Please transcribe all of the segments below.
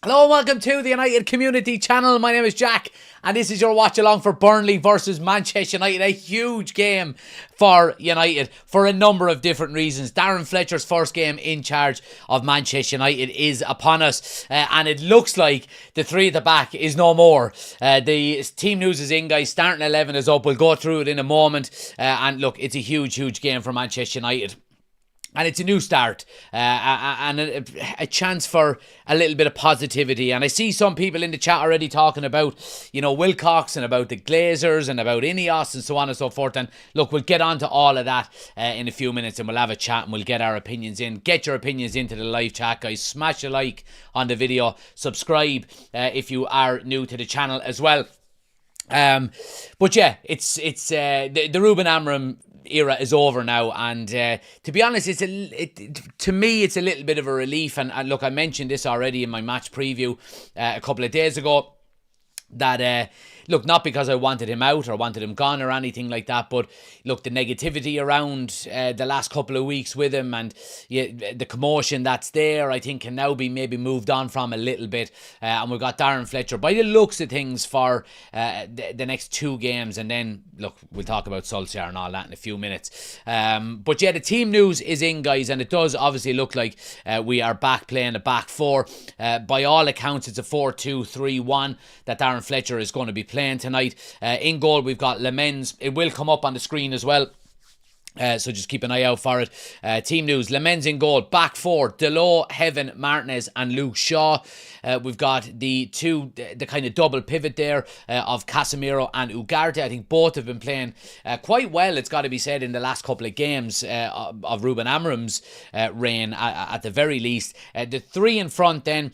Hello and welcome to the United Community Channel. My name is Jack and this is your watch along for Burnley versus Manchester United. A huge game for United for a number of different reasons. Darren Fletcher's first game in charge of Manchester United is upon us, and it looks like the three at the back is no more. The team news is in, guys. Starting 11 is up. We'll go through it in a moment. And look, it's a huge game for Manchester United. And it's a new start and a chance for a little bit of positivity. And I see some people in the chat already talking about, Wilcox and about the Glazers and about Ineos and so on and so forth. And look, we'll get on to all of that in a few minutes and we'll have a chat and we'll get our opinions in. Get your opinions into the live chat, guys. Smash a like on the video. Subscribe if you are new to the channel as well. But yeah, it's the Ruben Amorim era is over now, and to be honest, to me it's a little bit of a relief. And look, I mentioned this already in my match preview a couple of days ago, that look, not because I wanted him out or wanted him gone or anything like that, but look, the negativity around the last couple of weeks with him and the commotion that's there, I think can now be maybe moved on from a little bit. And we've got Darren Fletcher by the looks of things for the next two games, and then look, we'll talk about Solskjaer and all that in a few minutes. But yeah, the team news is in, guys, and it does obviously look like we are back playing a back four. By all accounts, it's a 4-2-3-1 that Darren Fletcher is going to be playing tonight. In goal, we've got Lemens. It will come up on the screen as well. So just keep an eye out for it. Team news: Lemens in goal. Back four: Delot, Heaven, Martinez and Luke Shaw. We've got the kind of double pivot there of Casemiro and Ugarte. I think both have been playing quite well, it's got to be said, in the last couple of games of Ruben Amorim's reign at the very least. The three in front then,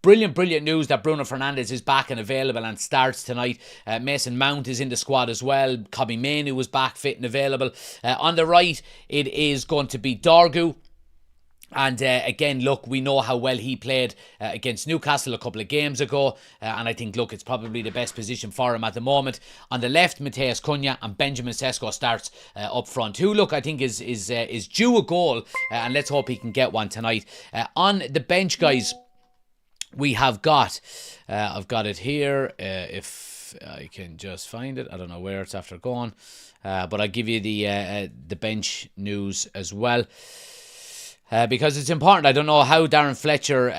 Brilliant news that Bruno Fernandes is back and available and starts tonight. Mason Mount is in the squad as well. Kobbie Mainoo was back fit and available. On the right, it is going to be Dorgu. And again, look, we know how well he played against Newcastle a couple of games ago. And I think, look, it's probably the best position for him at the moment. On the left, Matheus Cunha and Benjamin Sesko starts up front. Who, look, I think is due a goal. And let's hope he can get one tonight. On the bench, guys, we have got, I've got it here, if I can just find it. I don't know where it's after going, but I'll give you the bench news as well. Because it's important. I don't know how Darren Fletcher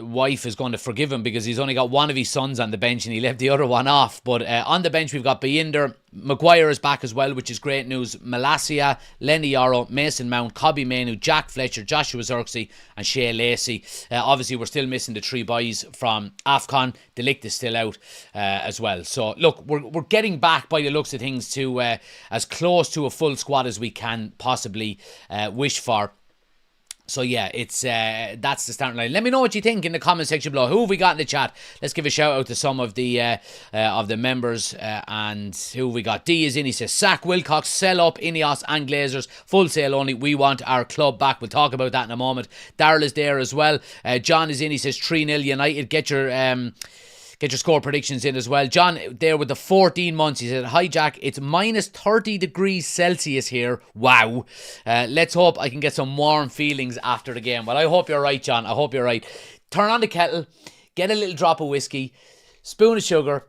wife is going to forgive him, because he's only got one of his sons on the bench and he left the other one off. But on the bench we've got Binder, Maguire is back as well, which is great news. Malacia, Lenny Yoro, Mason Mount, Kobbie Mainoo, Jack Fletcher, Joshua Zirkzee and Shea Lacey. Obviously we're still missing the three boys from AFCON. De Ligt is still out as well. So look, we're getting back, by the looks of things, to as close to a full squad as we can possibly wish for. So yeah, it's that's the starting line. Let me know what you think in the comment section below. Who have we got in the chat? Let's give a shout out to some of the members. And who have we got? D is in. He says, sack Wilcox, sell up Ineos and Glazers, full sale only. We want our club back. We'll talk about that in a moment. Daryl is there as well. John is in. He says 3-0 United. Get your score predictions in as well. John there with the 14 months. He said, hi Jack, it's minus 30 degrees Celsius here. Wow. Let's hope I can get some warm feelings after the game. Well, I hope you're right, John. I hope you're right. Turn on the kettle, get a little drop of whiskey, spoon of sugar,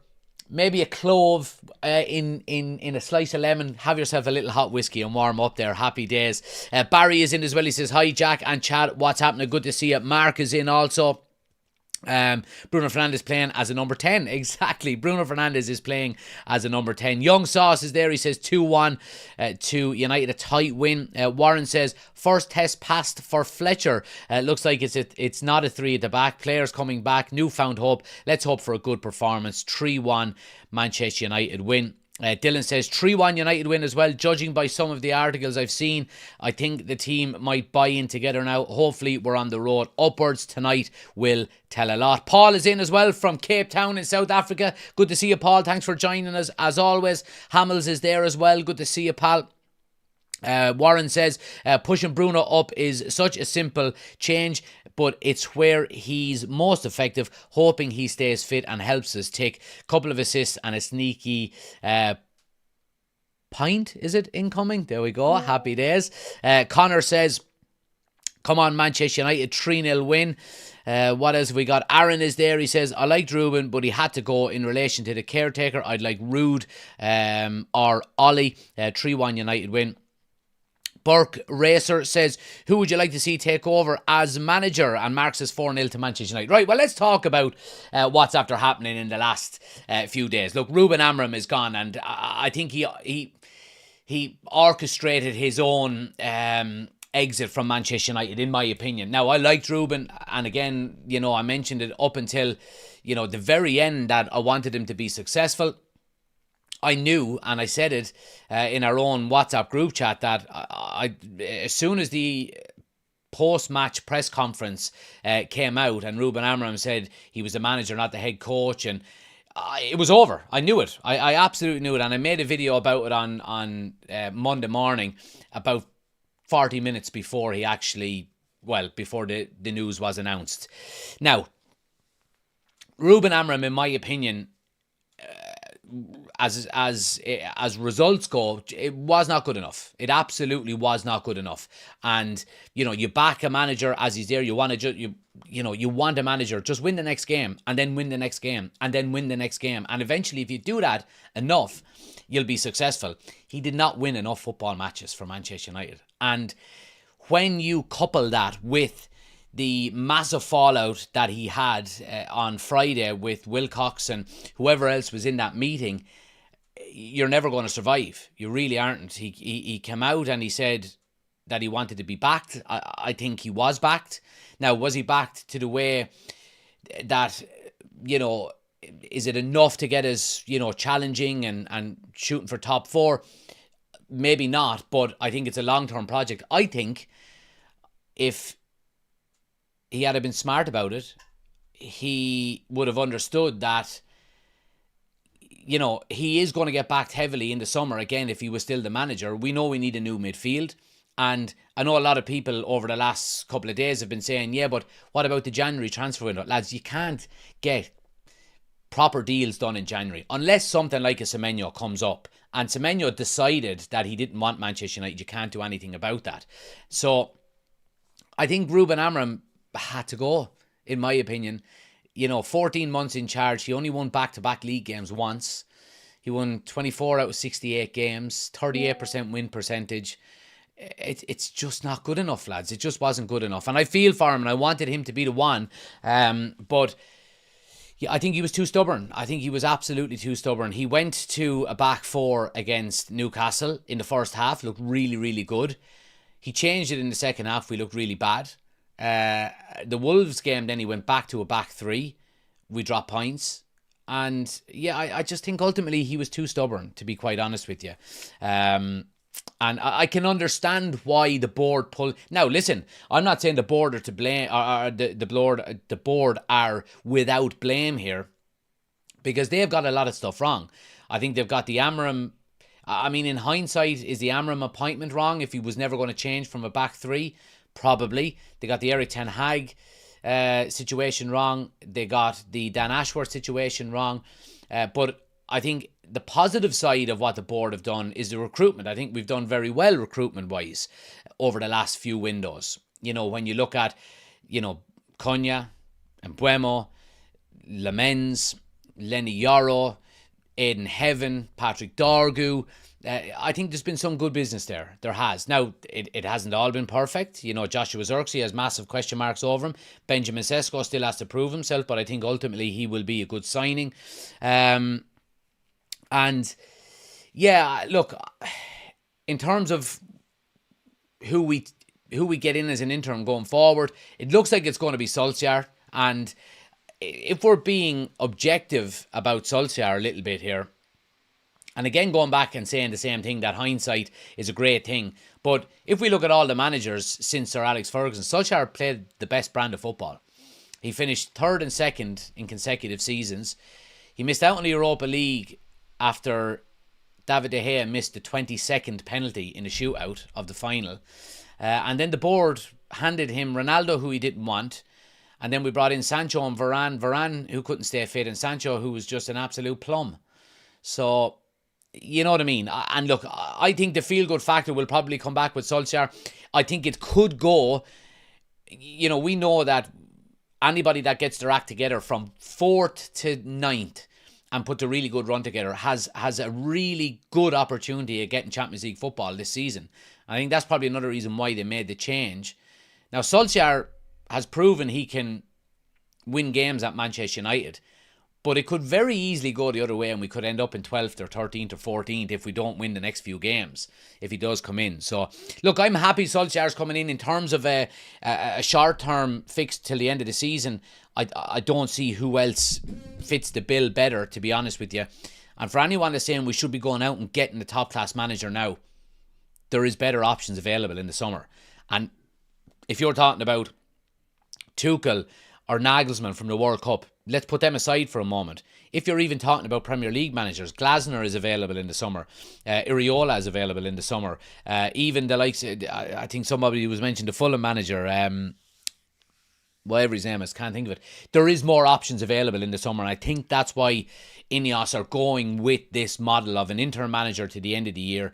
maybe a clove in a slice of lemon. Have yourself a little hot whiskey and warm up there. Happy days. Barry is in as well. He says, hi Jack and Chad, what's happening? Good to see you. Mark is in also. Bruno Fernandes playing as a number 10. Exactly, Bruno Fernandes is playing as a number 10. Young Sauce is there. He says 2-1 to United, a tight win. Warren says first test passed for Fletcher. Looks like it's not a 3 at the back. Players coming back, newfound hope. Let's hope for a good performance. 3-1 Manchester United win. Dylan says 3-1 United win as well. Judging by some of the articles I've seen, I think the team might buy in together now. Hopefully we're on the road upwards tonight. Will tell a lot. Paul is in as well from Cape Town in South Africa. Good to see you, Paul. Thanks for joining us as always. Hamels is there as well. Good to see you, pal. Warren says pushing Bruno up is such a simple change, but it's where he's most effective. Hoping he stays fit and helps us tick. Couple of assists and a sneaky pint, is it incoming? There we go. Happy days. Connor says Come on, Manchester United, 3-0 win. What else have we got? Aaron is there. He says, I liked Ruben, but he had to go in relation to the caretaker. I'd like Rude or Ollie. 3-1 United win. Burke Racer says, who would you like to see take over as manager? And Mark says 4-0 to Manchester United. Right, well, let's talk about what's after happening in the last few days. Look, Ruben Amorim is gone, and I think he orchestrated his own exit from Manchester United, in my opinion. Now, I liked Ruben, and again, I mentioned it up until, the very end, that I wanted him to be successful. I knew, and I said it in our own WhatsApp group chat, that I as soon as the post-match press conference came out and Ruben Amorim said he was the manager, not the head coach, and it was over. I knew it. I absolutely knew it, and I made a video about it on Monday morning, about 40 minutes before he actually, before the news was announced. Now, Ruben Amorim, in my opinion, as results go, it was not good enough. It absolutely was not good enough. And you back a manager as he's there. You want to you want a manager, just win the next game, and then win the next game, and then win the next game, and eventually, if you do that enough, you'll be successful. He did not win enough football matches for Manchester United, and when you couple that with the massive fallout that he had on Friday with Wilcox and whoever else was in that meeting, you're never going to survive. You really aren't. He came out and he said that he wanted to be backed. I think he was backed. Now, was he backed to the way that, is it enough to get us, challenging and shooting for top four? Maybe not, but I think it's a long-term project. I think if he had been smart about it, he would have understood that, he is going to get backed heavily in the summer again if he was still the manager. We know we need a new midfield. And I know a lot of people over the last couple of days have been saying, yeah, but what about the January transfer window? Lads, you can't get proper deals done in January unless something like a Semenyo comes up. And Semenyo decided that he didn't want Manchester United. You can't do anything about that. So I think Ruben Amorim had to go, in my opinion. 14 months in charge. He only won back-to-back league games once. He won 24 out of 68 games, 38% win percentage. It's just not good enough, lads. It just wasn't good enough. And I feel for him, and I wanted him to be the one. But yeah, I think he was too stubborn. I think he was absolutely too stubborn. He went to a back four against Newcastle in the first half. Looked really, really good. He changed it in the second half. We looked really bad. The Wolves game, then he went back to a back three. We dropped points. And yeah, I just think ultimately he was too stubborn, to be quite honest with you. And I can understand why the board pulled. Now, listen, I'm not saying the board are to blame, or the board are without blame here, because they've got a lot of stuff wrong. I think they've got the Amorim. I mean, in hindsight, is the Amorim appointment wrong if he was never going to change from a back three? Probably. They got the Eric Ten Hag situation wrong. They got the Dan Ashworth situation wrong. But I think the positive side of what the board have done is the recruitment. I think we've done very well recruitment-wise over the last few windows. When you look at, Cunha, Mbuemo, Lamens, Lenny Yoro, Aidan Heaven, Patrick Dorgu. I think there's been some good business there. There has. Now, it hasn't all been perfect. Joshua Zirkzee has massive question marks over him. Benjamin Sesko still has to prove himself, but I think ultimately he will be a good signing. And yeah, look, in terms of who we get in as an interim going forward, it looks like it's going to be Solskjaer. And if we're being objective about Solskjaer a little bit here, and again going back and saying the same thing, that hindsight is a great thing, but if we look at all the managers since Sir Alex Ferguson, Solskjaer played the best brand of football. He finished third and second in consecutive seasons. He missed out on the Europa League after David De Gea missed the 22nd penalty in the shootout of the final. And then the board handed him Ronaldo, who he didn't want. And then we brought in Sancho and Varane. Varane, who couldn't stay fit, and Sancho, who was just an absolute plum. So, you know what I mean? And look, I think the feel-good factor will probably come back with Solskjaer. I think it could go we know that anybody that gets their act together from 4th to 9th and puts a really good run together has a really good opportunity of getting Champions League football this season. I think that's probably another reason why they made the change. Now, Solskjaer has proven he can win games at Manchester United, but it could very easily go the other way and we could end up in 12th or 13th or 14th if we don't win the next few games, if he does come in. So, look, I'm happy Solskjaer's coming in terms of a short-term fix till the end of the season. I don't see who else fits the bill better, to be honest with you. And for anyone that's saying we should be going out and getting a top-class manager now, there is better options available in the summer. And if you're talking about Tuchel or Nagelsmann from the World Cup, let's put them aside for a moment. If you're even talking about Premier League managers, Glasner is available in the summer. Iriola is available in the summer. Even the likes, I think somebody was mentioned, the Fulham manager, whatever his name is, can't think of it. There is more options available in the summer, and I think that's why Ineos are going with this model of an interim manager to the end of the year.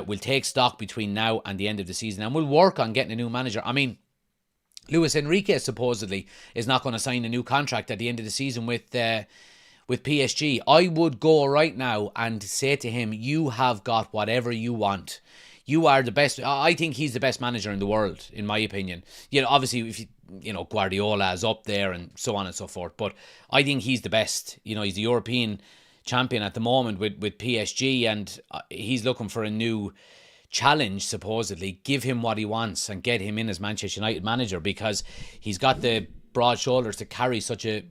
We'll take stock between now and the end of the season, and we'll work on getting a new manager. I mean, Luis Enrique supposedly is not going to sign a new contract at the end of the season with PSG. I would go right now and say to him, you have got whatever you want. You are the best. I think he's the best manager in the world, in my opinion. Obviously, if Guardiola is up there and so on and so forth. But I think he's the best. He's the European champion at the moment with PSG, and he's looking for a new challenge, supposedly. Give him what he wants and get him in as Manchester United manager, because he's got the broad shoulders to carry such a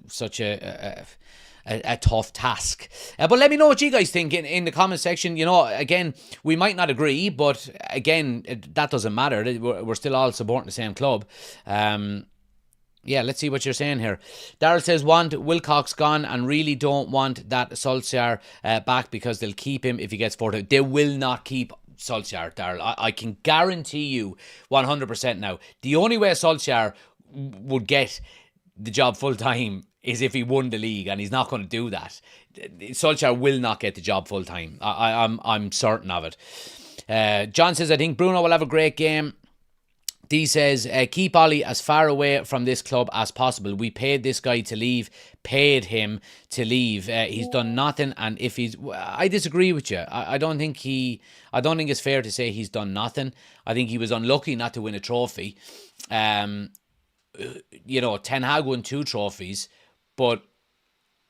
tough task. But let me know what you guys think in the comment section. Again, we might not agree, but again, that doesn't matter. We're still all supporting the same club. Let's see what you're saying here. Daryl says, want Wilcox gone and really don't want that Solskjaer back because they'll keep him if he gets 40. They will not keep Solskjaer, Daryl. I can guarantee you 100% now. The only way Solskjaer would get the job full time is if he won the league, and he's not going to do that. Solskjaer will not get the job full time. I'm certain of it. John says, I think Bruno will have a great game. D says, keep Ollie as far away from this club as possible. We paid this guy to leave, paid him to leave. He's done nothing, and if he's... I disagree with you. I don't think it's fair to say he's done nothing. I think he was unlucky not to win a trophy. Ten Hag won 2 trophies, but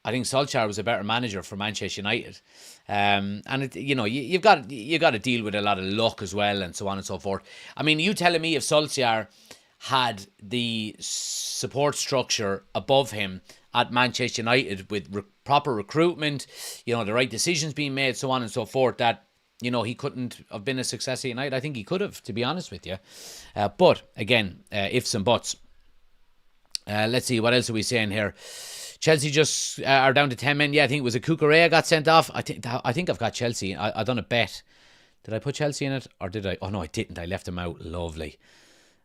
I think Solskjaer was a better manager for Manchester United. You've got to deal with a lot of luck as well, and so on and so forth. I mean, you telling me if Solskjaer had the support structure above him at Manchester United with proper recruitment, the right decisions being made, so on and so forth, that he couldn't have been a success at United. I think he could have, to be honest with you. But again, ifs and buts. Let's see, what else are we saying here? Chelsea just are down to 10 men. Yeah, I think it was a Cucurella got sent off. I think I've got Chelsea. I done a bet. Did I put Chelsea in it, or did I? Oh no, I didn't. I left them out. Lovely.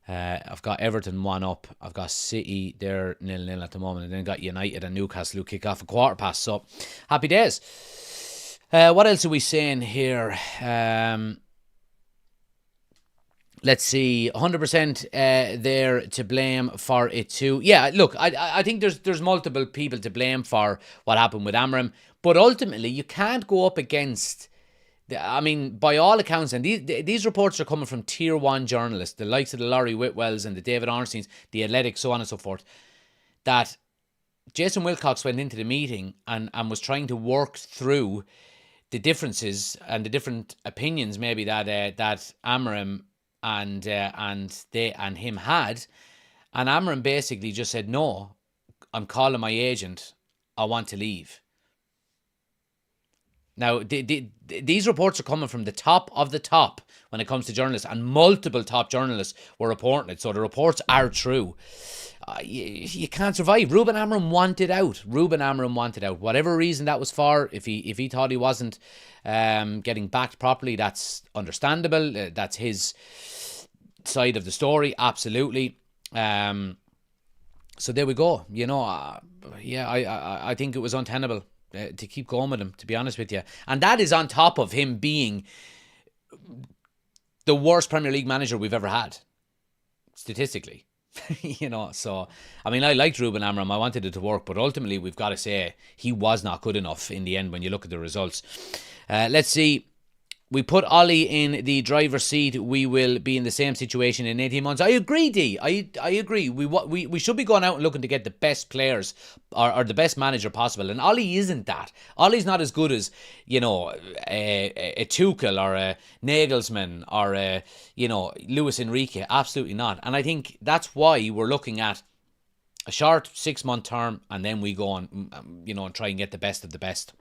I've got Everton 1 up. I've got City, they're 0-0 at the moment, and then got United and Newcastle who kick off a quarter past. So happy days. What else are we saying here? Let's see, 100% there to blame for it too. Yeah, look, I think there's multiple people to blame for what happened with Amorim, but ultimately you can't go up against... by all accounts, and these reports are coming from tier 1 journalists, the likes of the Laurie Whitwells and the David Ornsteins, the Athletic, so on and so forth, that Jason Wilcox went into the meeting and was trying to work through the differences and the different opinions maybe that Amorim and him had, and Amorim basically just said, no, I'm calling my agent, I want to leave. Now, these reports are coming from the top of the top when it comes to journalists, and multiple top journalists were reporting it, so the reports are true. You can't survive. Ruben Amorim wanted out. Whatever reason that was for, if he thought he wasn't getting backed properly, that's understandable. That's his side of the story, absolutely. So there we go. I think it was untenable to keep going with him, to be honest with you. And that is on top of him being the worst Premier League manager we've ever had, statistically. So, I mean, I liked Ruben Amorim. I wanted it to work, but ultimately we've got to say he was not good enough in the end when you look at the results. Let's see. We put Ollie in the driver's seat. We will be in the same situation in 18 months. I agree, D. I agree. We should be going out and looking to get the best players or the best manager possible. And Ollie isn't that. Ollie's not as good as, a Tuchel or a Nagelsmann or a, Luis Enrique. Absolutely not. And I think that's why we're looking at a short 6-month term and then we go on, and try and get the best of the best.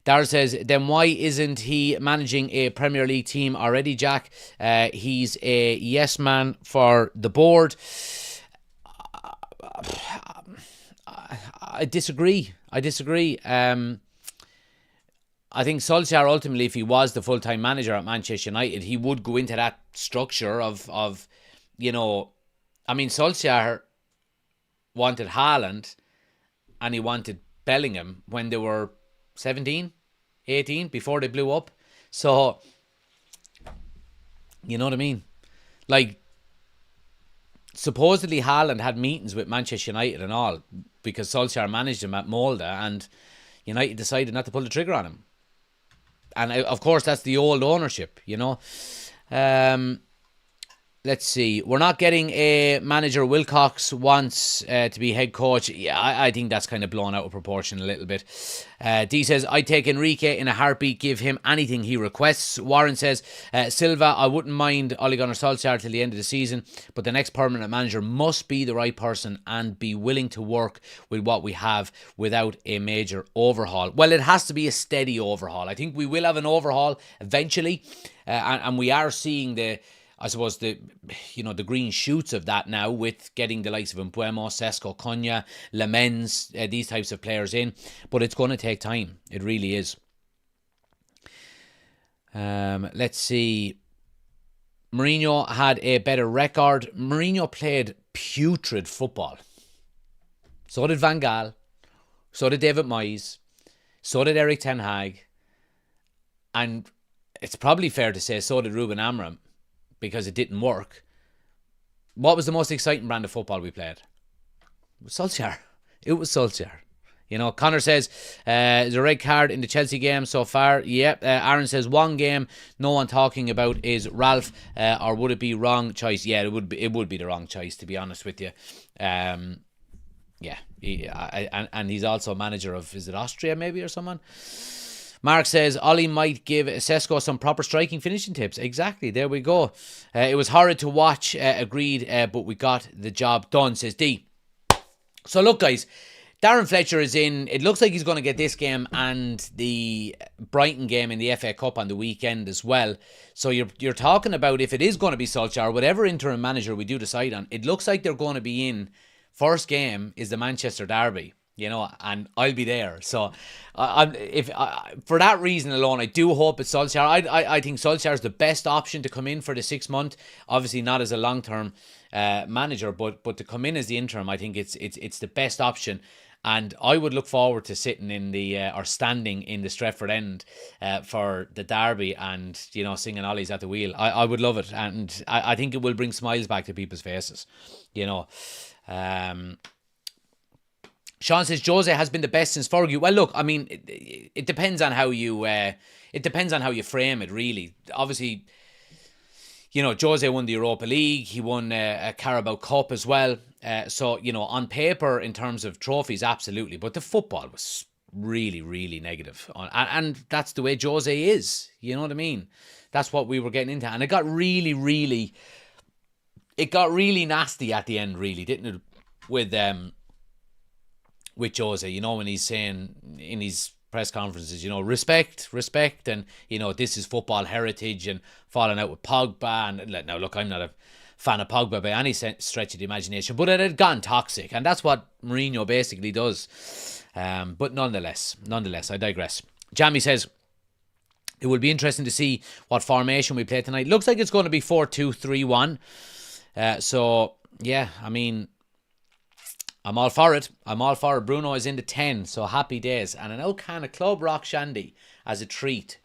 Darren says, then why isn't he managing a Premier League team already, Jack? He's a yes man for the board. I disagree. I think Solskjaer, ultimately, if he was the full-time manager at Manchester United, he would go into that structure of Solskjaer wanted Haaland and he wanted Bellingham when they were 17, 18, before they blew up. So, you know what I mean? Like, supposedly Haaland had meetings with Manchester United and all because Solskjaer managed him at Molde and United decided not to pull the trigger on him. And, of course, that's the old ownership, Let's see. We're not getting a manager. Wilcox wants to be head coach. Yeah, I think that's kind of blown out of proportion a little bit. D says, I'd take Enrique in a heartbeat, give him anything he requests. Warren says, Silva, I wouldn't mind Ole Gunnar Solskjaer till the end of the season, but the next permanent manager must be the right person and be willing to work with what we have without a major overhaul. Well, it has to be a steady overhaul. I think we will have an overhaul eventually, and we are seeing the green shoots of that now with getting the likes of Mbuemo, Sesko, Konya, Lamens, these types of players in. But it's going to take time. It really is. Let's see. Mourinho had a better record. Mourinho played putrid football. So did Van Gaal. So did David Moyes. So did Erik ten Hag. And it's probably fair to say so did Ruben Amorim, because it didn't work. What was the most exciting brand of football we played? It was Solskjaer. It was Solskjaer. Connor says, there's a red card in the Chelsea game so far. Yep. Aaron says, one game no one talking about is Ralph, or would it be wrong choice? Yeah, it would be the wrong choice, to be honest with you. And he's also manager of, is it Austria maybe or someone? Mark says, Ollie might give Sesko some proper striking finishing tips. Exactly, there we go. It was horrid to watch, agreed, but we got the job done, says D. So look, guys, Darren Fletcher is in. It looks like he's going to get this game and the Brighton game in the FA Cup on the weekend as well. So you're talking about, if it is going to be Solskjaer, whatever interim manager we do decide on, it looks like they're going to be in. First game is the Manchester Derby. And I'll be there. So, for that reason alone, I do hope it's Solskjaer. I think Solskjaer is the best option to come in for the 6 month. Obviously, not as a long term manager, but to come in as the interim, I think it's the best option. And I would look forward to sitting in or standing in the Stretford end for the derby and singing Ollie's at the wheel. I would love it, and I think it will bring smiles back to people's faces. Sean says Jose has been the best since Fergie. Well, look, I mean, it depends on how you frame it, really. Obviously, Jose won the Europa League. He won a Carabao Cup as well. So on paper, in terms of trophies, absolutely. But the football was really, really negative, and that's the way Jose is. You know what I mean? That's what we were getting into, and it got really, really, nasty at the end, really, didn't it? With Jose, when he's saying in his press conferences, respect, and, this is football heritage, and falling out with Pogba. And now, look, I'm not a fan of Pogba by any stretch of the imagination, but it had gone toxic, and that's what Mourinho basically does. But nonetheless, I digress. Jamie says, it will be interesting to see what formation we play tonight. Looks like it's going to be 4-2-3-1. So, yeah, I mean, I'm all for it. Bruno is into 10, so happy days. And an old can of Club Rock Shandy as a treat.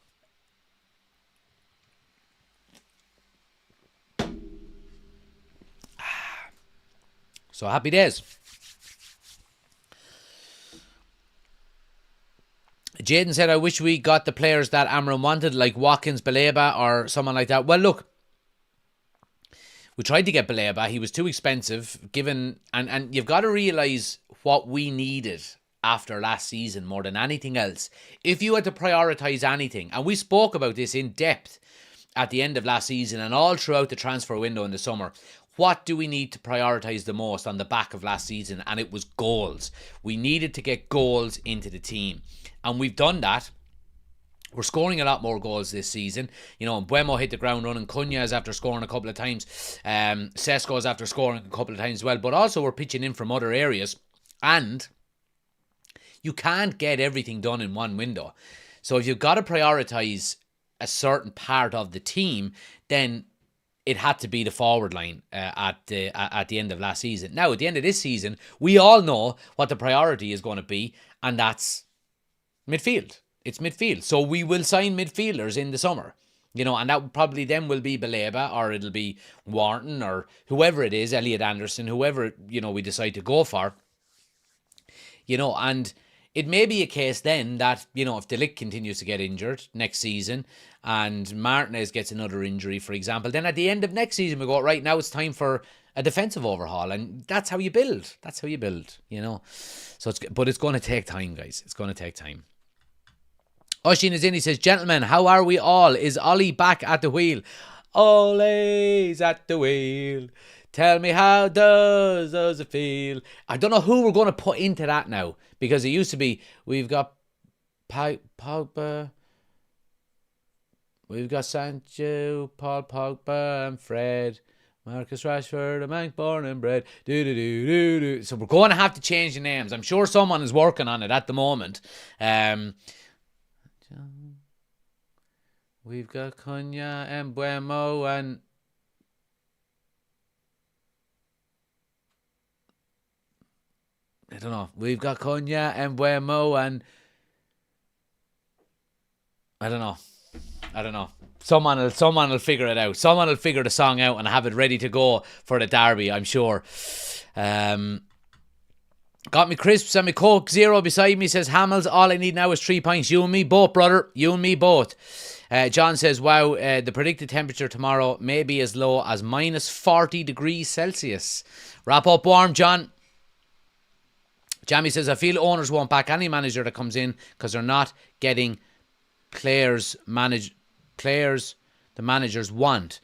So happy days. Jaden said, I wish we got the players that Amorim wanted, like Watkins, Baleba, or someone like that. Well, look, we tried to get Baleba. He was too expensive, given, and you've got to realise what we needed after last season more than anything else. If you had to prioritise anything, and we spoke about this in depth at the end of last season and all throughout the transfer window in the summer, what do we need to prioritise the most on the back of last season? And it was goals. We needed to get goals into the team. And we've done that. We're scoring a lot more goals this season. You know, Buemo hit the ground running. Cunha's after scoring a couple of times. Sesko's after scoring a couple of times as well. But also we're pitching in from other areas. And you can't get everything done in one window. So if you've got to prioritise a certain part of the team, then it had to be the forward line at the end of last season. Now, at the end of this season, we all know what the priority is going to be, and that's midfield. It's midfield. So we will sign midfielders in the summer. You know, and that probably then will be Baleba, or it'll be Wharton, or whoever it is, Elliot Anderson, whoever, you know, we decide to go for. You know, and it may be a case then that, you know, if De Ligt continues to get injured next season and Martinez gets another injury, for example, then at the end of next season we go, right, now it's time for a defensive overhaul. And that's how you build. That's how you build, you know. So but it's going to take time, guys. It's going to take time. Oshin is in. He says, gentlemen, how are we all? Is Ollie back at the wheel? Ollie's at the wheel. Tell me, how does it feel? I don't know who we're going to put into that now, because it used to be, we've got Pogba, we've got Sancho, Paul Pogba and Fred, Marcus Rashford, a man born and bred. So we're going to have to change the names. I'm sure someone is working on it at the moment. We've got Cunha and Buemo and I don't know. We've got Cunha and Buemo and I don't know. Someone will figure it out. Someone will figure the song out and have it ready to go for the derby, I'm sure. Got me crisps and me Coke Zero beside me. Says, Hamels, all I need now is 3 pints. You and me both, brother. You and me both. John says, wow, the predicted temperature tomorrow may be as low as minus 40 degrees Celsius. Wrap up warm, John. Jamie says, I feel owners won't back any manager that comes in because they're not getting players the managers want.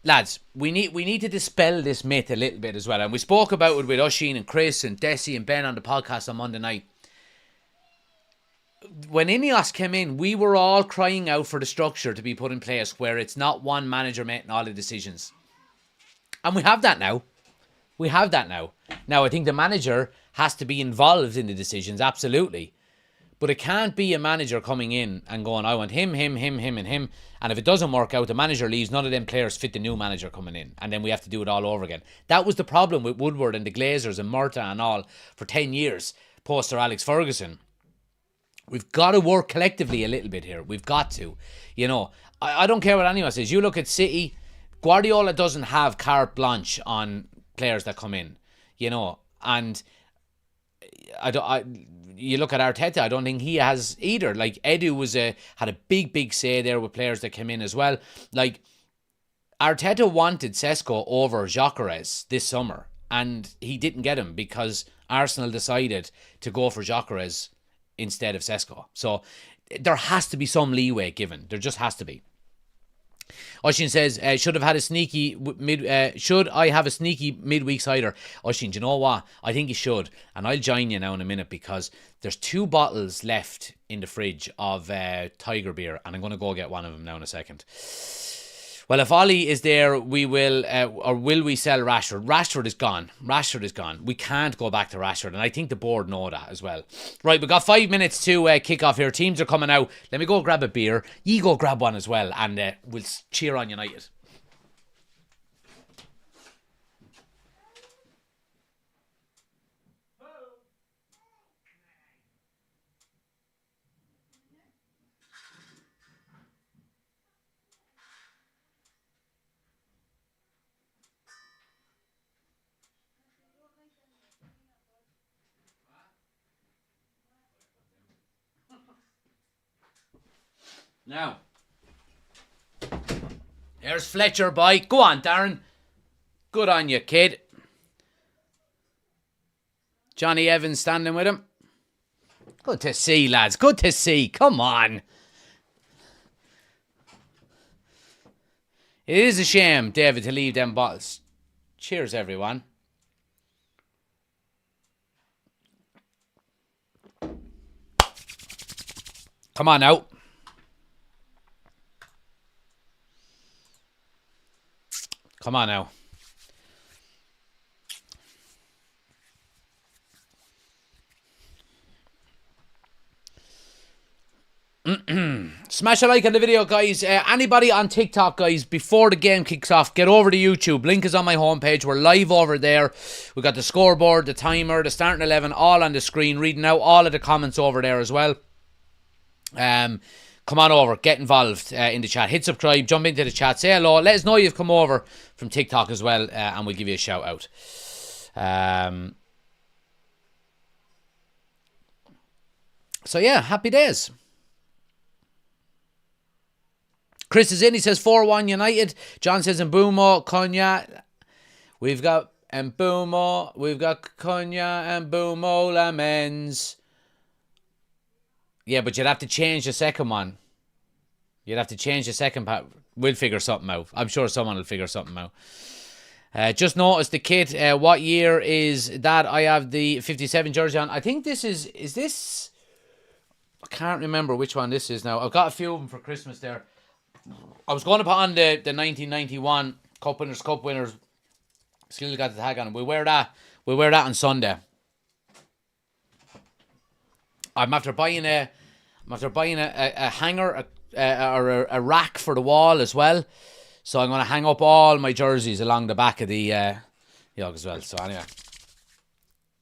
Lads, we need to dispel this myth a little bit as well. And we spoke about it with Oisin and Chris and Desi and Ben on the podcast on Monday night. When Ineos came in, we were all crying out for the structure to be put in place where it's not one manager making all the decisions. And we have that now. Now, I think the manager has to be involved in the decisions, absolutely. But it can't be a manager coming in and going, I want him, and him. And if it doesn't work out, the manager leaves, none of them players fit the new manager coming in. And then we have to do it all over again. That was the problem with Woodward and the Glazers and Murta and all for 10 years, post Sir Alex Ferguson. We've got to work collectively a little bit here. We've got to. You know, I don't care what anyone says. You look at City, Guardiola doesn't have carte blanche on players that come in, you know, and you look at Arteta, I don't think he has either. Like, Edu had a big say there with players that came in as well. Like, Arteta wanted Sesko over Gyökeres this summer, and he didn't get him because Arsenal decided to go for Gyökeres instead of Sesko. So there has to be some leeway given. There just has to be. Oshin says, should I have a sneaky midweek cider? Oshin, do you know what? I think you should. And I'll join you now in a minute because there's 2 bottles left in the fridge of Tiger beer, and I'm going to go get one of them now in a second. Well, if Ollie is there, we will, or will we sell Rashford? Rashford is gone. We can't go back to Rashford, and I think the board know that as well. Right, we've got 5 minutes to kick off here. Teams are coming out. Let me go grab a beer. You go grab one as well, and we'll cheer on United. Now. There's Fletcher, boy. Go on, Darren. Good on you, kid. Johnny Evans standing with him. Good to see, lads. Good to see. Come on. It is a shame, David, to leave them bottles. Cheers, everyone. Come on now. Come on now. Smash a like on the video, guys. Anybody on TikTok, guys, before the game kicks off, get over to YouTube. Link is on my homepage. We're live over there. We've got the scoreboard, the timer, the starting 11, all on the screen. Reading out all of the comments over there as well. Come on over. Get involved in the chat. Hit subscribe. Jump into the chat. Say hello. Let us know you've come over from TikTok as well, and we'll give you a shout out. So, yeah, happy days. Chris is in. He says 4-1 United. John says Mbumo, Konya. We've got Mbumo. We've got Konya and Mbumo Lamens. Yeah, but you'd have to change the second one. You'd have to change the second part. We'll figure something out. I'm sure someone will figure something out. Just noticed the kit. What year is that? I have the 57 jersey on. I think this is this? I can't remember which one this is now. I've got a few of them for Christmas there. I was going to put on the 1991 Cup winners. Still got the tag on it. We'll wear that on Sunday. I'm after buying a hanger or a rack for the wall as well. So I'm going to hang up all my jerseys along the back of the yog as well. So anyway,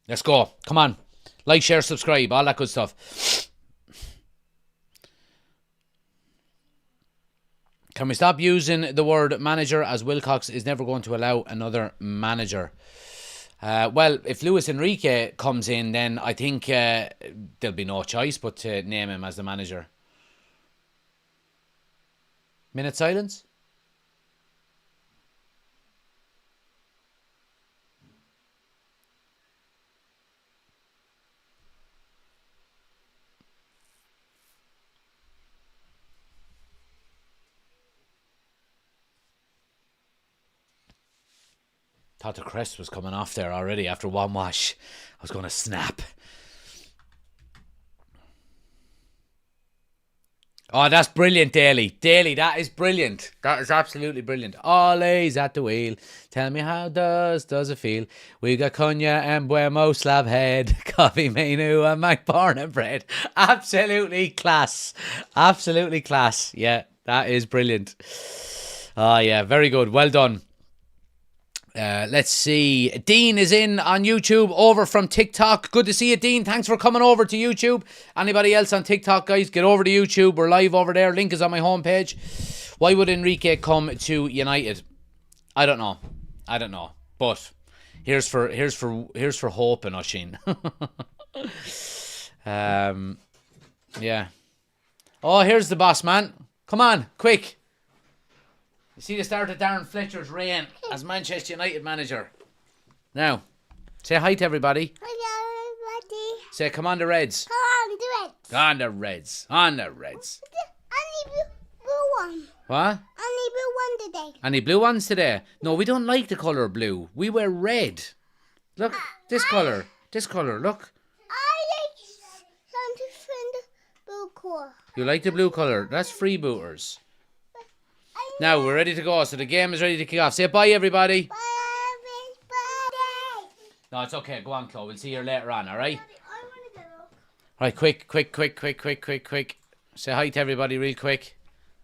let's go. Come on, like, share, subscribe, all that good stuff. Can we stop using the word manager, as Wilcox is never going to allow another manager? Well, if Luis Enrique comes in, then I think there'll be no choice but to name him as the manager. Minute silence? Thought the crest was coming off there already after one wash. I was going to snap. Oh, that's brilliant, Daly. Daly, that is brilliant. That is absolutely brilliant. Ollie's at the wheel. Tell me how does it feel? We got Cunha and Buemo, slab head, coffee menu and McBarn and bread. Absolutely class. Absolutely class. Yeah, that is brilliant. Oh, yeah, very good. Well done. Let's see. Dean is in on YouTube, over from TikTok. Good to see you, Dean. Thanks for coming over to YouTube. Anybody else on TikTok, guys, get over to YouTube. We're live over there. Link is on my homepage. Why would Enrique come to United? I don't know. But here's for hoping, Oshin. Yeah. Oh, here's the boss, man. Come on, quick. You see the start of Darren Fletcher's reign as Manchester United manager. Now, say hi to everybody. Hi, everybody. Say, come on the Reds. Come on, the Reds. On the Reds. On the Reds. Only blue one. What? Only blue one today. Any blue ones today? No, we don't like the colour blue. We wear red. Look, this colour. This colour, look. I like something from the blue colour. You like the blue colour? That's freebooters. Now, we're ready to go, so the game is ready to kick off. Say bye, everybody. Bye, everybody. No, it's okay. Go on, Chloe. We'll see you later on, alright? I want to go. Right, quick. Say hi to everybody real quick.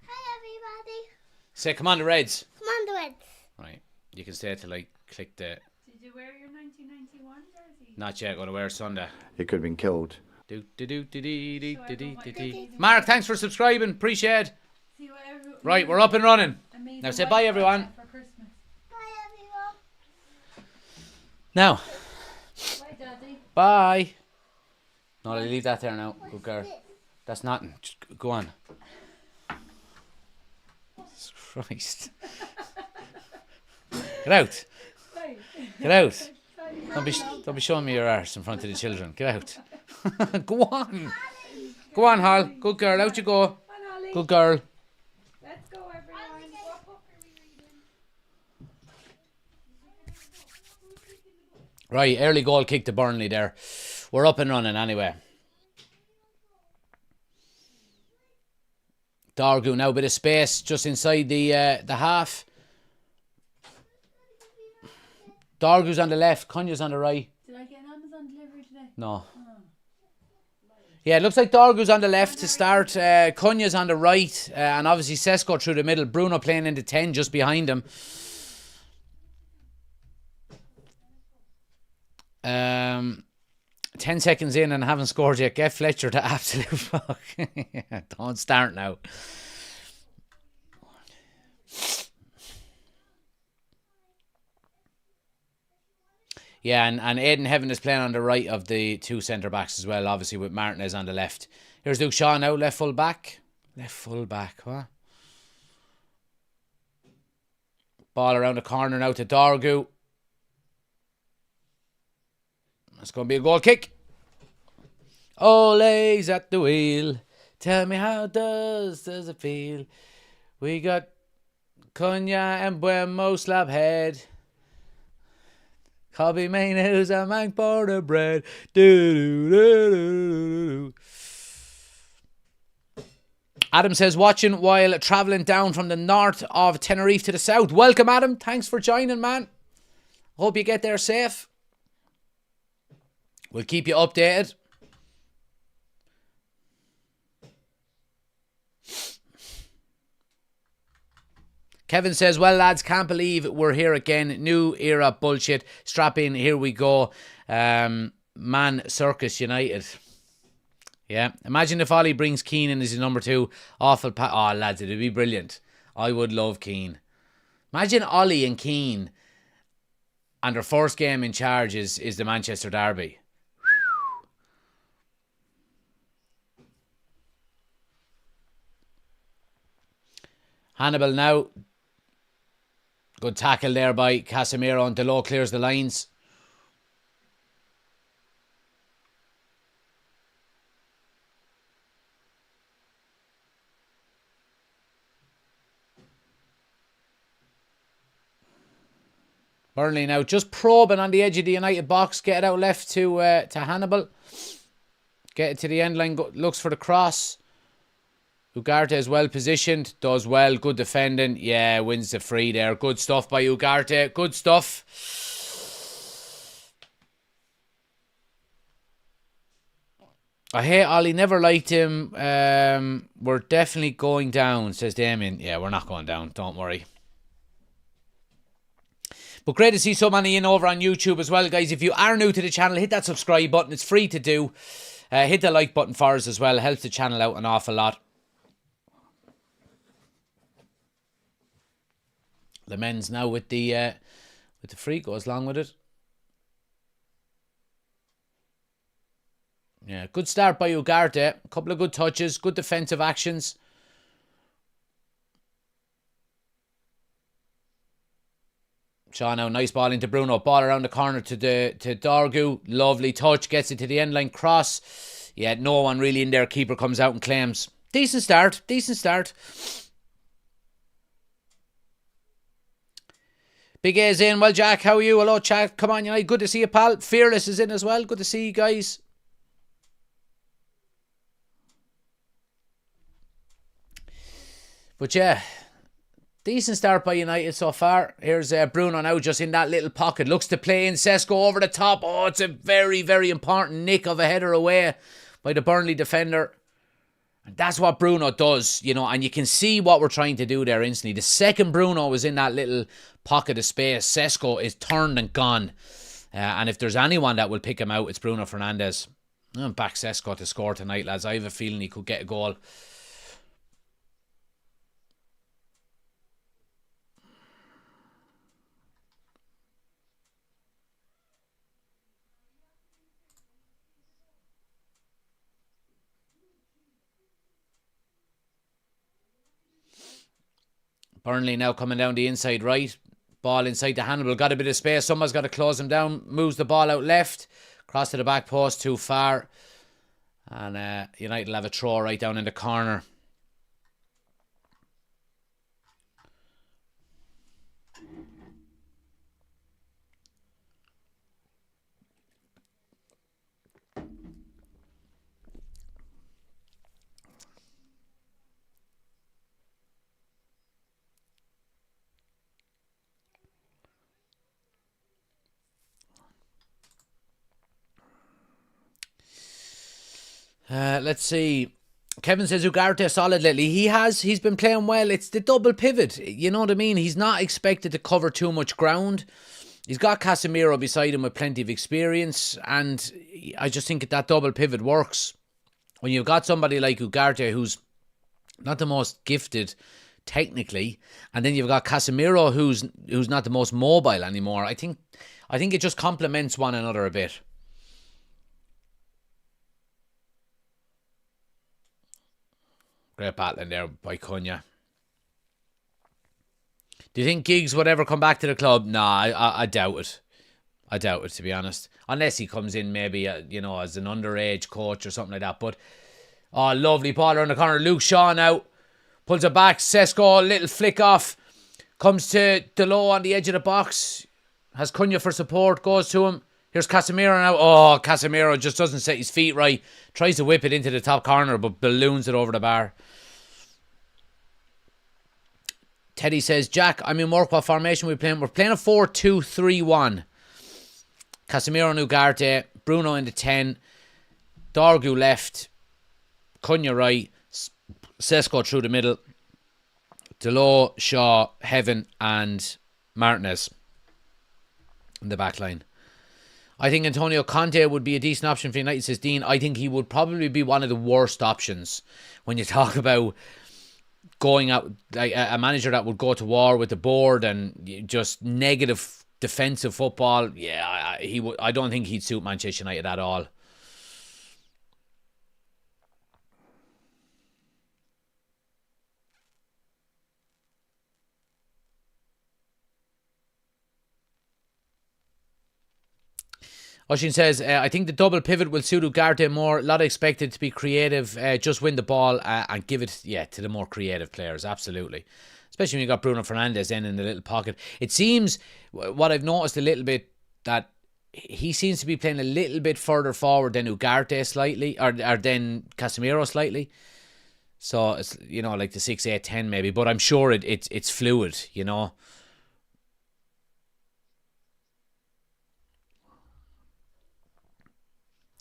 Hi, everybody. Say, come on, the Reds. Come on, the Reds. Right, you can stay till I click the... Did you wear your 1991 jersey? Not yet, going to wear Sunday. He could have been killed. Mark, thanks for subscribing. Appreciate it. See what Right, we're up and running. amazing Now say white bye, everyone. for Christmas. Bye, everyone. Now, Bye, Daddy. bye. No, leave that there now. Good girl. That's nothing. Just go on. Christ. Get out. Get out. Don't be showing me your arse in front of the children. Get out. Go on. Go on, Hal. Good girl. Out you go. Good girl. Let's go, everyone. What book are we reading? Right, early goal kick to Burnley there. We're up and running anyway. Dargu now, a bit of space just inside the half. Dargu's on the left, Cunya's on the right. Did I get an Amazon delivery today? No. Yeah, it looks like Dargu's on the left to start. Cunya's on the right. And obviously Sesko through the middle. Bruno playing into 10 just behind him. 10 seconds in and haven't scored yet. Get Fletcher to absolute fuck. Don't start now. Yeah, and Aidan Heaven is playing on the right of the two centre-backs as well, obviously with Martinez on the left. Here's Luke Shaw now, left full back. Left full back, what? Ball around the corner now to Dargu. It's going to be a goal kick. Ole's at the wheel. Tell me how does it feel? We got Cunha and Buemo slab head. Cobby mayonnaise and mank border bread. Adam says, watching while travelling down from the north of Tenerife to the south. Welcome, Adam. Thanks for joining, man. Hope you get there safe. We'll keep you updated. Kevin says, well, lads, can't believe we're here again. New era bullshit. Strap in, here we go. Man Circus United. Yeah. Imagine if Ollie brings Keane in as his number 2. Awful. Oh, lads, it'd be brilliant. I would love Keane. Imagine Ollie and Keane and their first game in charge is the Manchester Derby. Hannibal now. Good tackle there by Casemiro, and Delo clears the lines. Burnley now just probing on the edge of the United box. Get it out left to Hannibal. Get it to the end line. Looks for the cross. Ugarte is well positioned. Does well. Good defending. Yeah, wins the free there. Good stuff by Ugarte. Good stuff. I hate Ollie. Never liked him. We're definitely going down, says Damien. Yeah, we're not going down. Don't worry. But great to see so many in over on YouTube as well, guys. If you are new to the channel, hit that subscribe button. It's free to do. Hit the like button for us as well. It helps the channel out an awful lot. The men's now with the free goes along with it. Yeah, good start by Ugarte. A couple of good touches, good defensive actions. Shaw now, nice ball into Bruno. Ball around the corner to Dargu. Lovely touch, gets it to the end line cross. Yeah, no one really in there. Keeper comes out and claims. Decent start, decent start. Big A's in. Well, Jack, how are you? Hello, chat. Come on, United. Good to see you, pal. Fearless is in as well. Good to see you guys. But yeah, decent start by United so far. Here's Bruno now just in that little pocket. Looks to play in. Sesko over the top. Oh, it's a very, very important nick of a header away by the Burnley defender. And that's what Bruno does, you know, and you can see what we're trying to do there instantly. The second Bruno was in that little pocket of space, Sesko is turned and gone. And if there's anyone that will pick him out, it's Bruno Fernandes. Back Sesko to score tonight, lads. I have a feeling he could get a goal. Burnley now coming down the inside right. Ball inside the Hannibal. Got a bit of space. Someone's got to close him down. Moves the ball out left. Cross to the back post too far. And United will have a throw right down in the corner. Let's see. Kevin says Ugarte solid lately. He's been playing well. It's the double pivot. You know what I mean? He's not expected to cover too much ground. He's got Casemiro beside him with plenty of experience, and I just think that double pivot works. When you've got somebody like Ugarte who's not the most gifted technically, and then you've got Casemiro who's not the most mobile anymore. I think it just complements one another a bit. Great battling there by Cunha. Do you think Giggs would ever come back to the club? Nah, I doubt it. I doubt it, to be honest. Unless he comes in maybe, as an underage coach or something like that. But, lovely ball around the corner. Luke Shaw now pulls it back. Sesko, little flick off. Comes to Delo on the edge of the box. Has Cunha for support. Goes to him. Here's Casemiro now. Oh, Casemiro just doesn't set his feet right. Tries to whip it into the top corner, but balloons it over the bar. Teddy says, Jack, I'm in work. What formation we playing? We're playing a 4-2-3-1. Casemiro and Ugarte. Bruno in the 10. Dorgu left. Cunha right. Sesko through the middle. Delo, Shaw, Heaven and Martinez in the back line. I think Antonio Conte would be a decent option for United, says Dean. I think he would probably be one of the worst options when you talk about going out, like a manager that would go to war with the board and just negative defensive football. Yeah, I don't think he'd suit Manchester United at all. Oshin says, I think the double pivot will suit Ugarte more. A lot expected to be creative. Just win the ball and give it to the more creative players. Absolutely. Especially when you got Bruno Fernandes in the little pocket. It seems, what I've noticed a little bit, that he seems to be playing a little bit further forward than Ugarte slightly, or than Casemiro slightly. So, it's, like the 6-8-10 maybe. But I'm sure it's fluid,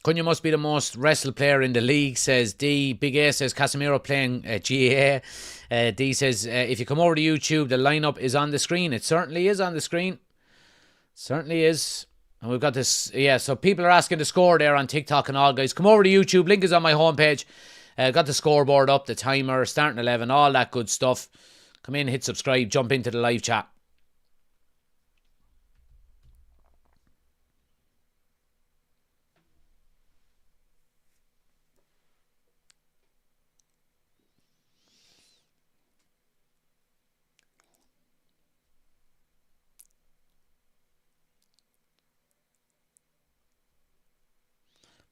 Cunha must be the most wrestled player in the league, says D. Big A says Casemiro playing GAA. D says, if you come over to YouTube, the lineup is on the screen. It certainly is on the screen. Certainly is. And we've got this, so people are asking the score there on TikTok and all, guys. Come over to YouTube. Link is on my homepage. Got the scoreboard up, the timer, starting 11, all that good stuff. Come in, hit subscribe, jump into the live chat.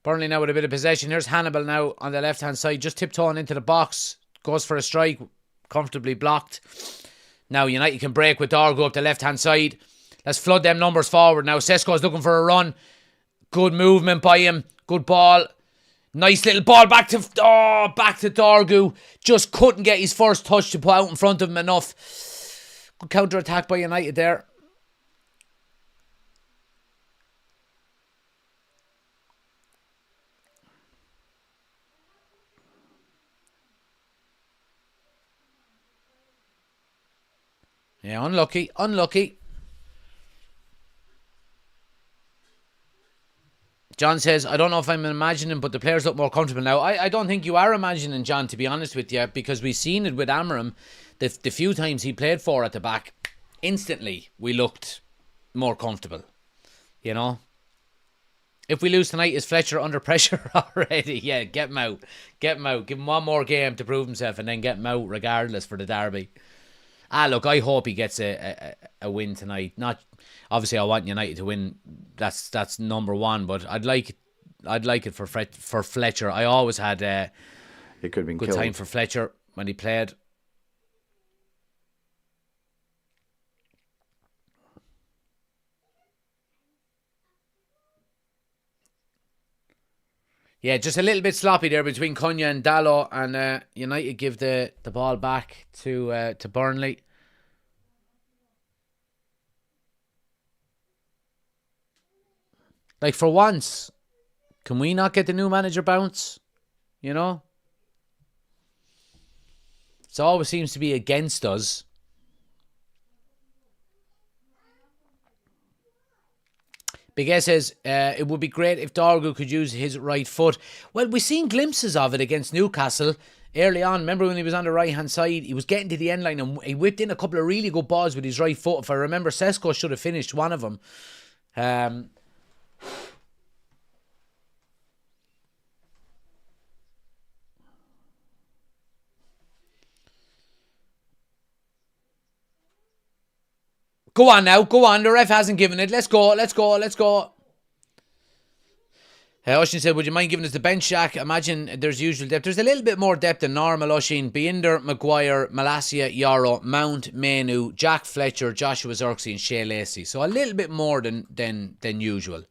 Burnley now with a bit of possession. Here's Hannibal now on the left-hand side, just tiptoeing into the box. Goes for a strike, comfortably blocked. Now United can break with Dorgu up the left-hand side. Let's flood them numbers forward now. Sesko's looking for a run. Good movement by him. Good ball. Nice little ball back to Dorgu. Just couldn't get his first touch to put out in front of him enough. Good counter-attack by United there. Yeah, unlucky. John says, I don't know if I'm imagining, but the players look more comfortable now. I don't think you are imagining, John, to be honest with you, because we've seen it with Amorim. The few times he played for at the back, instantly we looked more comfortable. If we lose tonight, is Fletcher under pressure already? Yeah, get him out. Give him one more game to prove himself and then get him out regardless for the derby. Look, I hope he gets a win tonight. Not obviously, I want United to win. That's number one. But I'd like it for Fletcher. I always had He could have been good killed. time for Fletcher when he played. Yeah, just a little bit sloppy there between Cunha and Dalot, and United give the ball back to Burnley. Like, for once, can we not get the new manager bounce? You know? It always seems to be against us. Big S says, it would be great if Dorgu could use his right foot. Well, we've seen glimpses of it against Newcastle early on. Remember when he was on the right-hand side? He was getting to the end line and he whipped in a couple of really good balls with his right foot. If I remember, Sesko should have finished one of them. Go on now, go on. The ref hasn't given it. Let's go. Oshin said, would you mind giving us the bench, Jack? Imagine there's usual depth. There's a little bit more depth than normal, Oshin. Binder, Maguire, Malacia, Yarrow, Mount, Manu, Jack Fletcher, Joshua Zirkzee and Shea Lacey. So a little bit more than usual.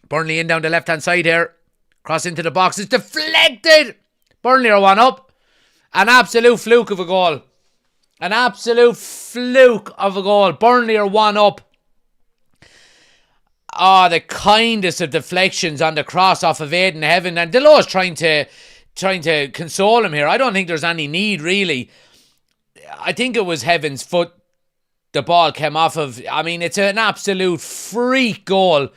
Burnley in down the left-hand side here. Cross into the box. It's deflected. Burnley are one up. An absolute fluke of a goal. Burnley are one up. The kindest of deflections on the cross off of Aidan Heaven. And Delaw's trying to console him here. I don't think there's any need, really. I think it was Heaven's foot the ball came off of. I mean, it's an absolute freak goal.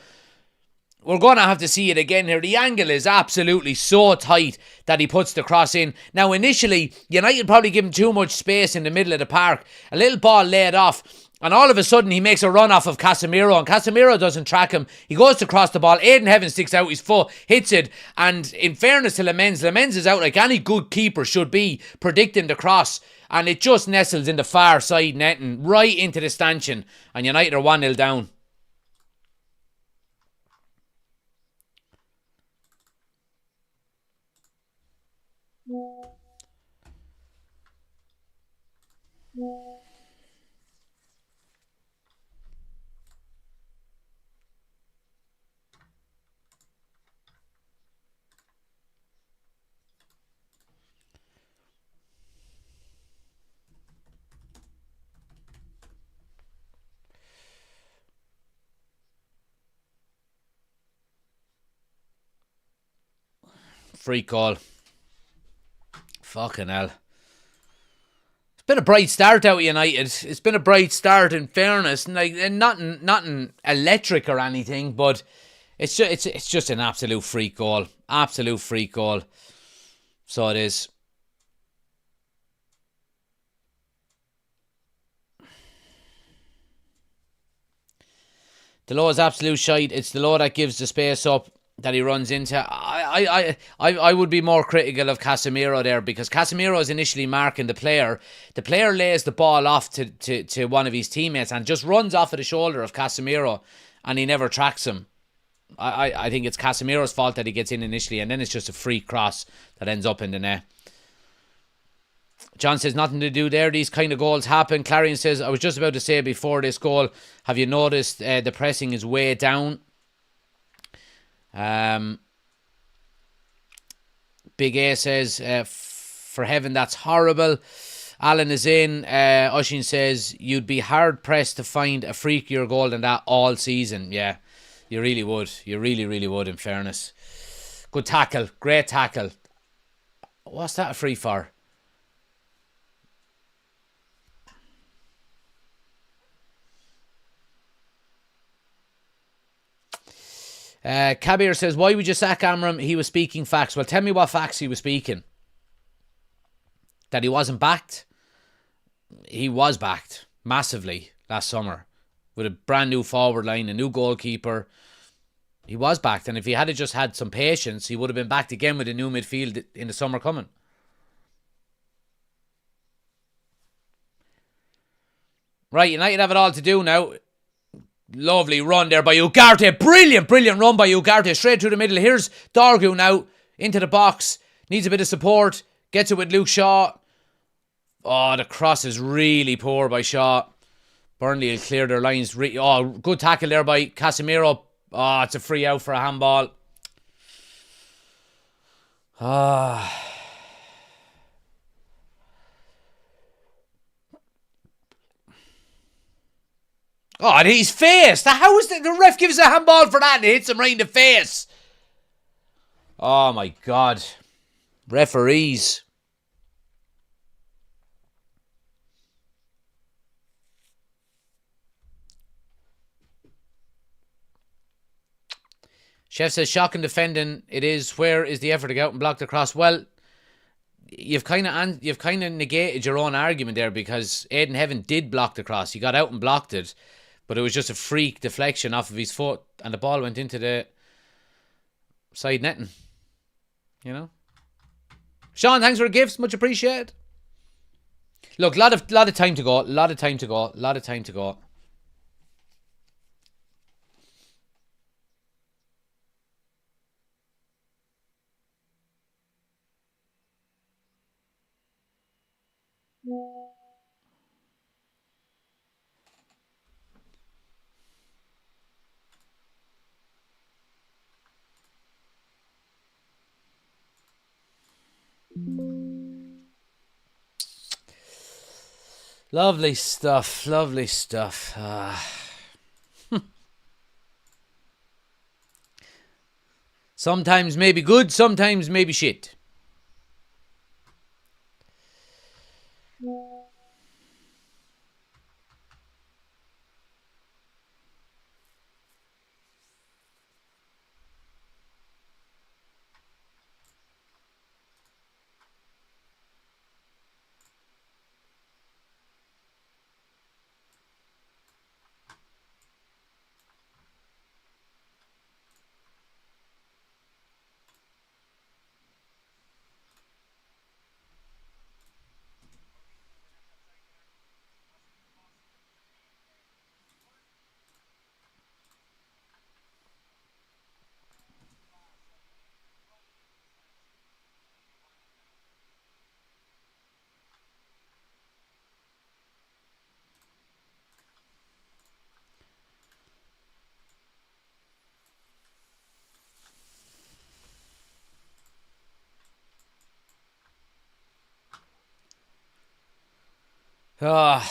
We're going to have to see it again here. The angle is absolutely so tight that he puts the cross in. Now, initially, United probably give him too much space in the middle of the park. A little ball laid off. And all of a sudden, he makes a run off of Casemiro. And Casemiro doesn't track him. He goes to cross the ball. Aidan Heaven sticks out his foot, hits it. And in fairness to Lemens is out like any good keeper should be, predicting the cross. And it just nestles in the far side netting, right into the stanchion. And United are 1-0 down. Free call. Fucking hell. It's been a bright start out of United. It's been a bright start, in fairness. And nothing electric or anything, but it's just an absolute freak goal. Absolute freak goal. So it is. Delaw's absolute shite. It's Delaw that gives the space up that he runs into. I would be more critical of Casemiro there, because Casemiro is initially marking the player. The player lays the ball off to one of his teammates and just runs off of the shoulder of Casemiro, and he never tracks him. I think it's Casemiro's fault that he gets in initially, and then it's just a free cross that ends up in the net. John says, nothing to do there. These kind of goals happen. Clarion says, I was just about to say before this goal, have you noticed the pressing is way down? Big A says, for heaven, that's horrible. Alan is in. Oshin says, you'd be hard pressed to find a freakier goal than that all season. Yeah, you really would. You really, really would, in fairness. Good tackle. Great tackle. What's that a free for? Kabir says, why would you sack Amorim? He was speaking facts. Well, tell me what facts he was speaking. That he wasn't backed? He was backed massively last summer with a brand new forward line, a new goalkeeper. He was backed, and if he had just had some patience, he would have been backed again with a new midfield in the summer coming. Right, United have it all to do now. Lovely run there by Ugarte. Brilliant run by Ugarte. Straight through the middle. Here's Dorgu now into the box. Needs a bit of support. Gets it with Luke Shaw. Oh, the cross is really poor by Shaw. Burnley will clear their lines. Good tackle there by Casemiro. Oh, it's a free out for a handball. Ah. Oh, and his face. How is the ref gives a handball for that and it hits him right in the face? Oh my God. Referees. Chef says, shocking defending it is. Where is the effort to go out and block the cross? Well, you've kind of negated your own argument there, because Aidan Heaven did block the cross. He got out and blocked it, but it was just a freak deflection off of his foot, and the ball went into the side netting. You know? Sean, thanks for the gifts. Much appreciated. Look, lot of time to go. Lot of time to go. Lovely stuff. Sometimes maybe good, sometimes maybe shit. Ah.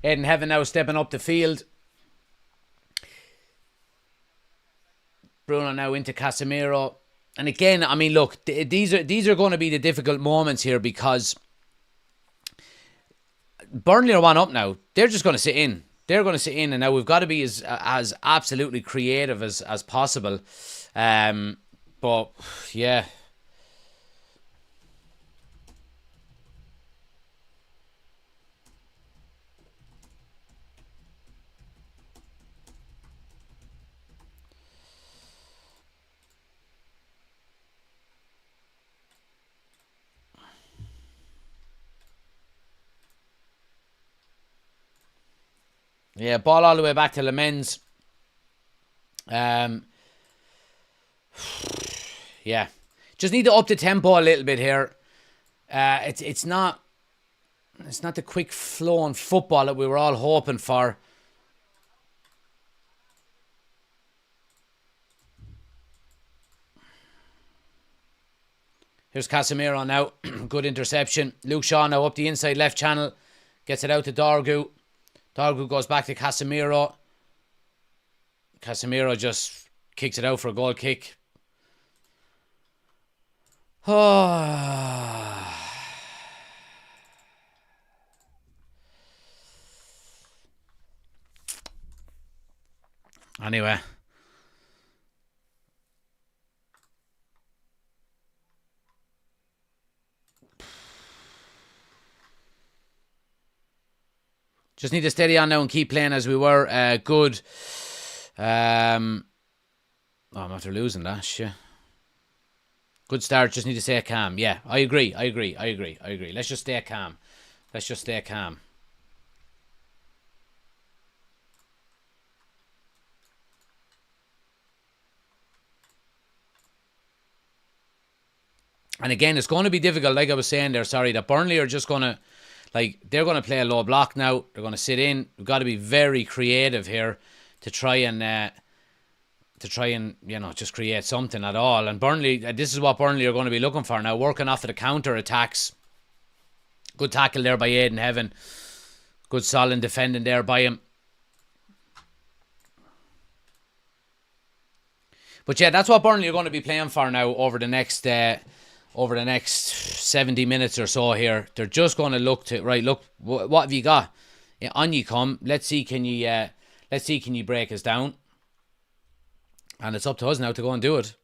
Aidan Heaven now stepping up the field. Bruno now into Casemiro. And again, I mean, look, these are going to be the difficult moments here, because Burnley are one up now. They're just going to sit in. And now we've got to be as absolutely creative as possible. But yeah. Yeah, ball all the way back to Lemens. Yeah, just need to up the tempo a little bit here. It's not the quick flowing football that we were all hoping for. Here's Casemiro now. Good interception. Luke Shaw now up the inside left channel. Gets it out to Dorgu. Dorgu goes back to Casemiro. Casemiro just kicks it out for a goal kick. Oh. Anyway. Just need to steady on now and keep playing as we were. Good. I'm after losing that. Shit. Good start. Just need to stay calm. Yeah, I agree. Let's just stay calm. And again, it's going to be difficult, like I was saying there, sorry, that Burnley are just going to, they're going to play a low block now. They're going to sit in. We've got to be very creative here to try and, just create something at all. And Burnley, this is what Burnley are going to be looking for now, working off of the counter-attacks. Good tackle there by Aidan Heaven. Good solid defending there by him. But yeah, that's what Burnley are going to be playing for now over the next 70 minutes or so here. They're just going to look to, right, look, what have you got? Yeah, on you come. Let's see, can you break us down? And it's up to us now to go and do it.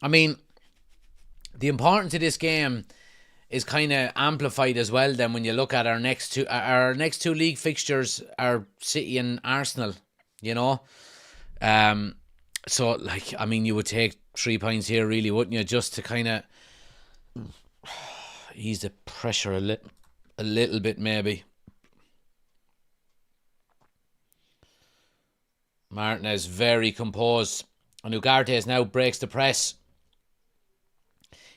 I mean, the importance of this game is kind of amplified as well then when you look at our next two league fixtures are City and Arsenal, you know. So, you would take 3 points here, really, wouldn't you? Just to kind of ease the pressure a little bit, maybe. Martinez very composed. And Ugarte now breaks the press.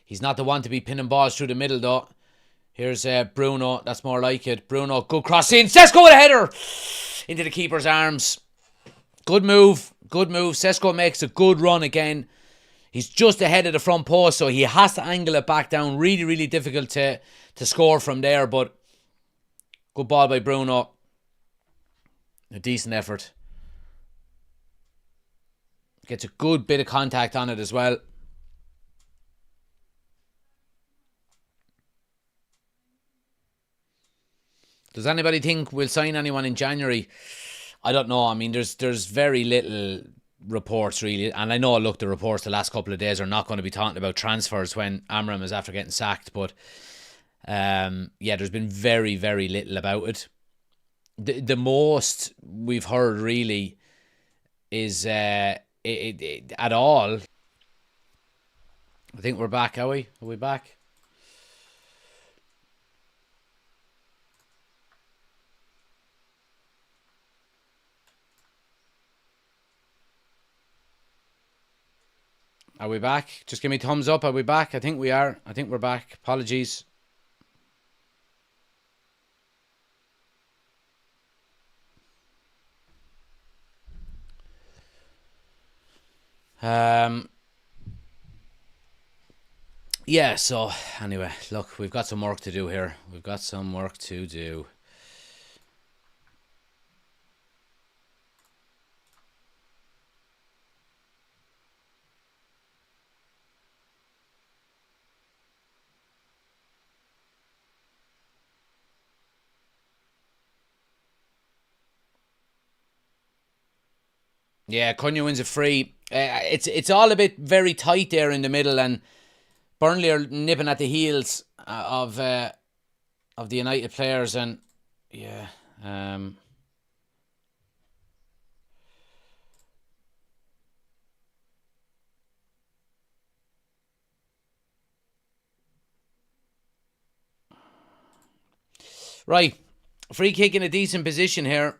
He's not the one to be pinning balls through the middle, though. Here's Bruno. That's more like it. Bruno, good cross in. Sesko with a header into the keeper's arms. Good move. Sesko makes a good run again. He's just ahead of the front post, so he has to angle it back down. Really, really difficult to score from there, but good ball by Bruno. A decent effort. Gets a good bit of contact on it as well. Does anybody think we'll sign anyone in January? I don't know. I mean, there's very little reports really. And I know, look, the reports the last couple of days are not going to be talking about transfers when Amorim is after getting sacked. But there's been very, very little about it. The most we've heard really is... at all. I think we're back, are we? Are we back? Are we back? Just give me thumbs up. Are we back? I think we are. I think we're back. Apologies. So anyway, look, we've got some work to do here. Yeah, Cunha wins a free. It's all a bit very tight there in the middle, and Burnley are nipping at the heels of the United players, and yeah, Right. Free kick in a decent position here.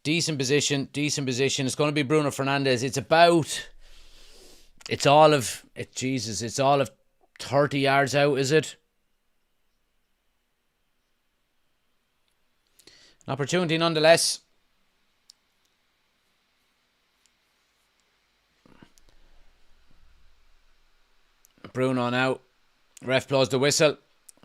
Decent position. It's going to be Bruno Fernandes. It's all of 30 yards out, is it? An opportunity nonetheless. Bruno now. Ref blows the whistle.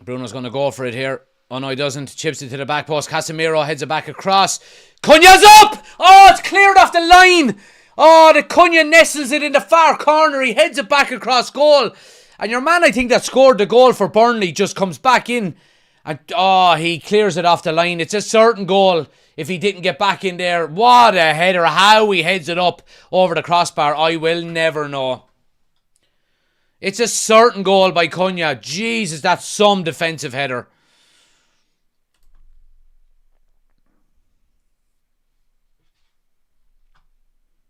Bruno's going to go for it here. Oh no, he doesn't. Chips it to the back post. Casemiro heads it back across. Cunha's up! Oh, it's cleared off the line. Oh, the Cunha nestles it in the far corner. He heads it back across goal. And your man, I think, that scored the goal for Burnley just comes back in. And he clears it off the line. It's a certain goal if he didn't get back in there. What a header. How he heads it up over the crossbar, I will never know. It's a certain goal by Cunha. Jesus, that's some defensive header.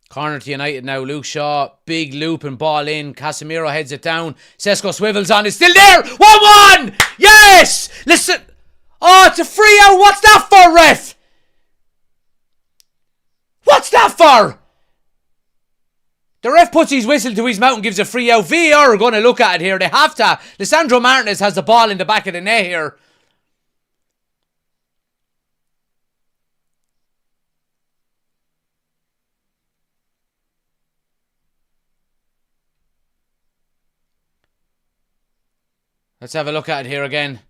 Corner to United now. Luke Shaw, big loop and ball in. Casemiro heads it down. Sesko swivels on. It's still there. 1-1. Yes. Listen. Oh, it's a free out. What's that for, ref? What's that for? The ref puts his whistle to his mouth and gives a free out. VAR are going to look at it here. They have to. Lisandro Martinez has the ball in the back of the net here. Let's have a look at it here again.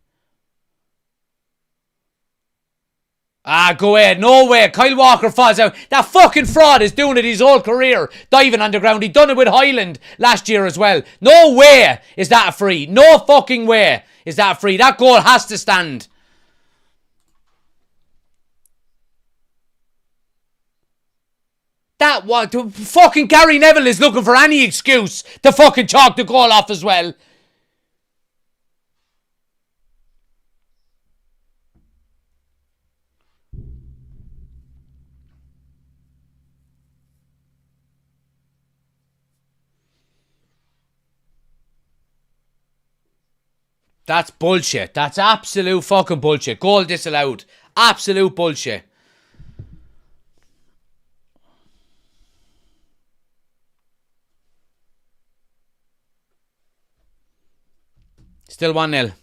Go ahead. No way. Kyle Walker falls out. That fucking fraud is doing it his whole career. Diving on the ground. He done it with Highland last year as well. No way is that a free. No fucking way is that a free. That goal has to stand. That what? Fucking Gary Neville is looking for any excuse to fucking chalk the goal off as well. That's bullshit. That's absolute fucking bullshit. Goal disallowed. Absolute bullshit. Still 1-0.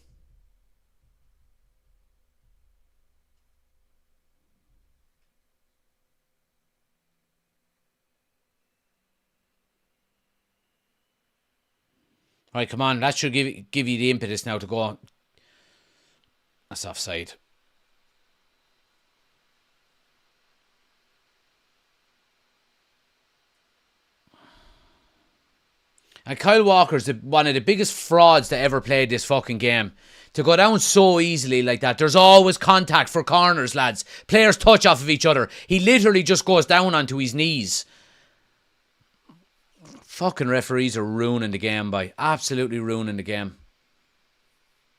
Alright, come on. That should give you the impetus now to go on. That's offside. And Kyle Walker's one of the biggest frauds that ever played this fucking game. To go down so easily like that. There's always contact for corners, lads. Players touch off of each other. He literally just goes down onto his knees. Fucking referees are ruining the game, by absolutely ruining the game.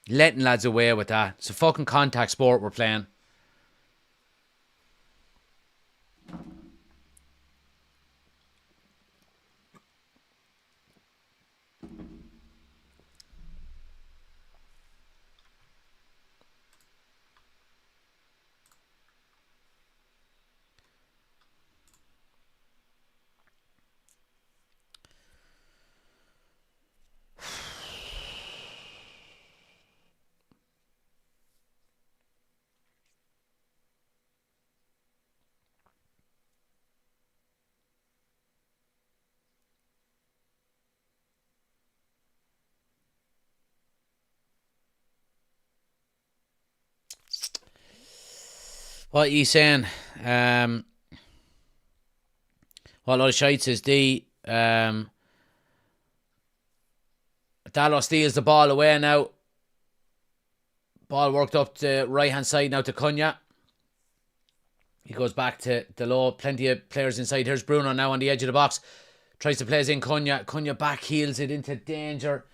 Letting lads away with that. It's a fucking contact sport we're playing. What are you saying? What a lot of shite says D. Dallo steals the ball away now. Ball worked up the right hand side now to Cunha. He goes back to the low. Plenty of players inside. Here's Bruno now on the edge of the box. Tries to play us in Cunha. Cunha back heels it into danger.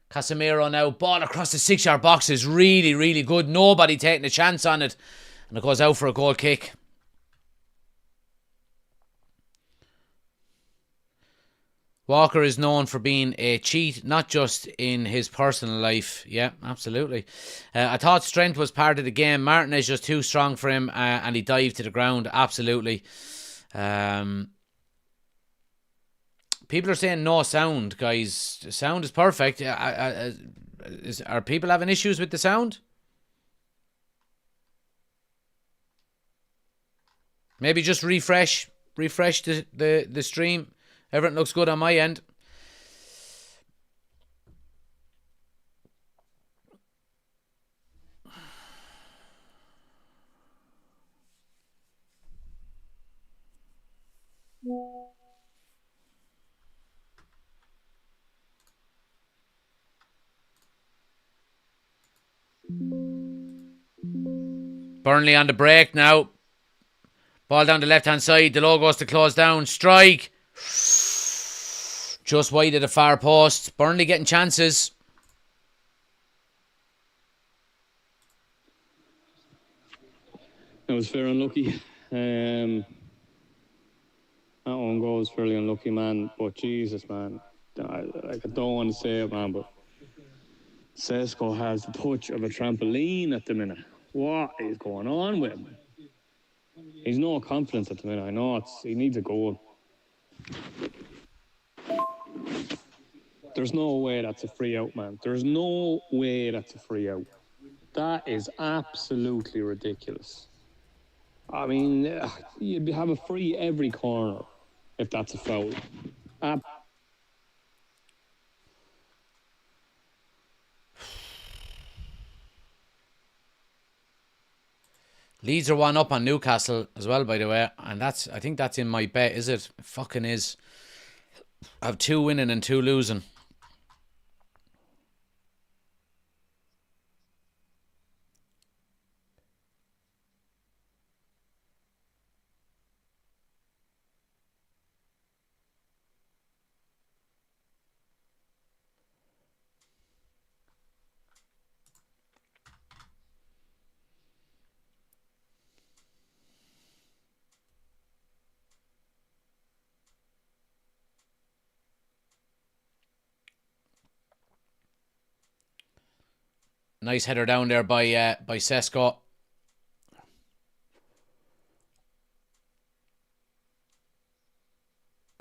Casemiro now. Ball across the 6-yard box is really, really good. Nobody taking a chance on it. And it goes out for a goal kick. Walker is known for being a cheat, not just in his personal life. Yeah, absolutely. I thought strength was part of the game. Martin is just too strong for him, and he dived to the ground. Absolutely. People are saying no sound, guys. The sound is perfect. Are people having issues with the sound? Maybe just refresh the stream. Everything looks good on my end. Burnley on the break now. Ball down the left hand side. The low goes to close down. Strike. Just wide of the far post. Burnley getting chances. That was fair unlucky. That one goes fairly unlucky, man. But Jesus, man. I don't want to say it, man, but Sesko has the touch of a trampoline at the minute. What is going on with him? He's no confidence at the minute. I know he needs a goal. There's no way that's a free out, man. There's no way that's a free out. That is absolutely ridiculous. I mean, you'd have a free every corner if that's a foul. Leeds are 1 up on Newcastle as well, by the way. And I think that's in my bet, is it? It fucking is. I have 2 winning and 2 losing. Nice header down there by Sesko.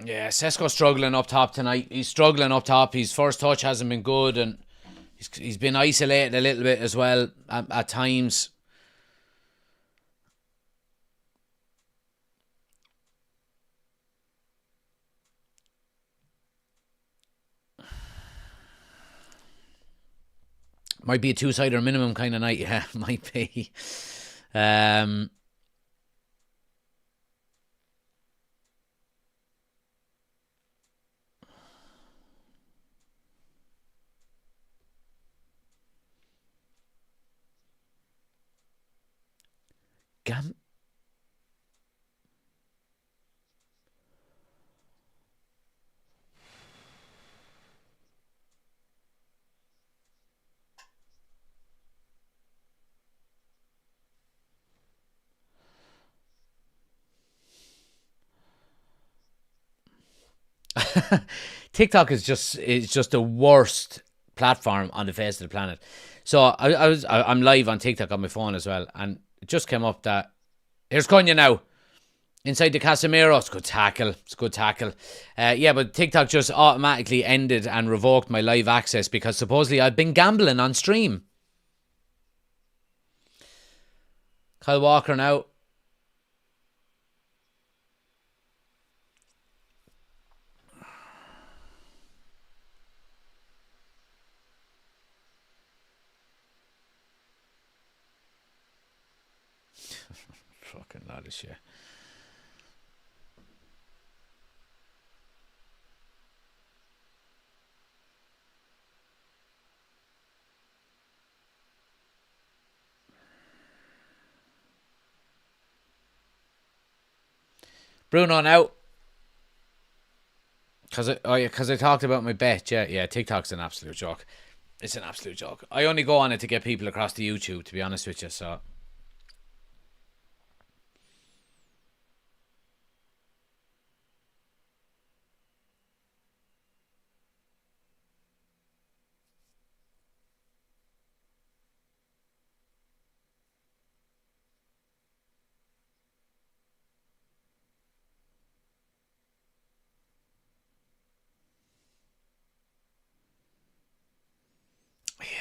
Yeah, Sesko's struggling up top tonight. He's struggling up top. His first touch hasn't been good, and he's been isolated a little bit as well at times. Might be a 2-sider minimum kind of night. Yeah, might be. TikTok is just the worst platform on the face of the planet. So I'm live on TikTok on my phone as well, and it just came up that here's Cunha now inside the Casemiro. It's a good tackle. It's a good tackle. Yeah, but TikTok just automatically ended and revoked my live access because supposedly I've been gambling on stream. Kyle Walker now. Fucking lot of shit. Bruno now. Because I talked about my bet. Yeah, TikTok's an absolute joke. It's an absolute joke. I only go on it to get people across to YouTube, to be honest with you, so...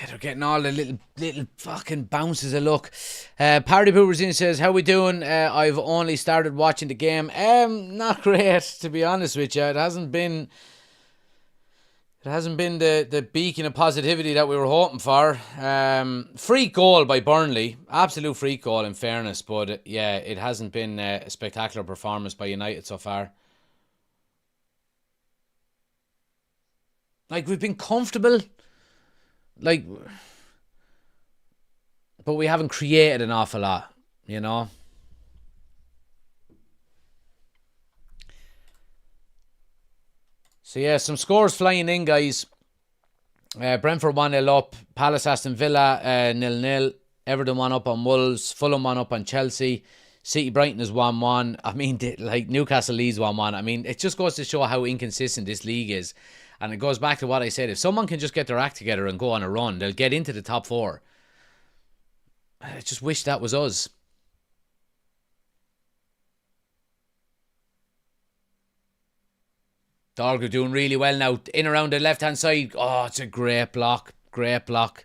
They're getting all the little fucking bounces of luck. Party Poopers in says, how we doing? I've only started watching the game. Not great, to be honest with you. It hasn't been the beacon of positivity that we were hoping for. Free goal by Burnley. Absolute free goal, in fairness. But it hasn't been a spectacular performance by United so far. Like, we've been comfortable. Like, but we haven't created an awful lot, you know. So yeah, some scores flying in, guys. Brentford 1-0 up, Palace Aston Villa 0-0, Everton 1 up on Wolves, Fulham 1 up on Chelsea, City Brighton is 1-1. I mean, like Newcastle Leeds 1-1. I mean, it just goes to show how inconsistent this league is. And it goes back to what I said. If someone can just get their act together and go on a run, they'll get into the top 4. I just wish that was us. Dargo doing really well now. In around the left-hand side. Oh, it's a great block. Great block.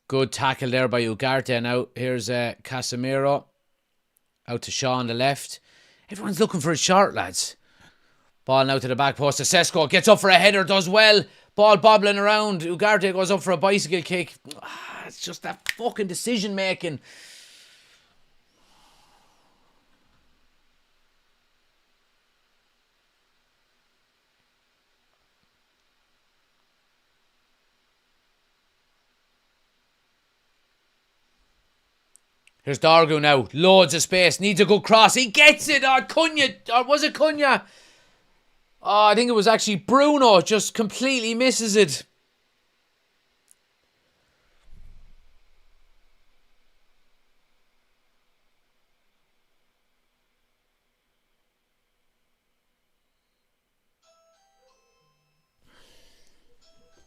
Good tackle there by Ugarte. Now, here's Casemiro. Out to Shaw on the left. Everyone's looking for a shot, lads. Ball now to the back post. Sesko gets up for a header, does well. Ball bobbling around. Ugarte goes up for a bicycle kick. It's just that fucking decision making. Here's Dargo now. Loads of space. Needs a good cross. He gets it. Or Cunha. Or was it Cunha? Oh, I think it was actually Bruno. Just completely misses it.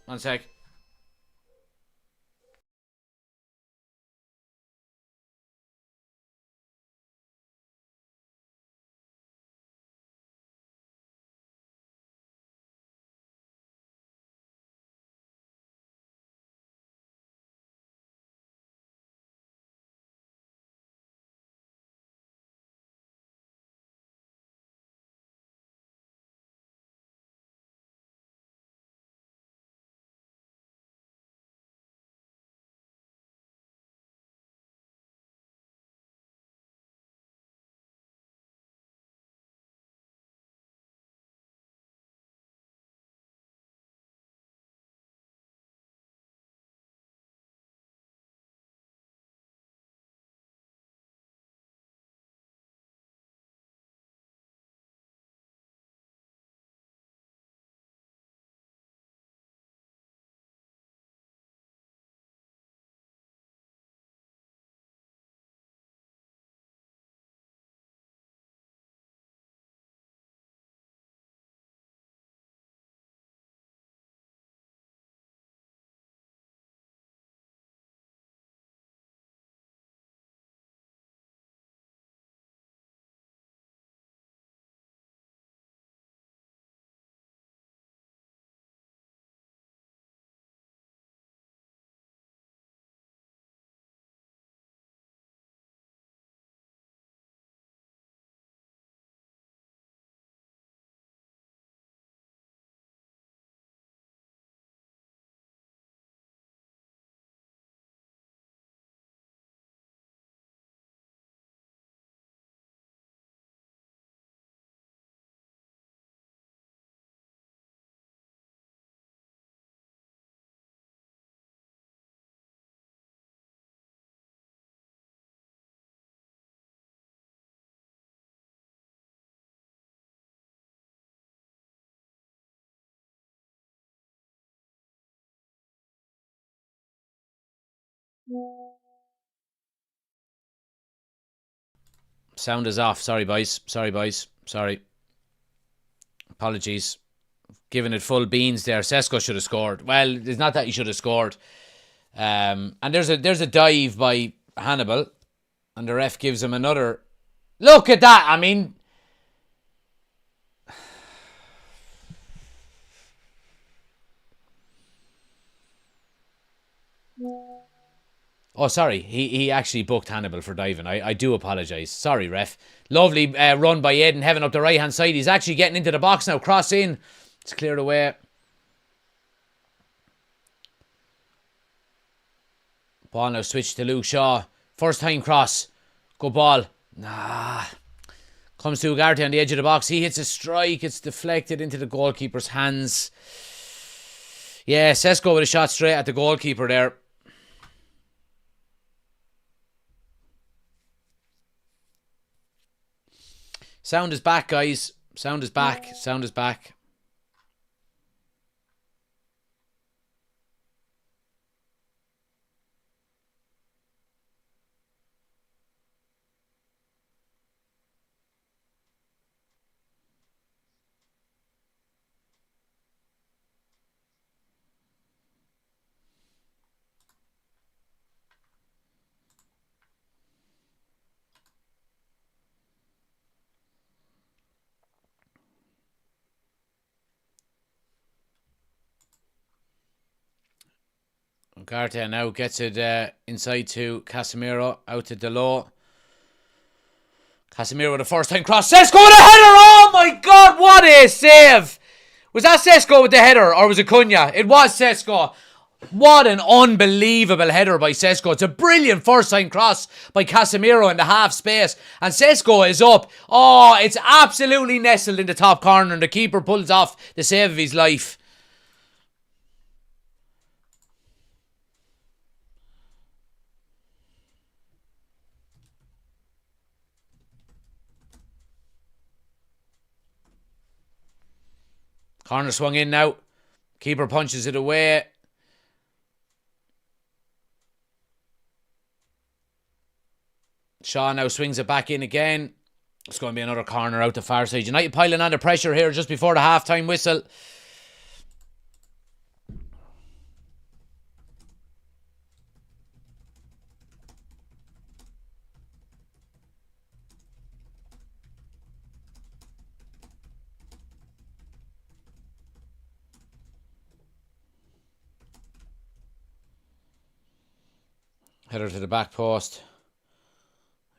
One sec. Sound is off. Sorry, boys. Sorry. Apologies. Giving it full beans there. Sesko should have scored. Well, it's not that he should have scored. And there's a dive by Hannibal. And the ref gives him another. Look at that. I mean, Oh, sorry. He actually booked Hannibal for diving. I do apologise. Sorry, ref. Lovely run by Aidan Heaven up the right-hand side. He's actually getting into the box now. Cross in. It's cleared away. Ball now switched to Luke Shaw. First time cross. Good ball. Nah. Comes to Ugarte on the edge of the box. He hits a strike. It's deflected into the goalkeeper's hands. Yeah, Sesko with a shot straight at the goalkeeper there. Sound is back, guys. Sound is back. Sound is back. Ugarte now gets it inside to Casemiro. Out to Delo. Casemiro with a first time cross. Sesko with a header! Oh my god, what a save! Was that Sesko with the header or was it Cunha? It was Sesko. What an unbelievable header by Sesko. It's a brilliant first time cross by Casemiro in the half space. And Sesko is up. Oh, it's absolutely nestled in the top corner and the keeper pulls off the save of his life. Corner swung in now. Keeper punches it away. Shaw now swings it back in again. It's going to be another corner out the far side. United piling under pressure here just before the half-time whistle. Header to the back post.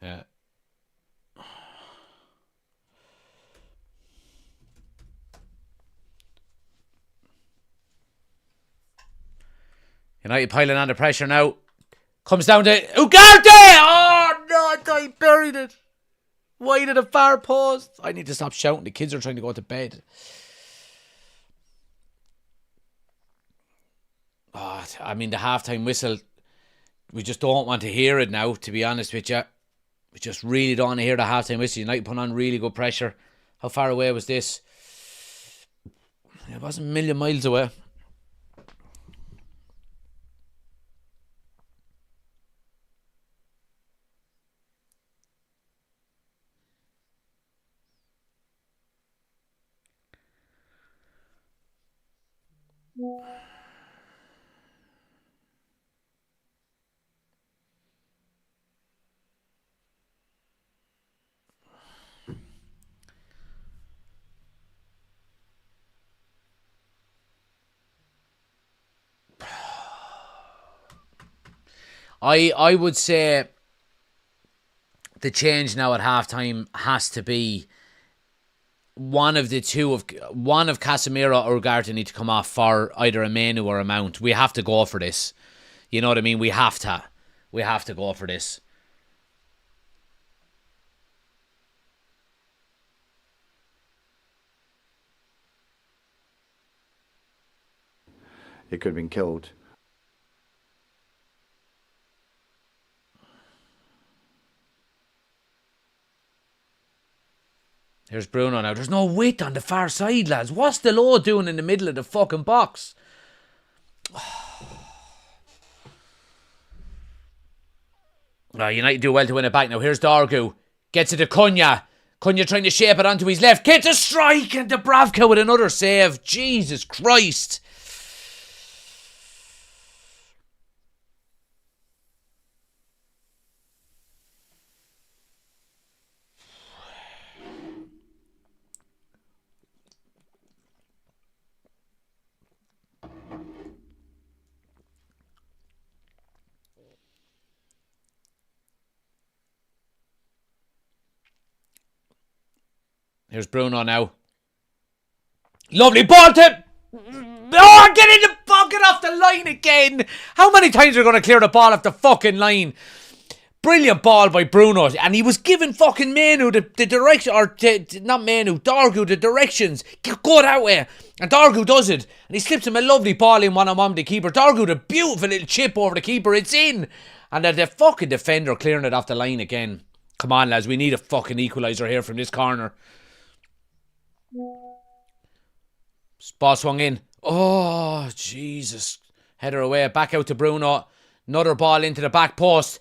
Yeah. United piling under pressure now. Comes down to Ugarte! Oh no, I buried it. Wide of the far post. I need to stop shouting. The kids are trying to go to bed. Oh, I mean, the halftime whistle, we just don't want to hear it now, to be honest with you. We just really don't want to hear the halftime whistle. United put on really good pressure. How far away was this? It wasn't a million miles away. I would say the change now at halftime has to be one of Casemiro or Ugarte need to come off for either a Manu or a Mount. We have to go for this. You know what I mean? We have to go for this. It could have been killed. Here's Bruno now. There's no width on the far side, lads. What's the low doing in the middle of the fucking box? United do well to win it back. Now here's Dorgu. Gets it to Cunha. Cunha trying to shape it onto his left. Gets a strike and Dubravka with another save. Jesus Christ. Here's Bruno now. Lovely ball to... Oh, get in the bucket off the line again. How many times are we going to clear the ball off the fucking line? Brilliant ball by Bruno. And he was giving fucking Manu the direction, or not Manu, Dargu the directions. Go that way. And Dargu does it. And he slips him a lovely ball in one-on-one with the keeper. Dargu, the beautiful little chip over the keeper. It's in. And the fucking defender clearing it off the line again. Come on, lads. We need a fucking equaliser here from this corner. Ball swung in. Oh, Jesus. Header away. Back out to Bruno. Another ball into the back post.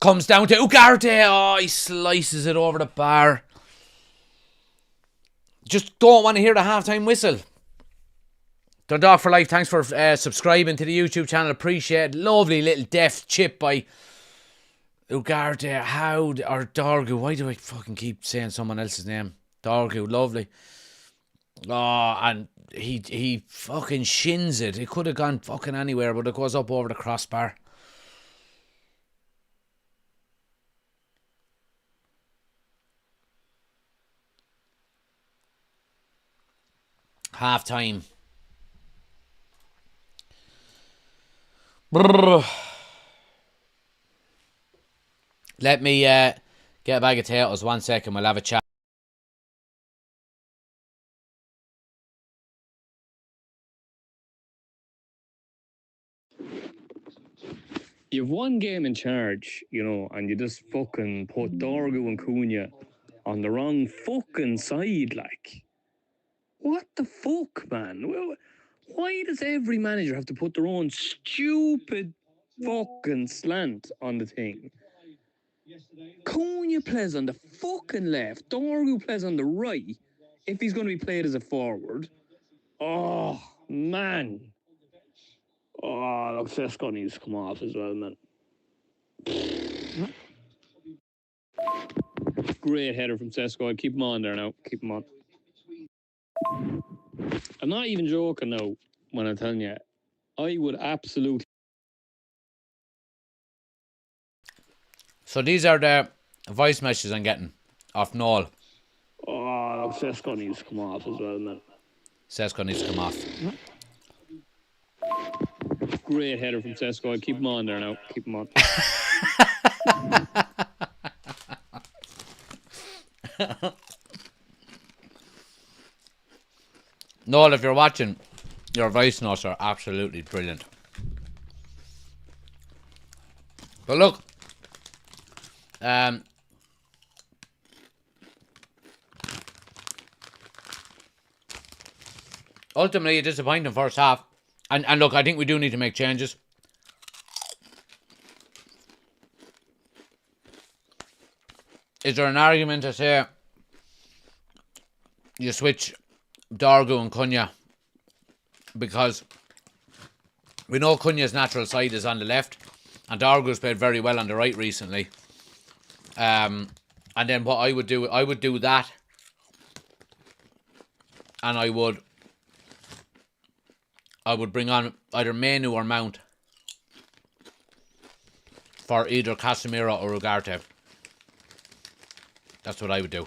Comes down to Ugarte. Oh, he slices it over the bar. Just don't want to hear the halftime whistle. Dundalk for life. Thanks for subscribing to the YouTube channel. Appreciate it. Lovely little deft chip by Ugarte. Or Dargu. Why do I fucking keep saying someone else's name? Dargu. Lovely. Oh, and he fucking shins it. It could have gone fucking anywhere, but it goes up over the crossbar. Half time. Let me get a bag of potatoes. 1 second, we'll have a chat. You've one game in charge, you know, and you just fucking put Dorgu and Cunha on the wrong fucking side, like. What the fuck, man? Why does every manager have to put their own stupid fucking slant on the thing? Cunha plays on the fucking left. Dorgu plays on the right. If he's going to be played as a forward. Oh, man. Oh, look, Sesko needs to come off as well, man. Great header from Sesko. I'd keep him on there now. Keep him on. I'm not even joking now when I'm telling you. I would absolutely... So these are the voice messages I'm getting off Noel. Oh, look, Sesko needs to come off as well, man. Sesko needs to come off. Great header from Sesko. I'd keep him on there now. Keep him on. Noel, if you're watching, your voice notes are absolutely brilliant. But look, ultimately a disappointing first half. And look, I think we do need to make changes. Is there an argument to say you switch Dargu and Cunha? Because we know Cunha's natural side is on the left, and Dargu's played very well on the right recently. And then what I would do that, and I would bring on either Manu or Mount for either Casemiro or Ugarte. That's what I would do.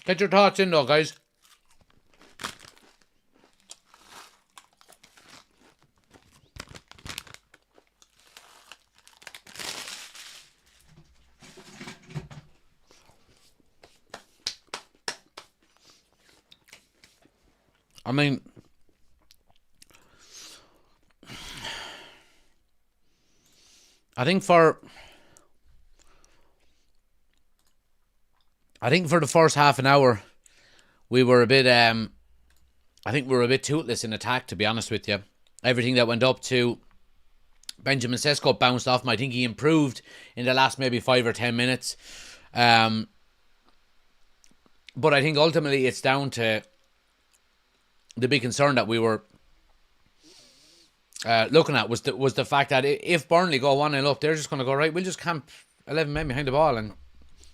Get your thoughts in though, guys. I mean, I think for the first half an hour, we were a bit, toothless in attack, to be honest with you. Everything that went up to Benjamin Sesko bounced off him. I think he improved in the last maybe 5 or 10 minutes. But I think ultimately it's down to the big concern that we were looking at was the fact that if Burnley go 1-0 up, they're just going to go, right, we'll just camp 11 men behind the ball and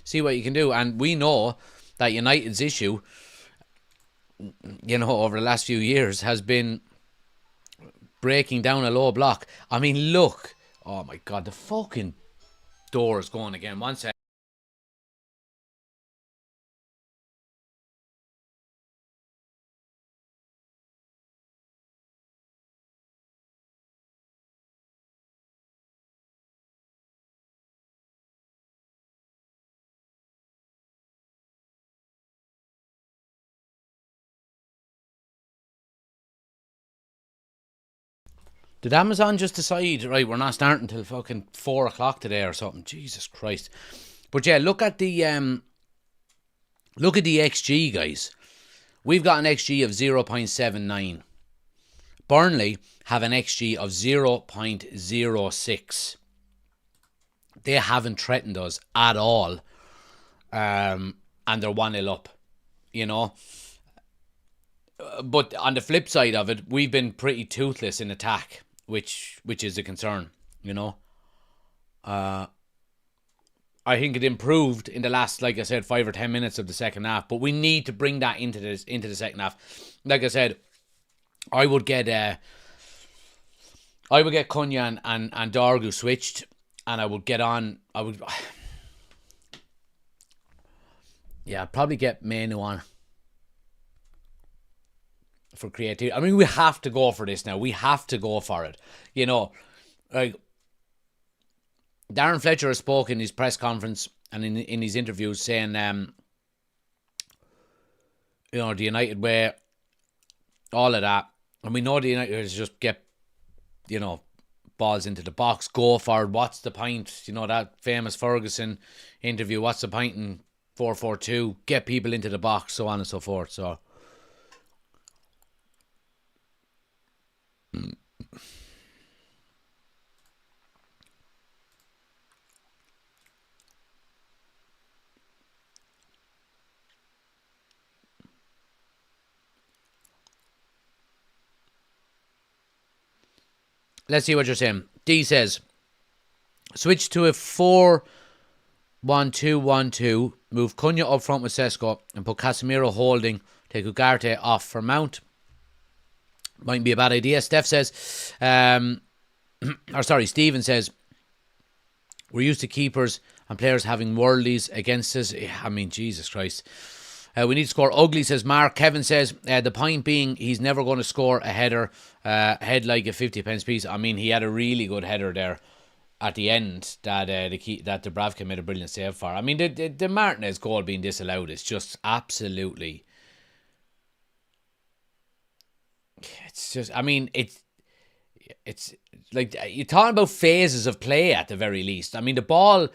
see what you can do. And we know that United's issue, over the last few years has been breaking down a low block. I mean, look. Oh, my God. The fucking door is going again. 1 sec. Did Amazon just decide, right, we're not starting till fucking 4 o'clock today or something? Jesus Christ. But yeah, look at the XG, guys. We've got an XG of 0.79. Burnley have an XG of 0.06. They haven't threatened us at all. And they're 1-0 up, But on the flip side of it, we've been pretty toothless in attack, which is a concern, I think it improved in the last, like I said, 5 or 10 minutes of the second half, but we need to bring that into the second half. Like I said, I would get Cunha and Dargu switched, and I would get on. I'd probably get Manu on for creativity. I mean, we have to go for this now. We have to go for it. Like Darren Fletcher has spoken in his press conference and in his interviews saying, the United way, all of that. And we know the United is just get, balls into the box, go for it. What's the point? That famous Ferguson interview. What's the point in 4-4-2? Get people into the box, so on and so forth. So. Let's see what you're saying. D says, switch to a 4-1-2-1-2. Move Cunha up front with Sesko and put Casemiro holding. Take Ugarte off for Mount. Mightn't be a bad idea. Steph says, Stephen says, we're used to keepers and players having worldies against us. I mean, Jesus Christ. We need to score ugly, says Mark. Kevin says, the point being, he's never going to score a header, head like a 50 pence piece. I mean, he had a really good header there at the end that Dubravka made a brilliant save for. I mean, the Martinez goal being disallowed is just absolutely... It's just, I mean, it's like, you're talking about phases of play at the very least. I mean, the ball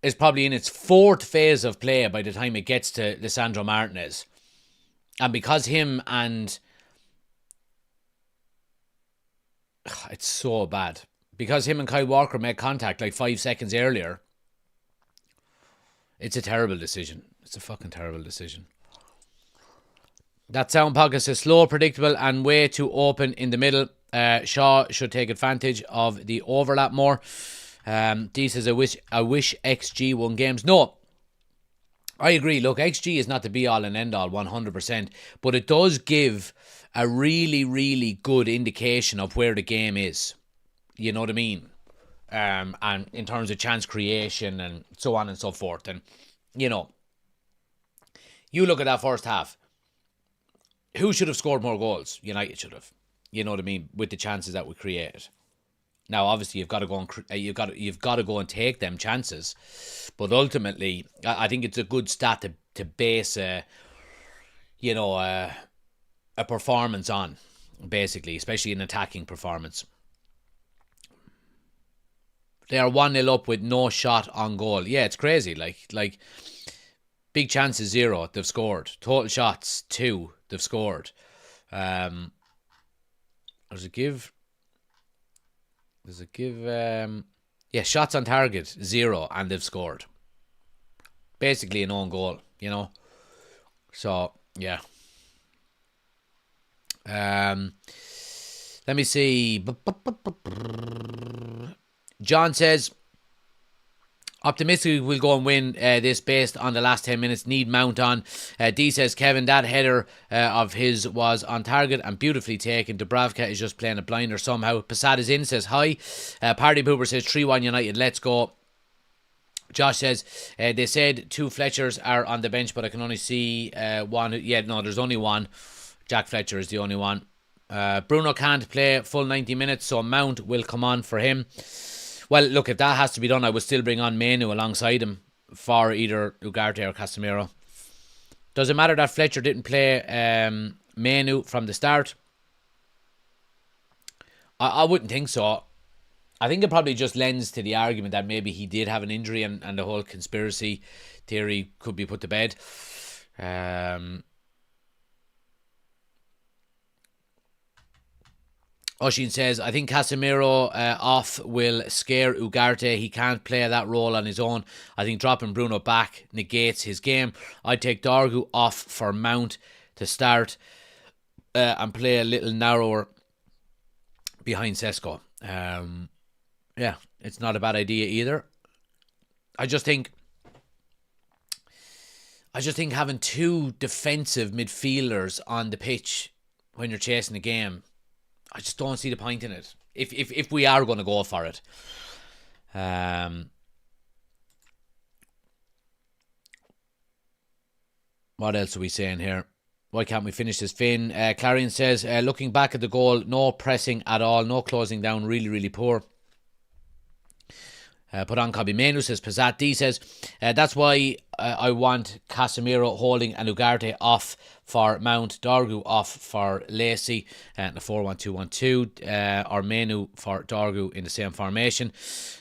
is probably in its fourth phase of play by the time it gets to Lisandro Martinez. And because him and... It's so bad. Because him and Kyle Walker made contact like 5 seconds earlier, it's a terrible decision. It's a fucking terrible decision. That sound pocket says slow, predictable, and way too open in the middle. Shaw should take advantage of the overlap more. D says, I wish XG won games. No, I agree. Look, XG is not the be-all and end-all 100%, but it does give a really, really good indication of where the game is. You know what I mean? And in terms of chance creation and so on and so forth. And, you look at that first half. Who should have scored more goals? United should have. You know what I mean? With the chances that we created. Now, obviously, you've got to go and take them chances, but ultimately, I think it's a good stat to base a performance on, basically, especially an attacking performance. They are 1-0 up with no shot on goal. Yeah, it's crazy. Like big chances 0, they've scored. Total shots 2, they've scored. There's a give. Shots on target 0, and they've scored. Basically an own goal, So, yeah. Let me see. John says, optimistically we'll go and win this based on the last 10 minutes. Need Mount on. D says, Kevin, that header of his was on target and beautifully taken. Dubravka is just playing a blinder somehow. Passat is in, says hi. Party Pooper says 3-1 United, let's go. Josh says, they said 2 Fletchers are on the bench, but I can only see one. Yeah, no, there's only one. Jack Fletcher is the only one. Bruno can't play full 90 minutes, so Mount will come on for him. Well, look, if that has to be done, I would still bring on Manu alongside him for either Ugarte or Casemiro. Does it matter that Fletcher didn't play Manu from the start? I wouldn't think so. I think it probably just lends to the argument that maybe he did have an injury and the whole conspiracy theory could be put to bed. Oshin says, I think Casemiro off will scare Ugarte. He can't play that role on his own. I think dropping Bruno back negates his game. I'd take Dargu off for Mount to start and play a little narrower behind Sesko. Yeah, it's not a bad idea either. I just think having 2 defensive midfielders on the pitch when you're chasing a game, I just don't see the point in it. If we are going to go for it. What else are we saying here? Why can't we finish this? Finn Clarion says, looking back at the goal, no pressing at all, no closing down, really, really poor. Put on Kobe Menu, says Pizzat. D says, that's why I want Casemiro holding and Ugarte off for Mount, Dargu off for Lacey, and the 4-1-2-1-2, or Menu for Dargu in the same formation.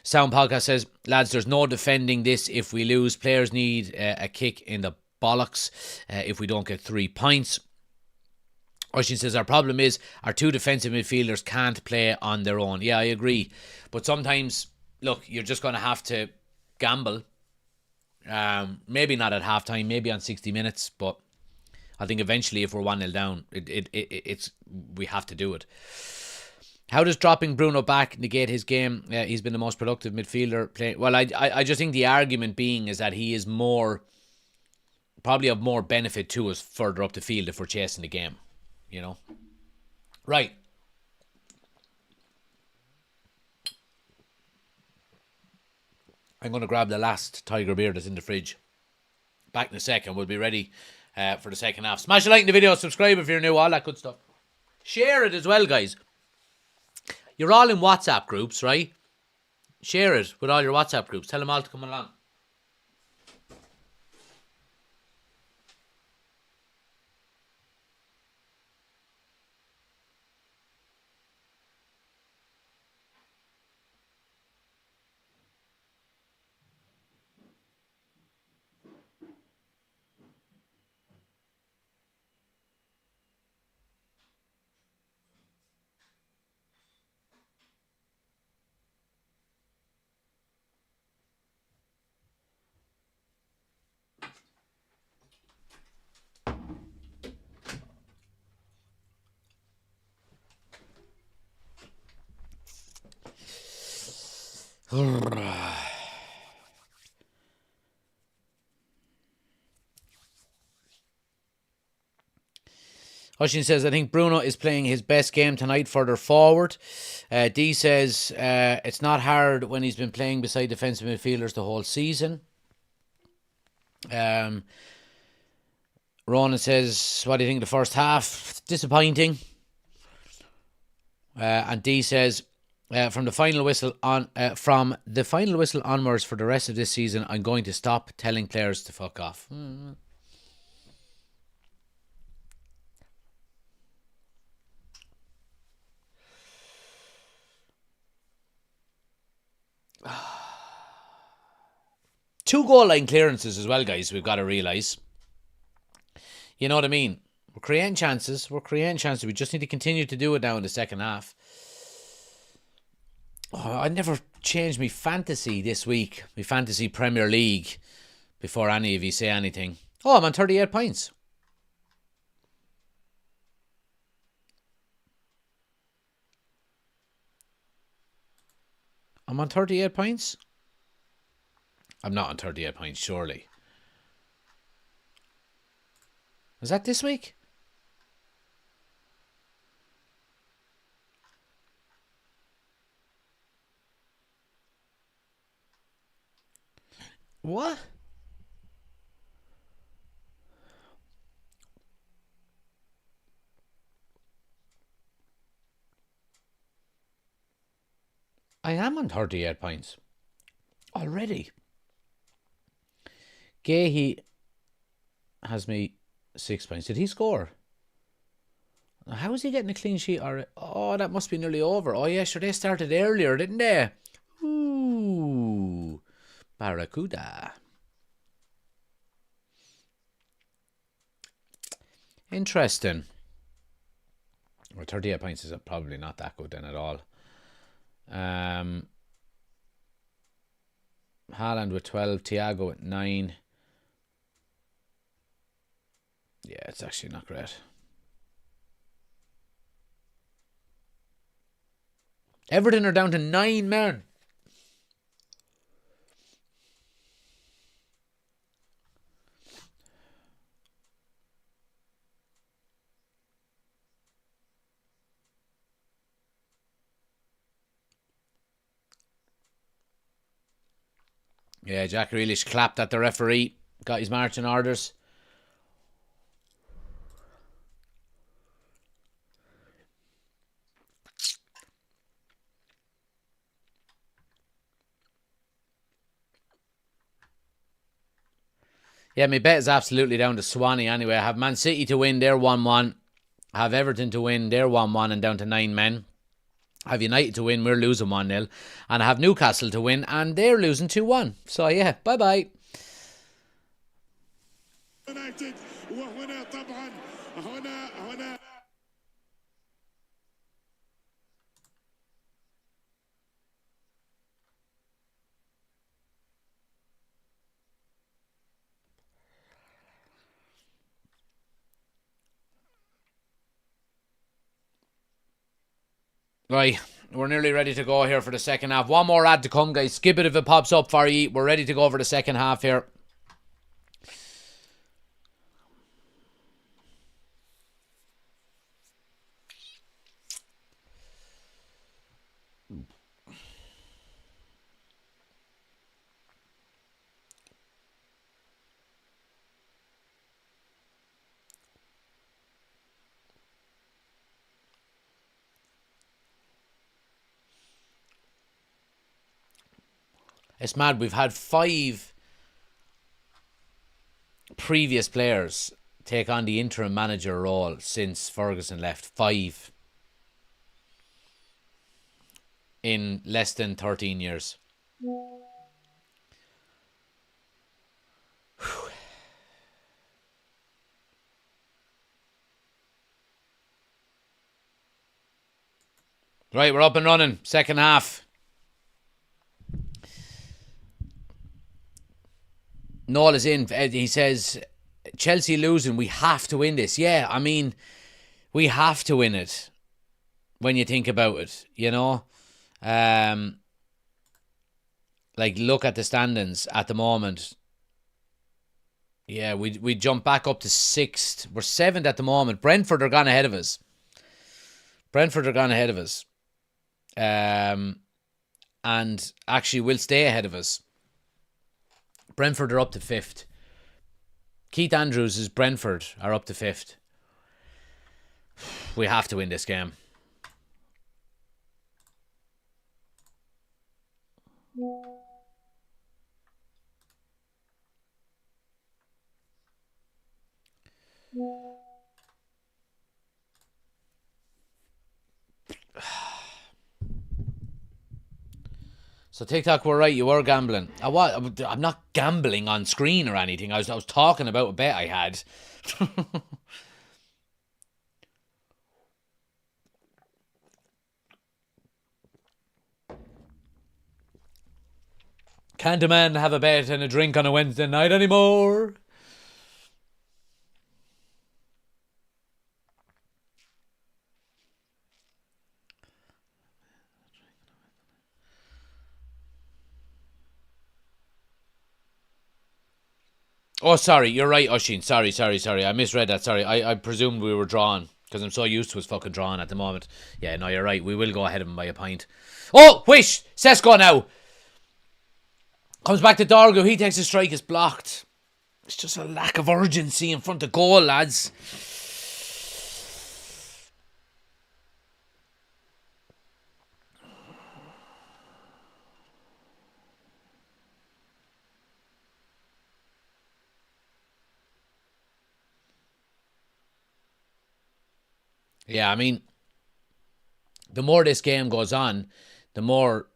Sound Podcast says, lads, there's no defending this if we lose. Players need a kick in the bollocks if we don't get 3 points. Oshin says, our problem is our 2 defensive midfielders can't play on their own. Yeah, I agree. But sometimes, look, you're just going to have to gamble. Maybe not at halftime, maybe on 60 minutes, but I think eventually if we're 1-0 down, it's we have to do it. How does dropping Bruno back negate his game? He's been the most productive midfielder. Well, I just think the argument being is that he is probably of more benefit to us further up the field if we're chasing the game, you know. Right. I'm going to grab the last Tiger beer that's in the fridge. Back in a second. We'll be ready for the second half. Smash a like in the video. Subscribe if you're new. All that good stuff. Share it as well, guys. You're all in WhatsApp groups, right? Share it with all your WhatsApp groups. Tell them all to come along. Hushin says, I think Bruno is playing his best game tonight further forward. D says, it's not hard when he's been playing beside defensive midfielders the whole season. Ronan says, what do you think of the first half? Disappointing. And D says, from the final whistle onwards for the rest of this season, I'm going to stop telling players to fuck off. Two goal line clearances as well, guys, we've got to realise. You know what I mean? We're creating chances. We just need to continue to do it now in the second half. I never changed my fantasy this week. My fantasy Premier League before any of you say anything. Oh, I'm on 38 points. I'm on 38 points. I'm not on 38 points, surely. Was that this week? What? I am on 38 points. Already. Gahey has me 6 points. Did he score? How is he getting a clean sheet? Oh, that must be nearly over. Oh, yeah, sure, they started earlier, didn't they? Ooh. Barracuda. Interesting. Well, 38 points is probably not that good then at all. Haaland with 12, Thiago with 9. Yeah, it's actually not great. Everton are down to 9 men. Yeah, Jack Grealish clapped at the referee. Got his marching orders. Yeah, my bet is absolutely down to Swanee anyway. I have Man City to win, they're 1-1. I have Everton to win, they're 1-1 and down to 9 men. I have United to win, we're losing 1-0. And I have Newcastle to win, and they're losing 2-1. So yeah, bye-bye. Right, we're nearly ready to go here for the second half. One more ad to come, guys. Skip it if it pops up for you. We're ready to go for the second half here. It's mad. We've had 5 previous players take on the interim manager role since Ferguson left. 5 in less than 13 years. Right, we're up and running. Second half. Noel is in. He says, Chelsea losing, we have to win this. Yeah, I mean, we have to win it when you think about it, you know. Like, look at the standings at the moment. Yeah, we jump back up to 6th. We're 7th at the moment. Brentford are gone ahead of us. And actually will stay ahead of us. Brentford are up to 5th. Keith Andrews' Brentford are up to 5th. We have to win this game. So TikTok were right, you were gambling. I'm not gambling on screen or anything. I was talking about a bet I had. Can't a man have a bet and a drink on a Wednesday night anymore? Oh, sorry, you're right, Oshin. Sorry. I misread that. Sorry, I presumed we were drawn because I'm so used to us fucking drawing at the moment. Yeah, no, you're right. We will go ahead of him by a pint. Oh, Wish! Sesko now. Comes back to Dorgo. He takes a strike. It's blocked. It's just a lack of urgency in front of goal, lads. Yeah, I mean, the more this game goes on, the more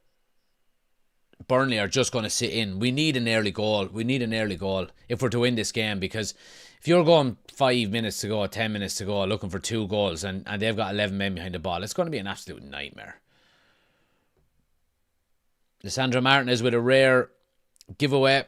Burnley are just going to sit in. We need an early goal. We need an early goal if we're to win this game, because if you're going 5 minutes to go, 10 minutes to go, looking for 2 goals, and they've got 11 men behind the ball, it's going to be an absolute nightmare. Lissandro Martinez with a rare giveaway.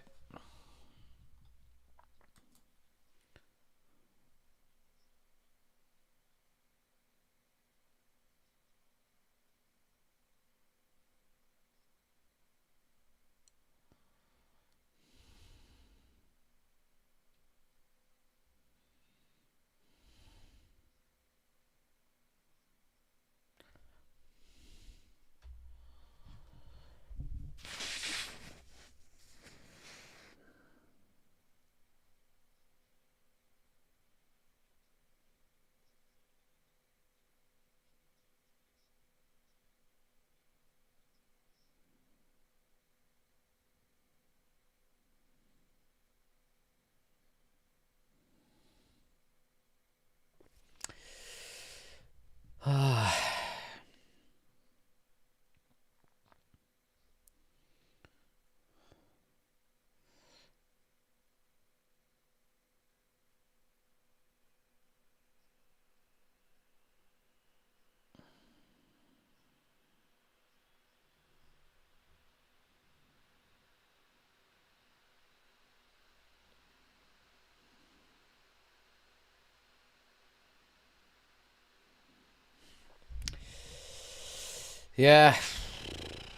Yeah,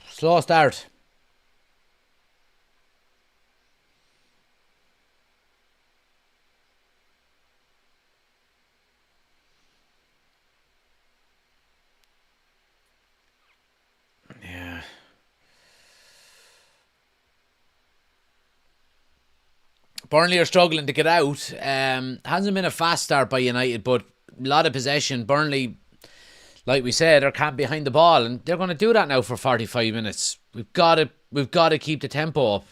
slow start. Yeah. Burnley are struggling to get out. Hasn't been a fast start by United, but a lot of possession. Burnley, like we said, are camped behind the ball, and they're going to do that now for 45 minutes. We've got to keep the tempo up.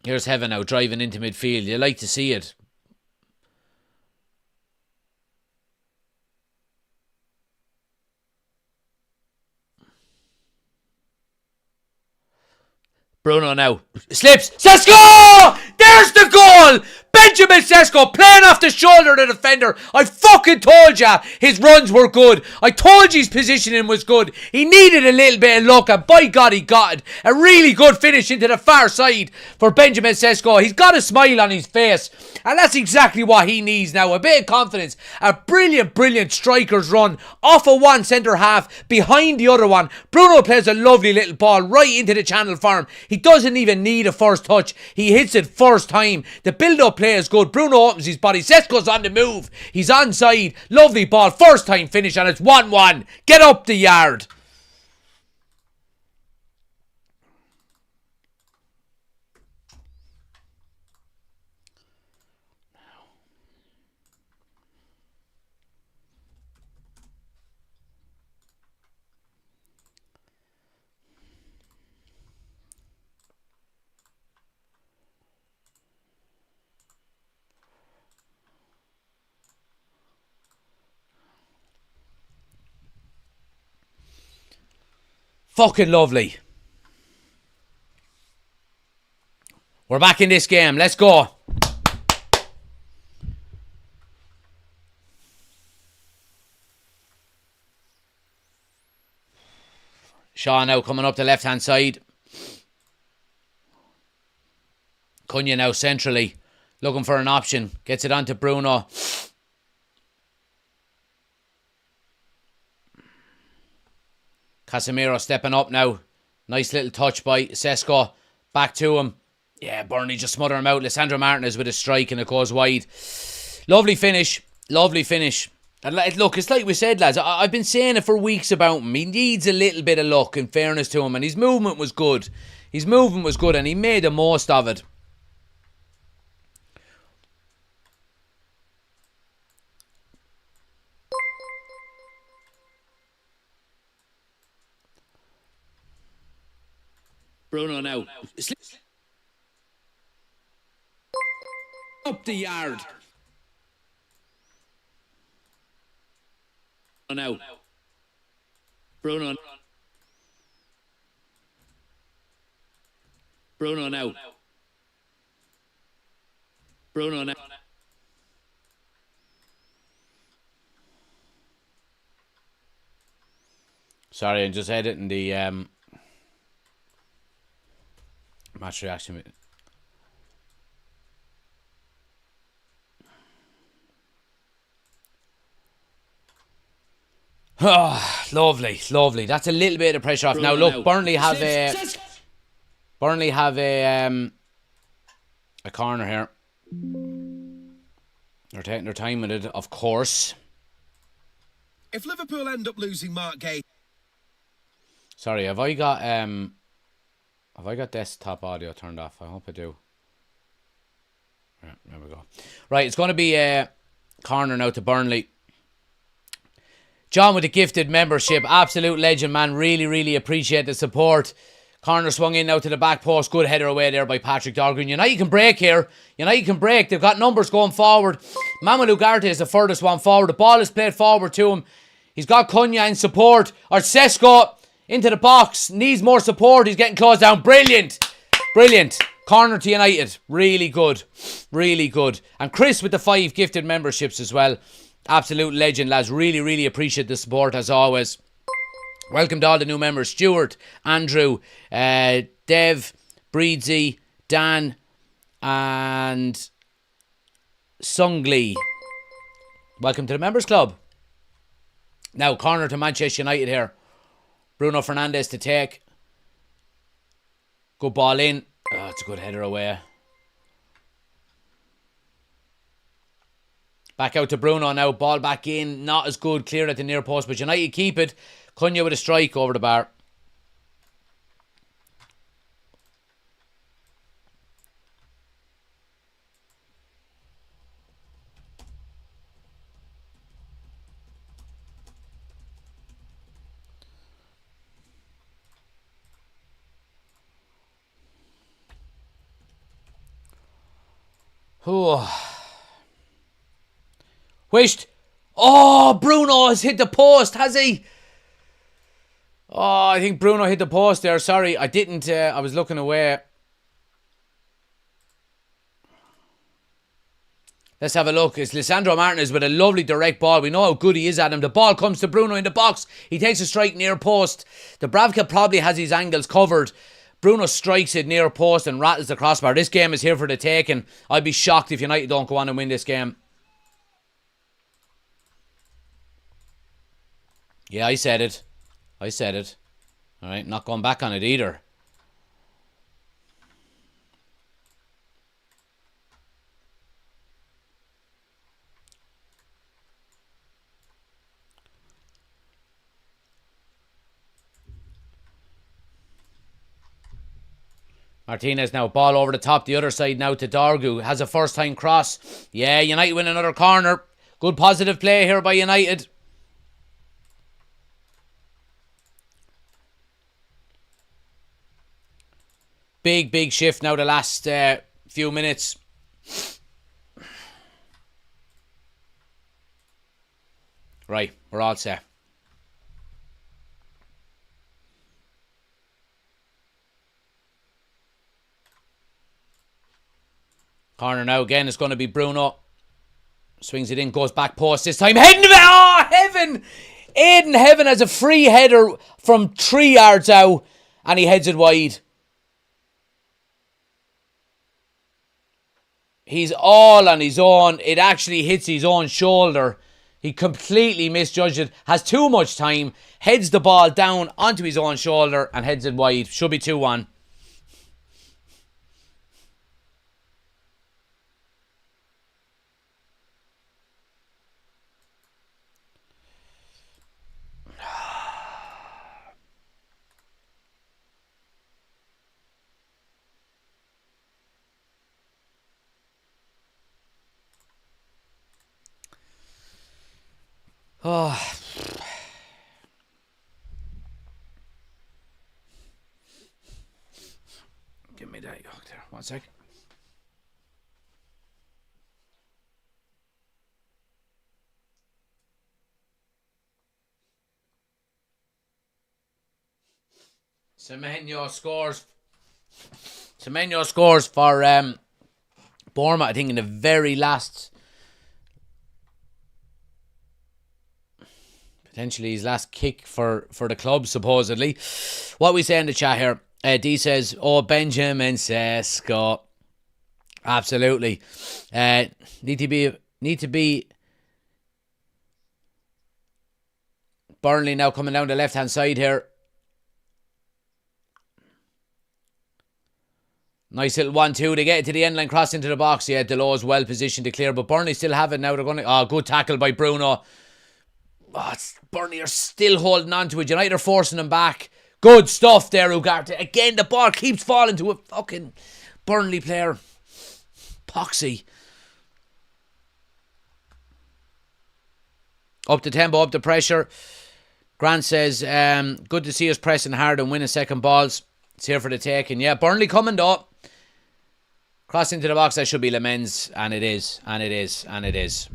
Here's Heaven now driving into midfield. You like to see it. Bruno now slips. Sesko! There's the goal! Benjamin Sesko playing off the shoulder of the defender. I fucking told ya his runs were good. I told you his positioning was good. He needed a little bit of luck, and by God he got it. A really good finish into the far side for Benjamin Sesko. He's got a smile on his face, and that's exactly what he needs now. A bit of confidence. A brilliant striker's run off of one centre half behind the other one. Bruno plays a lovely little ball right into the channel for him. He doesn't even need a first touch. He hits it first time. The build-up play is good. Bruno opens his body. Sesko's on the move. He's onside. Lovely ball. First time finish, and it's 1-1. Get up the yard. Fucking lovely. We're back in this game. Let's go. Shaw now coming up the left-hand side. Cunha now centrally, looking for an option. Gets it onto Bruno. Casemiro stepping up now. Nice little touch by Sesko. Back to him. Yeah, Burnley just smother him out. Lisandro Martinez with a strike and it goes wide. Lovely finish. Lovely finish. And look, it's like we said, lads. I've been saying it for weeks about him. He needs a little bit of luck, in fairness to him. And his movement was good. His movement was good and he made the most of it. Bruno now. Up the yard. Now. Bruno. Bruno now. Bruno now. Sorry, I'm just editing the match reaction. Oh, lovely, lovely. That's a little bit of pressure off. Now look, Burnley have a corner here. They're taking their time with it, of course. If Liverpool end up losing Mark Gay. Sorry, have I got desktop audio turned off? I hope I do. Right, there we go. Right, it's going to be a corner now to Burnley. John with the gifted membership. Absolute legend, man. Really, really appreciate the support. Corner swung in now to the back post. Good header away there by Patrick Dorgan. United can break here. United can break. They've got numbers going forward. Mamadou Ugarte is the furthest one forward. The ball is played forward to him. He's got Cunha in support. Sesko into the box. Needs more support. He's getting closed down. Brilliant. Brilliant. Corner to United. Really good. Really good. And Chris with the 5 gifted memberships as well. Absolute legend, lads. Really, really appreciate the support as always. Welcome to all the new members. Stuart, Andrew, Dev, Breedsy, Dan, and Sungli. Welcome to the members club. Now, corner to Manchester United here. Bruno Fernandes to take. Good ball in. Oh, it's a good header away. Back out to Bruno now. Ball back in. Not as good. Clear at the near post. But United keep it. Cunha with a strike over the bar. Wished. Oh, Bruno has hit the post, has he? Oh, I think Bruno hit the post there. Sorry, I didn't. I was looking away. Let's have a look. It's Lisandro Martinez with a lovely direct ball. We know how good he is at him. The ball comes to Bruno in the box. He takes a strike near post. Dubravka probably has his angles covered. Bruno strikes it near post and rattles the crossbar. This game is here for the taking. I'd be shocked if United don't go on and win this game. Yeah, I said it. I said it. Alright, not going back on it either. Martinez now, ball over the top, the other side now to Dorgu. Has a first time cross. Yeah, United win another corner. Good positive play here by United. Big shift now the last few minutes. Right, we're all set. Corner now again. It's going to be Bruno. Swings it in, goes back post this time. Heading it. Oh, Heaven! Aiden Heaven has a free header from 3 yards out and he heads it wide. He's all on his own. It actually hits his own shoulder. He completely misjudged it. Has too much time. Heads the ball down onto his own shoulder and heads it wide. Should be 2-1. Oh. Give me that. Oh, there. 1 sec. Semenyo scores for Bournemouth, I think, in the very last, potentially his last kick for the club, supposedly. What we say in the chat here, D says, oh, Benjamin Sesko. Absolutely. Need to be Burnley now coming down the left-hand side here. Nice little 1-2. They get it to the end line, cross into the box. Yeah, Delaw's well positioned to clear, but Burnley still have it now. They're going to... Oh, good tackle by Bruno. Oh, Burnley are still holding on to it. United are forcing them back. Good stuff there, Ugarte. Again, the ball keeps falling to a fucking Burnley player. Poxy. Up the tempo, up the pressure. Grant says, good to see us pressing hard and winning second balls. It's here for the taking. Yeah, Burnley coming though. Cross into the box, that should be Lemens. And it is, and it is, and it is.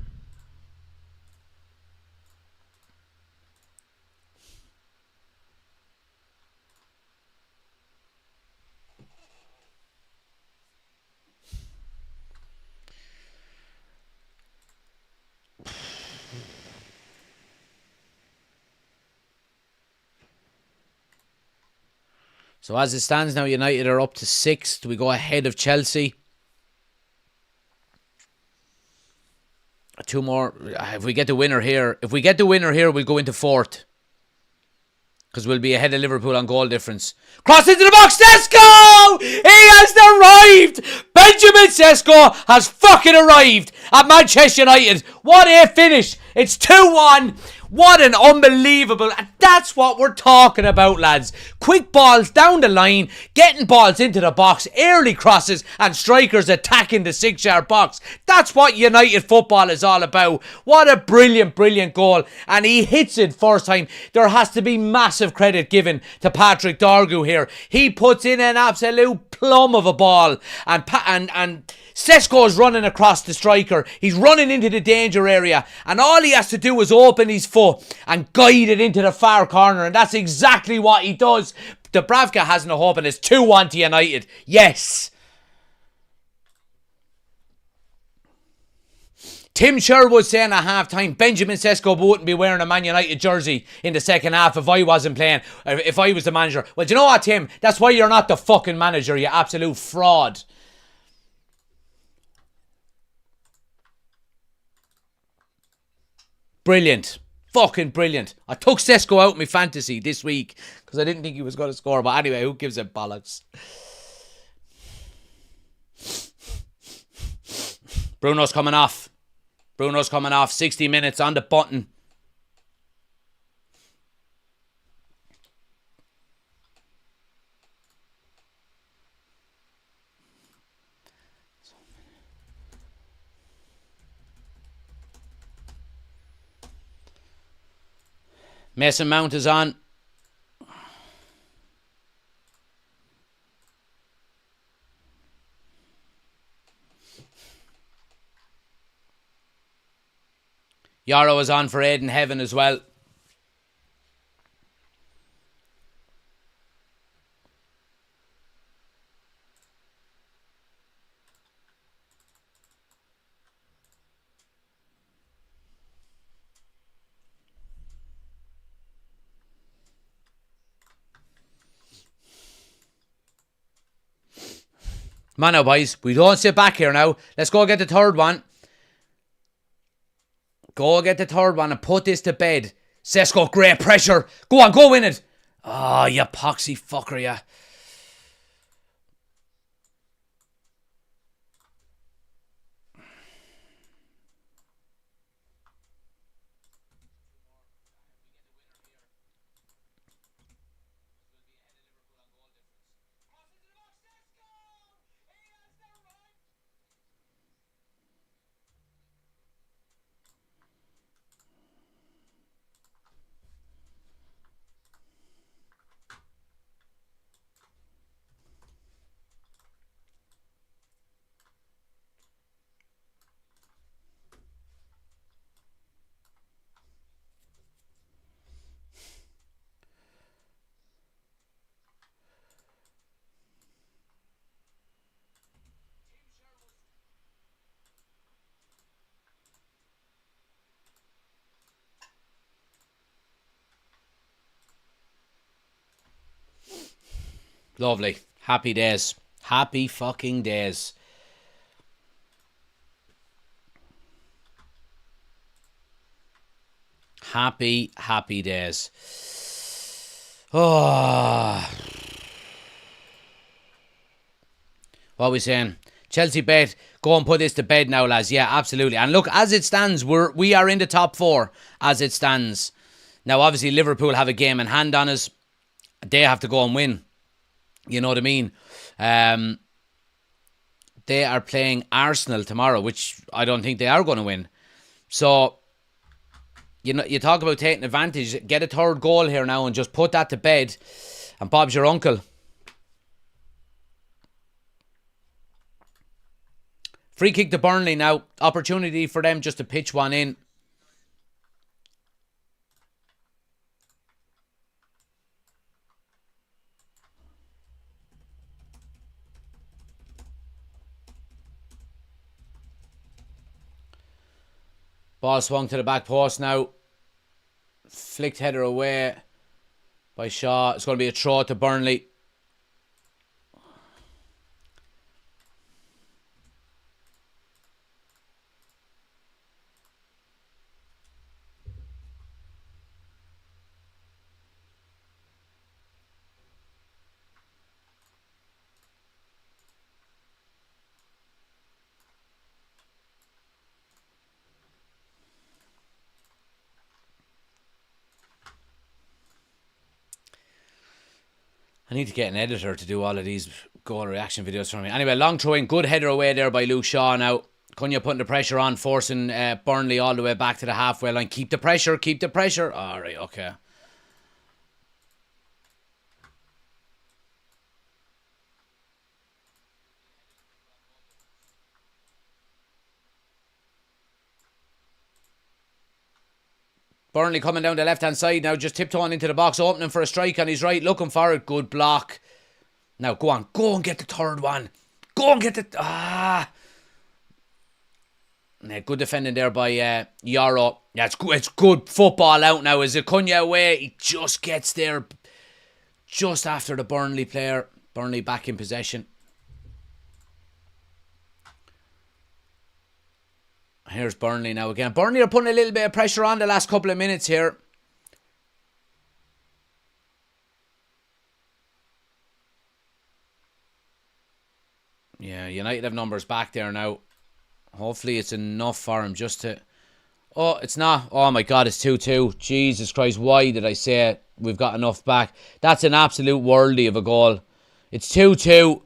So as it stands now, United are up to 6th. We go ahead of Chelsea. 2 more. If we get the winner here, we'll go into 4th. Because we'll be ahead of Liverpool on goal difference. Cross into the box, Sesko! He has arrived! Benjamin Sesko has fucking arrived at Manchester United. What a finish! It's 2-1. What an unbelievable... That's what we're talking about, lads. Quick balls down the line, getting balls into the box, early crosses, and strikers attacking the 6-yard box. That's what United football is all about. What a brilliant, brilliant goal. And he hits it first time. There has to be massive credit given to Patrick Dorgu here. He puts in an absolute plum of a ball. And Sesko is running across the striker. He's running into the danger area. And all he has to do is open his foot and guide it into the far corner. And that's exactly what he does. Dubravka has no hope and it's 2-1 to United. Yes. Tim Sherwood saying at half-time, Benjamin Sesko wouldn't be wearing a Man United jersey in the second half if I wasn't playing, if I was the manager. Well, do you know what, Tim? That's why you're not the fucking manager, you absolute fraud. Brilliant. Fucking brilliant. I took Sesko out in my fantasy this week because I didn't think he was going to score. But anyway, who gives a bollocks? Bruno's coming off. 60 minutes on the button. Mason Mount is on. Yarrow is on for Aiden Heaven as well. Come on now, boys. We don't sit back here now. Let's go get the third one. Go get the third one and put this to bed. Sesko, great pressure. Go on, go win it. Oh, you poxy fucker, yeah. Lovely. Happy days. Happy fucking days. Happy days. Oh. What are we saying? Chelsea bet. Go and put this to bed now, lads. Yeah, absolutely. And look, as it stands, we are in the top 4 as it stands. Now, obviously, Liverpool have a game in hand on us. They have to go and win. You know what I mean? They are playing Arsenal tomorrow, which I don't think they are going to win. So, you know, you talk about taking advantage. Get a third goal here now and just put that to bed. And Bob's your uncle. Free kick to Burnley now. Opportunity for them just to pitch one in. Ball swung to the back post now. Flicked header away by Shaw. It's going to be a throw to Burnley. I need to get an editor to do all of these goal reaction videos for me. Anyway, long throw in. Good header away there by Luke Shaw now. Cunha putting the pressure on, forcing Burnley all the way back to the halfway line. Keep the pressure, keep the pressure. All right, okay. Burnley coming down the left-hand side now, just tiptoeing into the box, opening for a strike on his right, looking for it. Good block. Now, go and get the third one. Go and get the... Yeah, good defending there by Yaro. Yeah, it's good football out now. As it Cunha away, he just gets there just after the Burnley player. Burnley back in possession. Here's Burnley now again. Burnley are putting a little bit of pressure on the last couple of minutes here. Yeah, United have numbers back there now. Hopefully it's enough for him just to... Oh, it's not. Oh my God, it's 2-2. Jesus Christ, why did I say we've got enough back? That's an absolute worldie of a goal. It's 2-2.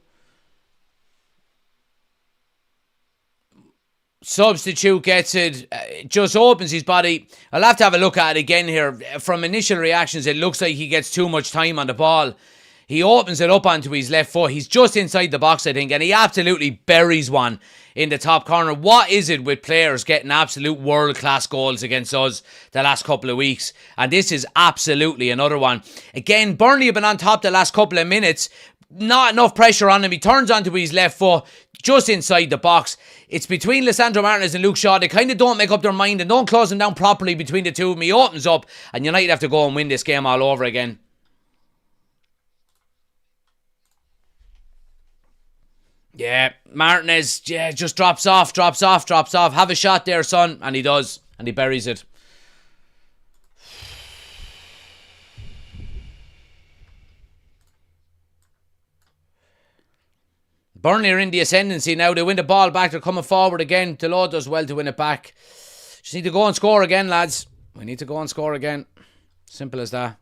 Substitute gets it, just opens his body. I'll have to have a look at it again here. From initial reactions, it looks like he gets too much time on the ball. He opens it up onto his left foot. He's just inside the box, I think, and he absolutely buries one in the top corner. What is it with players getting absolute world-class goals against us the last couple of weeks? And this is absolutely another one. Again, Burnley have been on top the last couple of minutes. Not enough pressure on him. He turns onto his left foot, just inside the box. It's between Lisandro Martinez and Luke Shaw. They kind of don't make up their mind and don't close him down properly between the two of them. He opens up, and United have to go and win this game all over again. Yeah, Martinez, yeah, just drops off. Have a shot there, son. And he does. And he buries it. Burnley are in the ascendancy now. They win the ball back. They're coming forward again. Delot does well to win it back. Just need to go and score again, lads. We need to go and score again. Simple as that.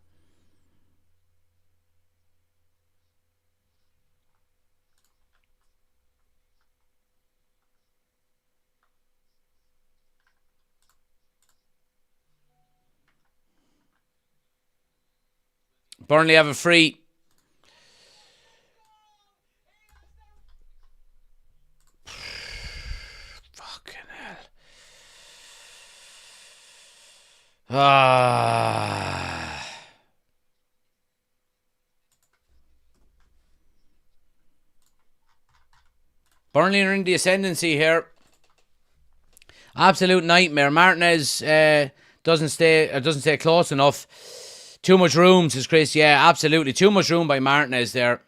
Burnley have a free. Fucking hell. Burnley are in the ascendancy here. Absolute nightmare. Martinez doesn't stay close enough. Too much room, says Chris. Yeah, absolutely. Too much room by Martinez there.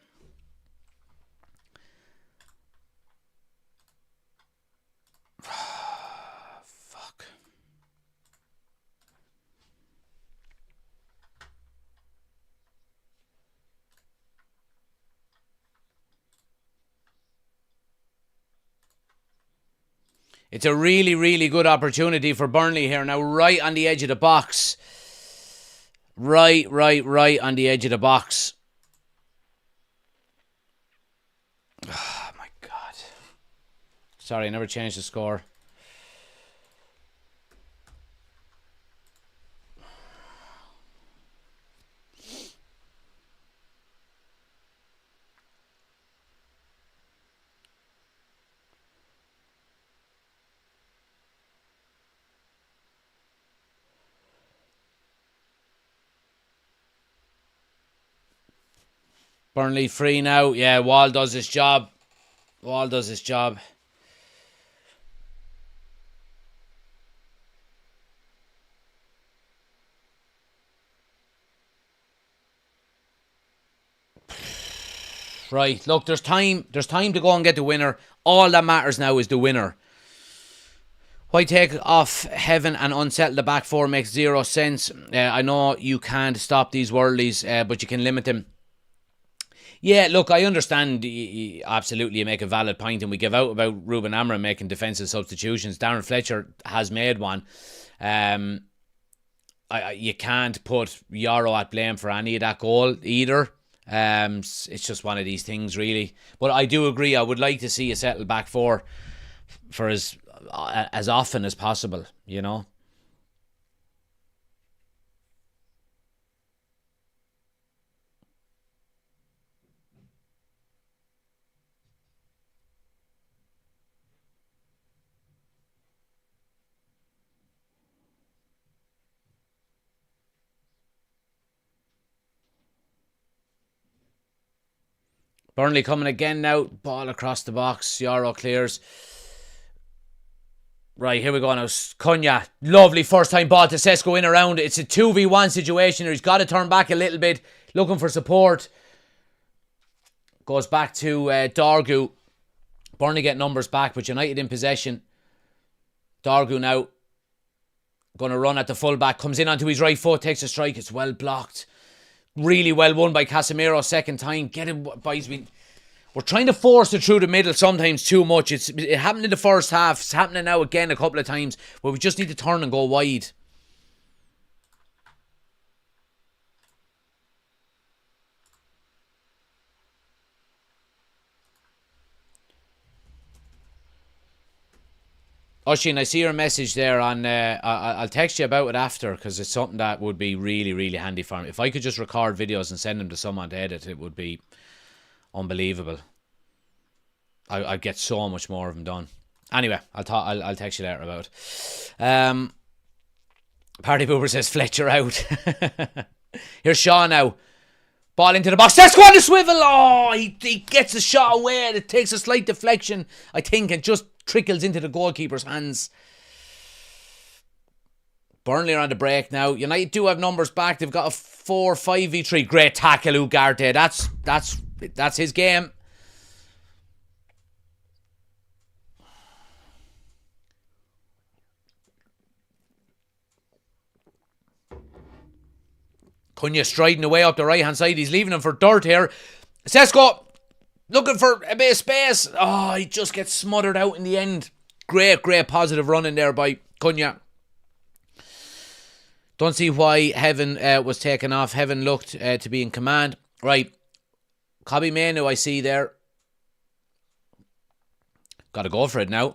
It's a really, really good opportunity for Burnley here. Now, right on the edge of the box. Right on the edge of the box. Oh, my God. Sorry, I never changed the score. Burnley free now. Yeah, Wall does his job. Wall does his job. Right, look, there's time to go and get the winner. All that matters now is the winner. Why take off Heaven and unsettle the back four makes zero sense. I know you can't stop these worldlies, but you can limit them. Yeah, look, I understand. Absolutely, you make a valid point, and we give out about Ruben Amorim making defensive substitutions. Darren Fletcher has made one. You can't put Yarrow at blame for any of that goal either. It's just one of these things, really. But I do agree. I would like to see a settled back four for as often as possible. You know. Burnley coming again now. Ball across the box. Yarrow clears. Right, here we go now. Cunha. Lovely first time ball to Sesko in around. It's a 2v1 situation. He's got to turn back a little bit. Looking for support. Goes back to Dargu. Burnley get numbers back, but United in possession. Dargu now. Going to run at the fullback. Comes in onto his right foot. Takes a strike. It's well blocked. Really well won by Casemiro second time. Get him, boys. We're trying to force it through the middle sometimes too much. It happened in the first half. It's happening now again a couple of times. But we just need to turn and go wide. Oshin, I see your message there on. I'll text you about it after because it's something that would be really, really handy for me. If I could just record videos and send them to someone to edit, it would be unbelievable. I'd get so much more of them done. Anyway, I'll text you later about it. Party Boober says Fletcher out. Here's Shaw now. Ball into the box. Sesko on the swivel. Oh, he gets the shot away and it takes a slight deflection, I think, and just trickles into the goalkeeper's hands. Burnley are on the break now. United do have numbers back. They've got a 4-5v3. Great tackle, Ugarte. That's his game. Cunha striding away up the right hand side. He's leaving him for dirt here. Sesko looking for a bit of space. Oh, he just gets smothered out in the end. Great positive running there by Cunha. Don't see why Heaven was taken off. Heaven looked to be in command. Right. Kobbie Mainoo I see there. Got to go for it now.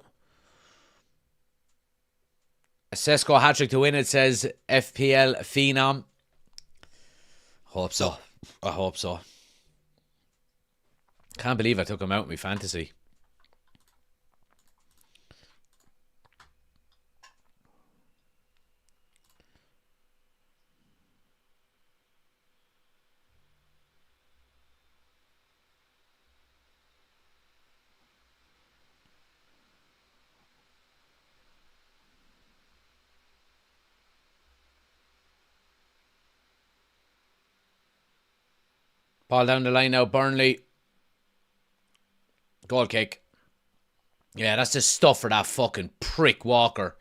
A Sesko hat-trick to win, it says FPL Phenom. Hope so. I hope so. Can't believe I took him out in my fantasy. Ball down the line now, Burnley. Goal kick. Yeah, that's the stuff for that fucking prick Walker.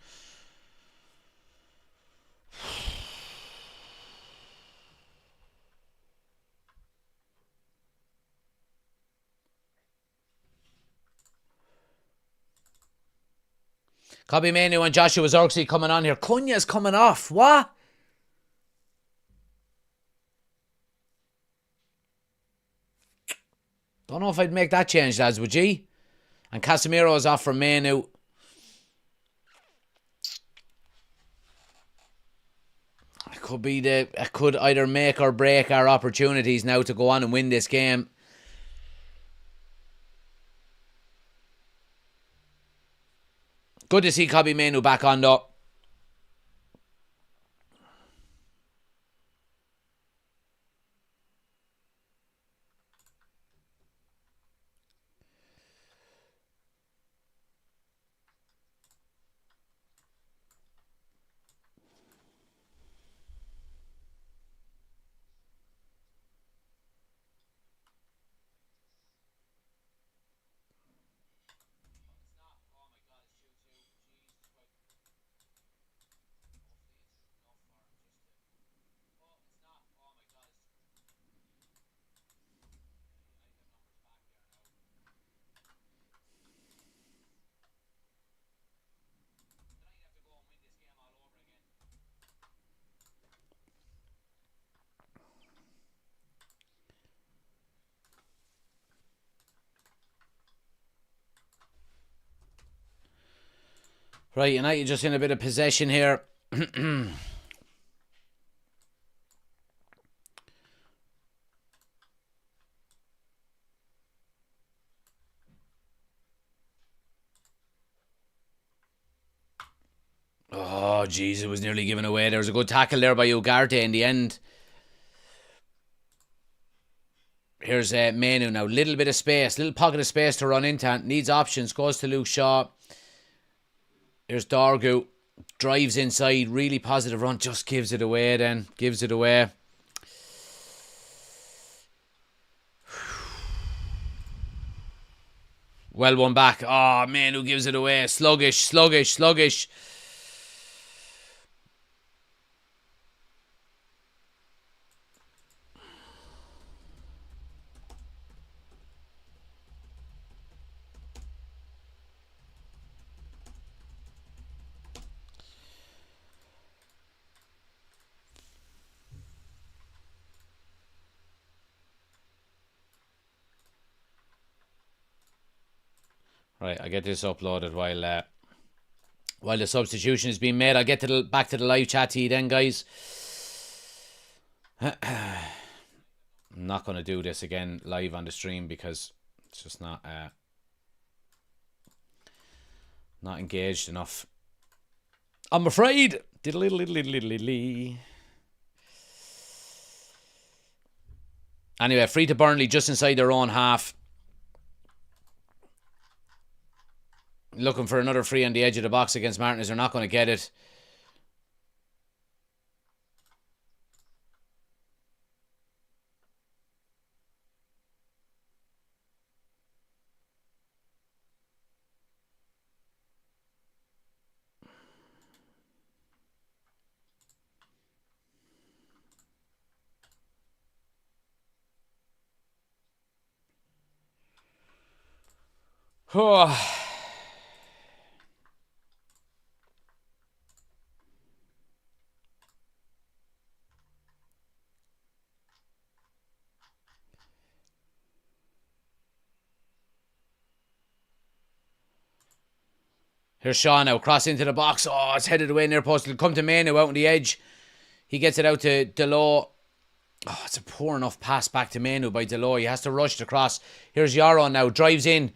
Kobe Mainoo and Joshua Zirkzee coming on here. Cunha's coming off. What? Don't know if I'd make that change, lads, would ye? And Casemiro is off for Mainoo. It could either make or break our opportunities now to go on and win this game. Good to see Kobe Mainoo back on though. Right, United just in a bit of possession here. Oh, jeez, it was nearly given away. There was a good tackle there by Ugarte in the end. Here's Mainoo now. Little bit of space, little pocket of space to run into. Needs options. Goes to Luke Shaw. Here's Dorgu. Drives inside. Really positive run. Just gives it away then. Gives it away. Well one back. Oh, Mainoo gives it away. Sluggish. Right, I get this uploaded while the substitution is being made. I'll get to back to the live chat to you then, guys. I'm not going to do this again live on the stream because it's just not engaged enough. I'm afraid. Anyway, free to Burnley just inside their own half. Looking for another free on the edge of the box against Martinez. They're not going to get it. Oh. Here's Shaw now, cross into the box. Oh, it's headed away near post. It'll come to Mainoo out on the edge. He gets it out to Delo. Oh, it's a poor enough pass back to Mainoo by Delo. He has to rush the cross. Here's Yaron now, drives in.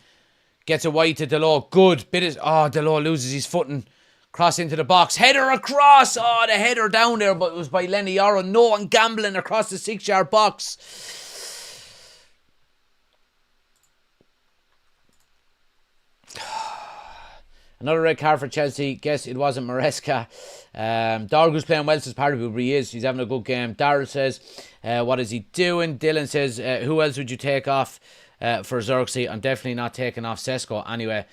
Gets it wide to Delo. Good. Delo loses his footing. Cross into the box. Header across. Oh, the header down there, but it was by Lenny Yaron. No one gambling across the 6-yard box. Another red card for Chelsea. Guess it wasn't Maresca. Dorgu's playing well since part of it, he is. He's having a good game. Darrell says, what is he doing? Dylan says, who else would you take off for Zirkzee? I'm definitely not taking off Sesko. Anyway,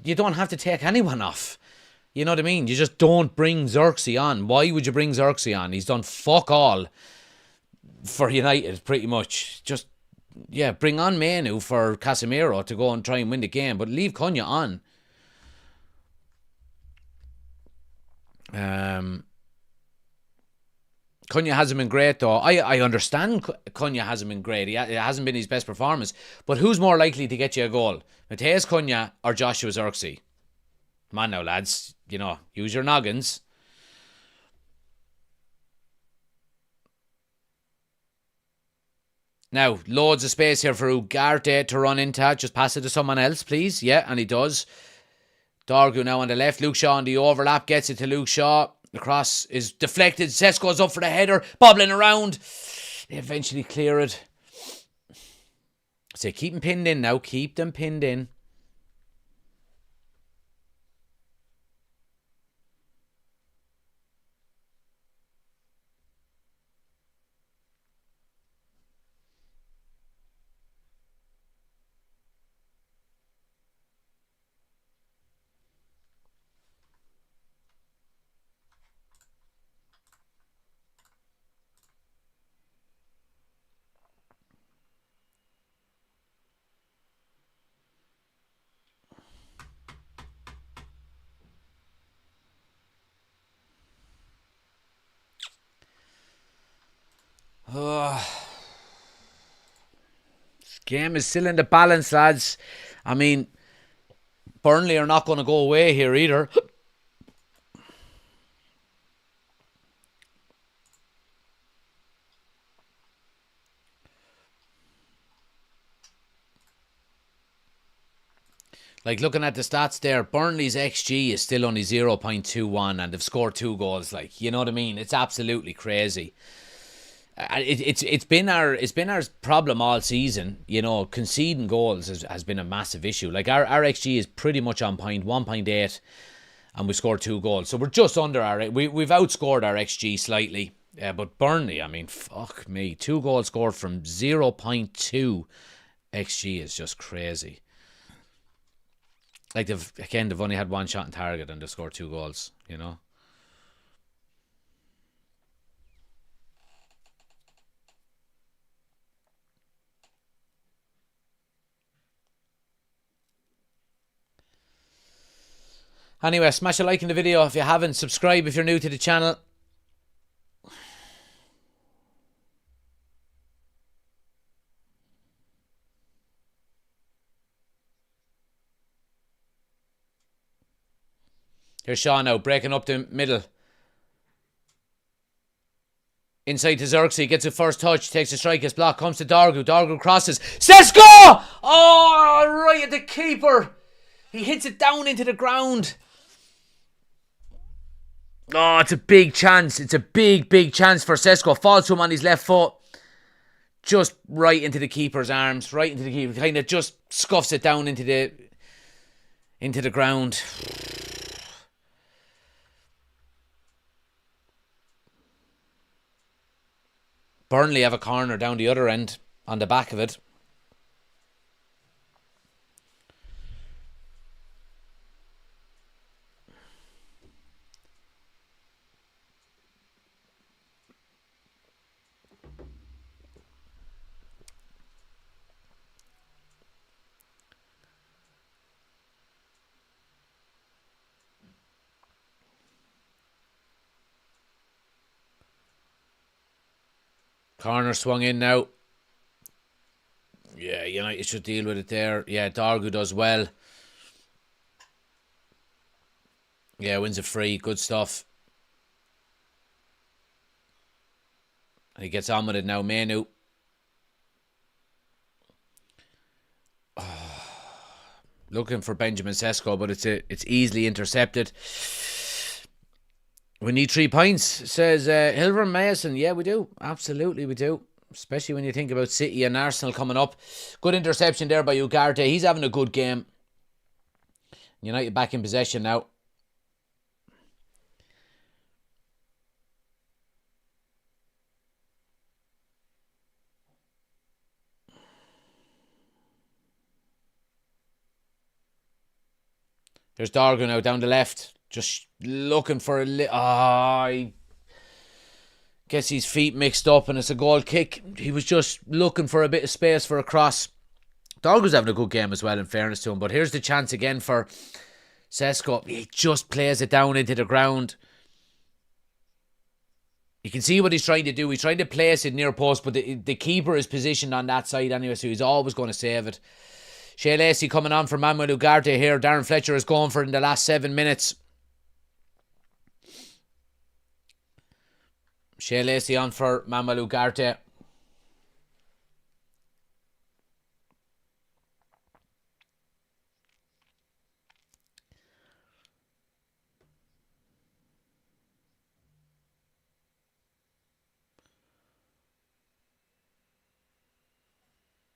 you don't have to take anyone off. You know what I mean? You just don't bring Zirkzee on. Why would you bring Zirkzee on? He's done fuck all for United, pretty much. Just, bring on Mainoo for Casemiro to go and try and win the game, but leave Cunha on. Cunha hasn't been great though. I understand Cunha hasn't been great. It hasn't been his best performance. But who's more likely to get you a goal? Matheus Cunha or Joshua Zirkzee? Come on now, lads. You know, use your noggins. Now, loads of space here for Ugarte to run into. Just pass it to someone else, please. Yeah, and he does. Dargu now on the left. Luke Shaw on the overlap. Gets it to Luke Shaw. The cross is deflected. Sesko's up for the header. Bobbling around. They eventually clear it. So keep them pinned in now. Keep them pinned in. This game is still in the balance, lads. I mean, Burnley are not going to go away here either. Like, looking at the stats there, Burnley's XG is still only 0.21 and they've scored 2 goals. Like, you know what I mean? It's absolutely crazy. It's been our problem all season. You know, conceding goals has been a massive issue. Like, our XG is pretty much on point, 1.8, and we scored 2 goals. So we're just under we've outscored our XG slightly. But Burnley, I mean, fuck me. 2 goals scored from 0.2 XG is just crazy. Like, they've only had 1 shot on target and they've scored 2 goals, you know. Anyway, smash a like in the video if you haven't. Subscribe if you're new to the channel. Here's Shaw now, breaking up the middle. Inside to Zirkzee, gets a first touch, takes a striker's block, comes to Dargu. Dargu crosses. Sesko! Oh, right at the keeper. He hits it down into the ground. Oh, it's a big chance. It's a big, big chance for Sesko. Falls to him on his left foot. Just right into the keeper's arms. Right into the keeper. Kind of just scuffs it down into the ground. Burnley have a corner down the other end on the back of it. Corner swung in now. Yeah, United should deal with it there. Yeah, Dargu does well. Yeah, wins a free. Good stuff. And he gets on with it now. Manu. Looking for Benjamin Sesko, but it's easily intercepted. We need 3 points, says Hilver Mason. Yeah, we do. Absolutely, we do. Especially when you think about City and Arsenal coming up. Good interception there by Ugarte. He's having a good game. United back in possession now. There's Dargu now down the left. Just looking for a he gets his feet mixed up and it's a goal kick. He was just looking for a bit of space for a cross. Dargu's having a good game as well, in fairness to him. But here's the chance again for Sesko. He just plays it down into the ground. You can see what he's trying to do. He's trying to place it near post, but the keeper is positioned on that side anyway, so he's always going to save it. Shea Lacey coming on for Manuel Ugarte here. Darren Fletcher is going for it in the last 7 minutes. Shea Lacey on for Manuel Ugarte.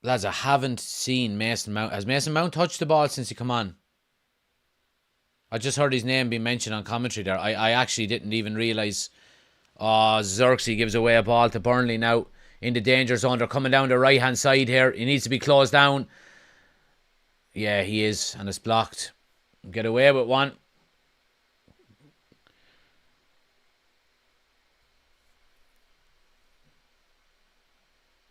Lads, I haven't seen Mason Mount. Has Mason Mount touched the ball since he come on? I just heard his name being mentioned on commentary there. I actually didn't even realise. Oh, Xerxes gives away a ball to Burnley now in the danger zone. They're coming down the right hand side here. He needs to be closed down. Yeah, he is, and it's blocked. Get away with one.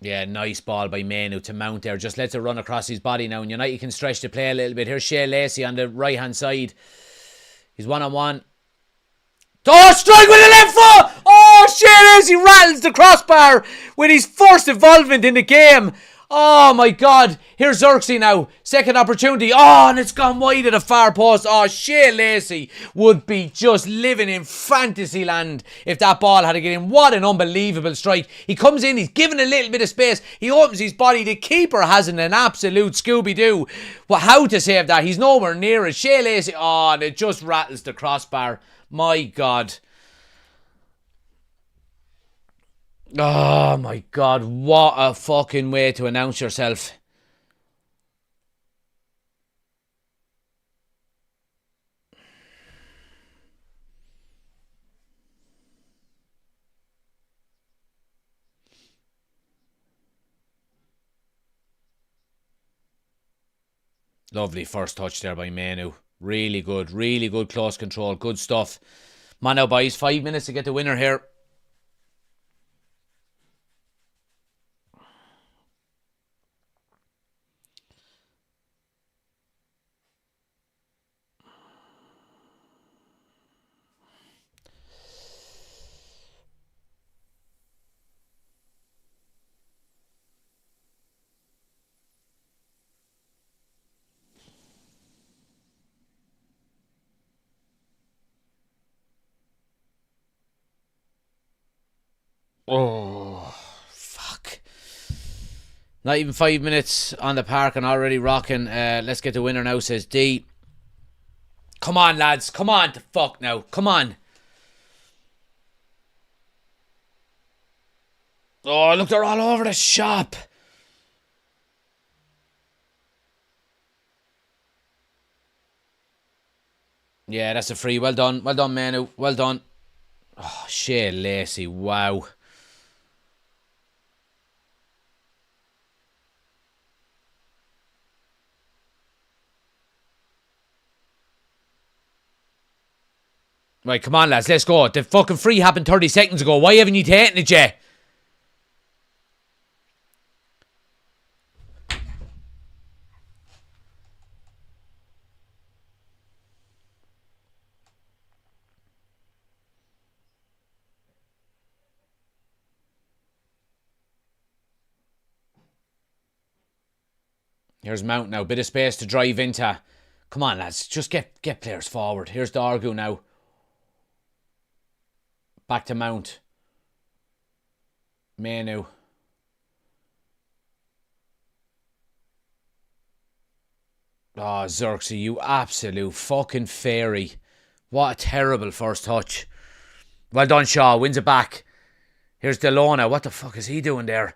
Yeah, nice ball by Manu to Mount there. Just lets it run across his body now. And United can stretch the play a little bit. Here's Shea Lacey on the right hand side. He's one-on-one. Oh, strike with the left foot! Oh, Shea Lacey rattles the crossbar with his first involvement in the game. Oh, my God. Here's Xerxes now. Second opportunity. Oh, and it's gone wide of the far post. Oh, Shea Lacey would be just living in fantasy land if that ball had to get in. What an unbelievable strike. He comes in. He's given a little bit of space. He opens his body. The keeper hasn't an absolute Scooby-Doo. Well, how to save that? He's nowhere near it. Shea Lacey. Oh, and it just rattles the crossbar. My God. Oh my God, what a fucking way to announce yourself. Lovely first touch there by Manu. Really good close control, good stuff. Man, now boys, 5 minutes to get the winner here. Oh, fuck. Not even 5 minutes on the park and already rocking. Let's get the winner now, says D. Come on, lads. Come on to fuck now. Come on. Oh, look, they're all over the shop. Yeah, that's a free. Well done. Well done, Manu. Well done. Oh, Shea Lacey. Wow. Right, come on, lads. Let's go. The fucking free happened 30 seconds ago. Why haven't you taken it yet? Here's Mount now. Bit of space to drive into. Come on, lads. Just get players forward. Here's Dargu now. Back to Mount. Manu. Oh, Xerxes, you absolute fucking fairy. What a terrible first touch. Well done, Shaw. Wins it back. Here's Delona. What the fuck is he doing there?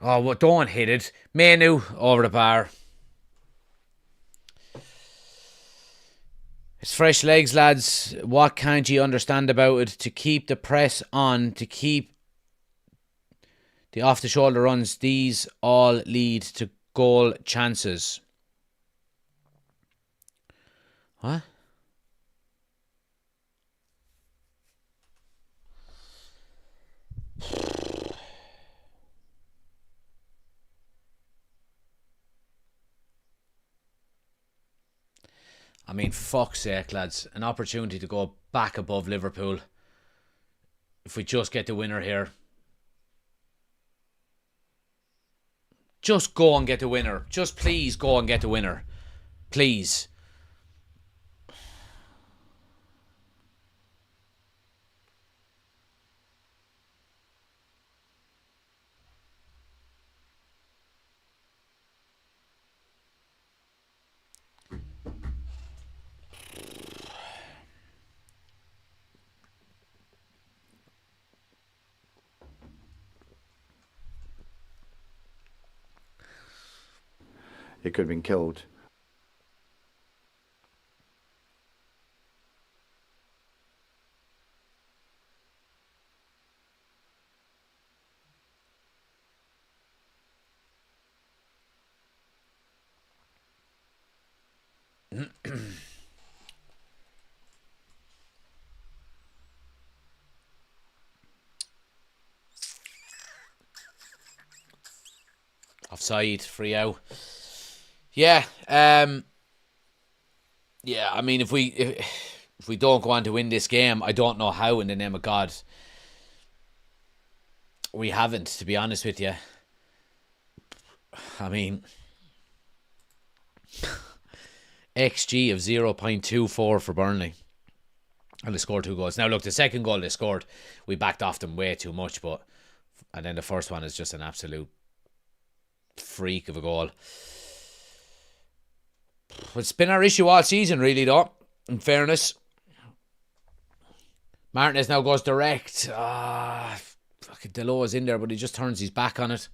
Oh, what? Don't hit it. Manu over the bar. It's fresh legs, lads. What can't you understand about it? To keep the press on, to keep the off-the-shoulder runs, these all lead to goal chances. What? I mean, fuck's sake, lads. An opportunity to go back above Liverpool. If we just get the winner here. Just go and get the winner. Just please go and get the winner. Please. It could have been killed. Offside, free out. Yeah, yeah. I mean, if we don't go on to win this game, I don't know how. In the name of God, we haven't. To be honest with you, I mean, XG of 0.24 for Burnley, and they scored 2 goals. Now, look, the second goal they scored, we backed off them way too much, and then the first one is just an absolute freak of a goal. It's been our issue all season, really, though, in fairness. Martinez now goes direct. Fucking Delo is in there, but he just turns his back on it.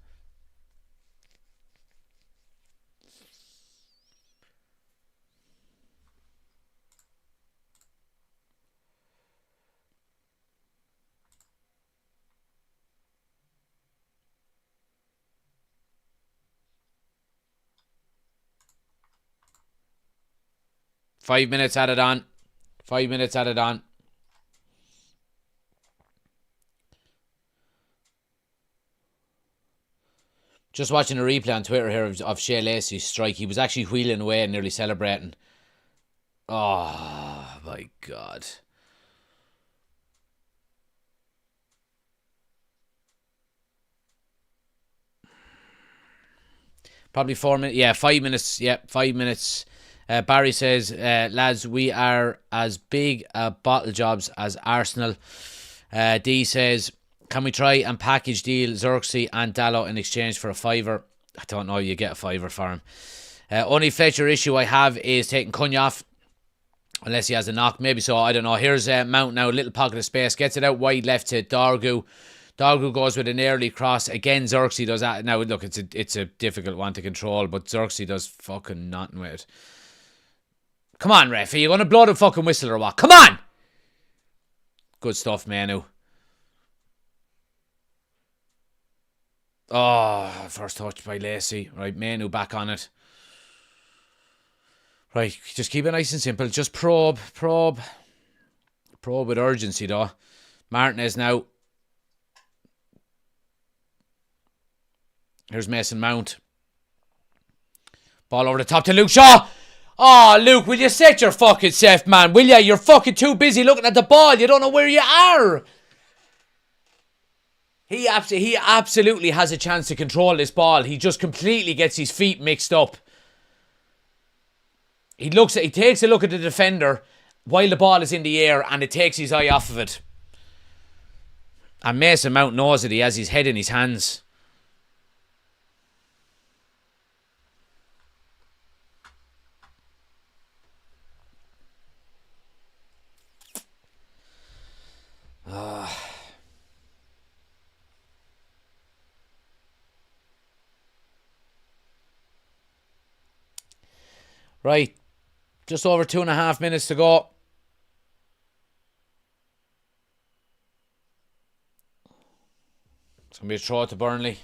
Five minutes added on. 5 minutes added on. Just watching a replay on Twitter here of Shea Lacey's strike. He was actually wheeling away and nearly celebrating. Oh, my God. Probably 4 minutes. Yeah, 5 minutes. Yeah, 5 minutes. Barry says, lads, we are as big bottle jobs as Arsenal. D says, can we try and package deal Xerxes and Dalot in exchange for a fiver? I don't know, you get a fiver for him. Only Fletcher issue I have is taking Cunha off, unless he has a knock. Maybe so, I don't know. Here's Mount now, little pocket of space, gets it out wide left to Dargu. Dargu goes with an early cross. Again, Xerxes does that. Now, look, it's a difficult one to control, but Xerxes does fucking nothing with it. Come on, ref. Are you going to blow the fucking whistle or what? Come on! Good stuff, Manu. Oh, first touch by Lacey. Right, Manu back on it. Right, just keep it nice and simple. Just probe. Probe with urgency, though. Martinez now. Here's Mason Mount. Ball over the top to Luke Shaw. Oh, Luke, will you set your fucking self, man? Will ya? You're fucking too busy looking at the ball. You don't know where you are. He absolutely has a chance to control this ball. He just completely gets his feet mixed up. He takes a look at the defender while the ball is in the air, and it takes his eye off of it. And Mason Mount knows it. He has his head in his hands. Right, just over 2.5 minutes to go. It's going to be a throw to Burnley.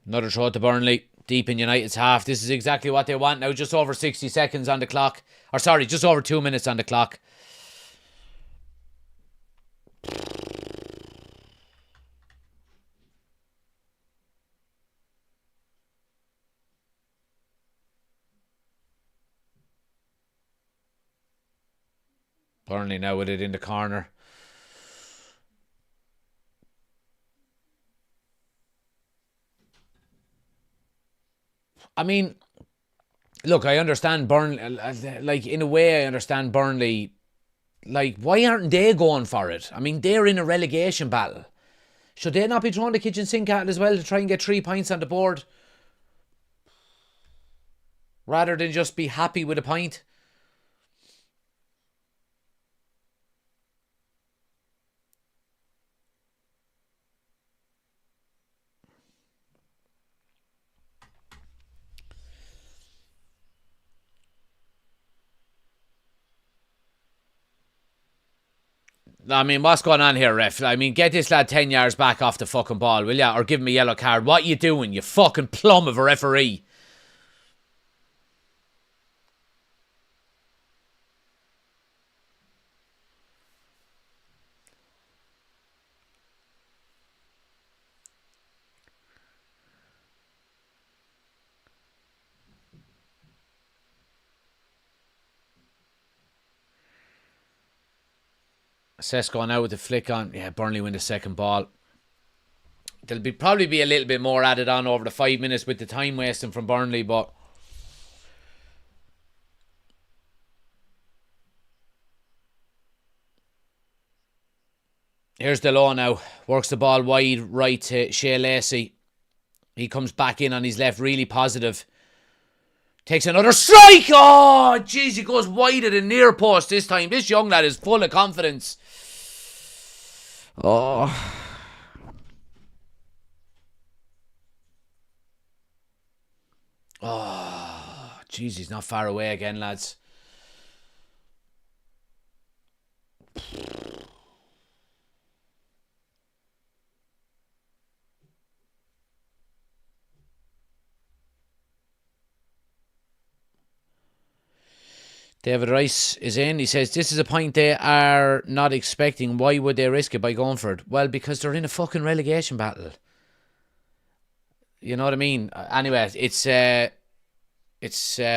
Another throw to Burnley. Deep in United's half. This is exactly what they want now. Just over 60 seconds on the clock. Or sorry, just over 2 minutes on the clock. Burnley now with it in the corner. I mean, look, I understand Burnley. Like, in a way, I understand Burnley. Like, why aren't they going for it? I mean, they're in a relegation battle. Should they not be throwing the kitchen sink at it as well to try and get 3 points on the board? Rather than just be happy with a point? I mean, what's going on here, ref? I mean, get this lad 10 yards back off the fucking ball, will ya? Or give him a yellow card. What you doing, you fucking plum of a referee? Sesko now with the flick on. Yeah, Burnley win the second ball. There'll probably be a little bit more added on over the 5 minutes with the time wasting from Burnley, but here's Delon now. Works the ball wide right to Shea Lacey. He comes back in on his left, really positive. Takes another strike. Oh, jeez, he goes wide at the near post this time. This young lad is full of confidence. Oh. Oh, jeez, he's not far away again, lads. David Rice is in. He says, this is a point they are not expecting. Why would they risk it by going for it? Well, because they're in a fucking relegation battle. You know what I mean? Anyway, it's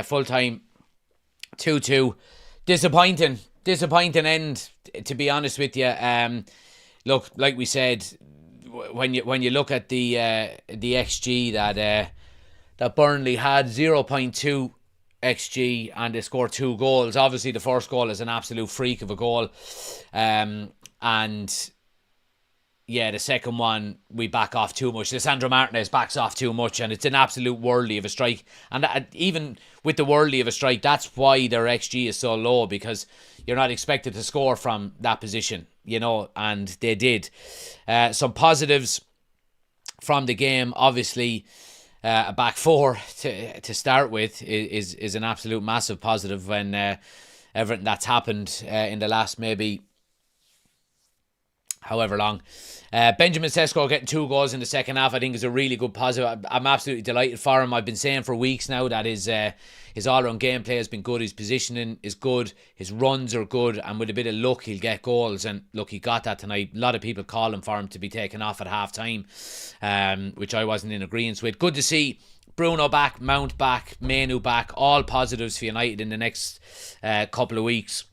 full time 2-2. Disappointing end, to be honest with you. Look, like we said, when you look at the XG that Burnley had, 0.2 XG, and they scored 2 goals. Obviously, the first goal is an absolute freak of a goal, and yeah, the second one we back off too much. Lisandro Martinez backs off too much, and it's an absolute worldly of a strike. And even with the worldly of a strike, that's why their XG is so low, because you're not expected to score from that position, you know, and they did. Some positives from the game, obviously. A back four to start with is an absolute massive positive when everything that's happened in the last maybe however long. Benjamin Sesko getting 2 goals in the second half, I think, is a really good positive. I'm absolutely delighted for him. I've been saying for weeks now that his all-round gameplay has been good. His positioning is good. His runs are good. And with a bit of luck, he'll get goals. And look, he got that tonight. A lot of people calling for him to be taken off at half-time, which I wasn't in agreement with. Good to see Bruno back, Mount back, Manu back. All positives for United in the next couple of weeks.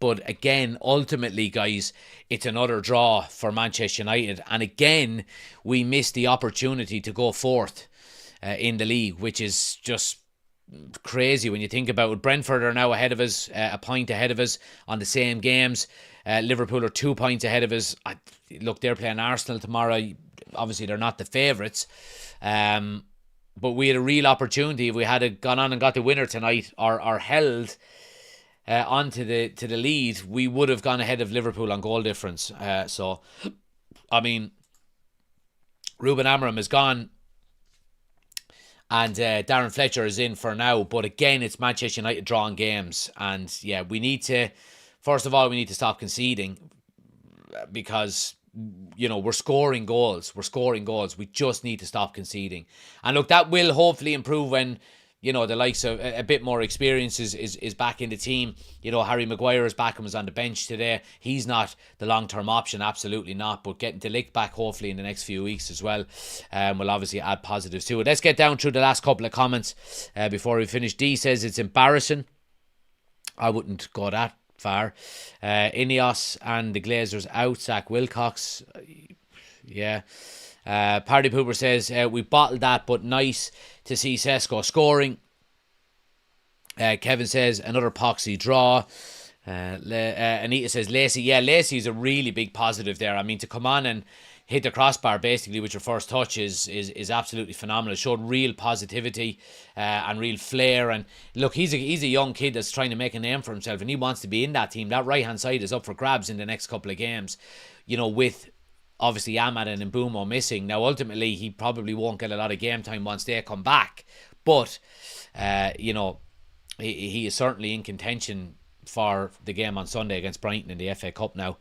But again, ultimately, guys, it's another draw for Manchester United. And again, we missed the opportunity to go fourth in the league, which is just crazy when you think about it. Brentford are now ahead of us, a point ahead of us on the same games. Liverpool are 2 points ahead of us. Look, they're playing Arsenal tomorrow. Obviously, they're not the favourites. But we had a real opportunity. If we had gone on and got the winner tonight, or held onto the lead, we would have gone ahead of Liverpool on goal difference. So, I mean, Ruben Amorim is gone, and Darren Fletcher is in for now. But again, it's Manchester United drawing games, and yeah, we need to, first of all, we need to stop conceding, because, you know, we're scoring goals. We just need to stop conceding. And look, that will hopefully improve when, you know, the likes of a bit more experience is back in the team. You know, Harry Maguire is back and was on the bench today. He's not the long-term option, absolutely not. But getting De Ligt back hopefully in the next few weeks as well will obviously add positives to it. Let's get down through the last couple of comments before we finish. D says it's embarrassing. I wouldn't go that far. Ineos and the Glazers out. Zach Wilcox. Yeah. Party Pooper says, we bottled that, but nice to see Sesko scoring. Kevin says, another poxy draw. Anita says, Lacey. Yeah, Lacey's a really big positive there. I mean, to come on and hit the crossbar basically with your first touch is absolutely phenomenal. It showed real positivity and real flair. And look, he's a young kid that's trying to make a name for himself, and he wants to be in that team. That right-hand side is up for grabs in the next couple of games, you know, with obviously Ahmad and Mbumo missing. Now, ultimately, he probably won't get a lot of game time once they come back. But, you know, he is certainly in contention for the game on Sunday against Brighton in the FA Cup now.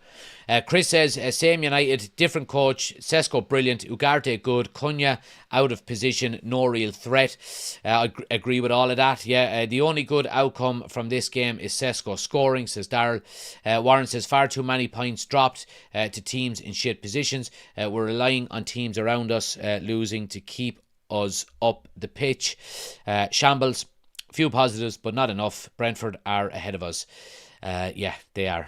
Chris says, same United, different coach, Sesko brilliant, Ugarte good, Cunha out of position, no real threat. I agree with all of that. Yeah, the only good outcome from this game is Sesko scoring, says Darryl. Warren says, far too many points dropped to teams in shit positions. We're relying on teams around us losing to keep us up the pitch. Shambles. Few positives, but not enough. Brentford are ahead of us. Yeah, they are.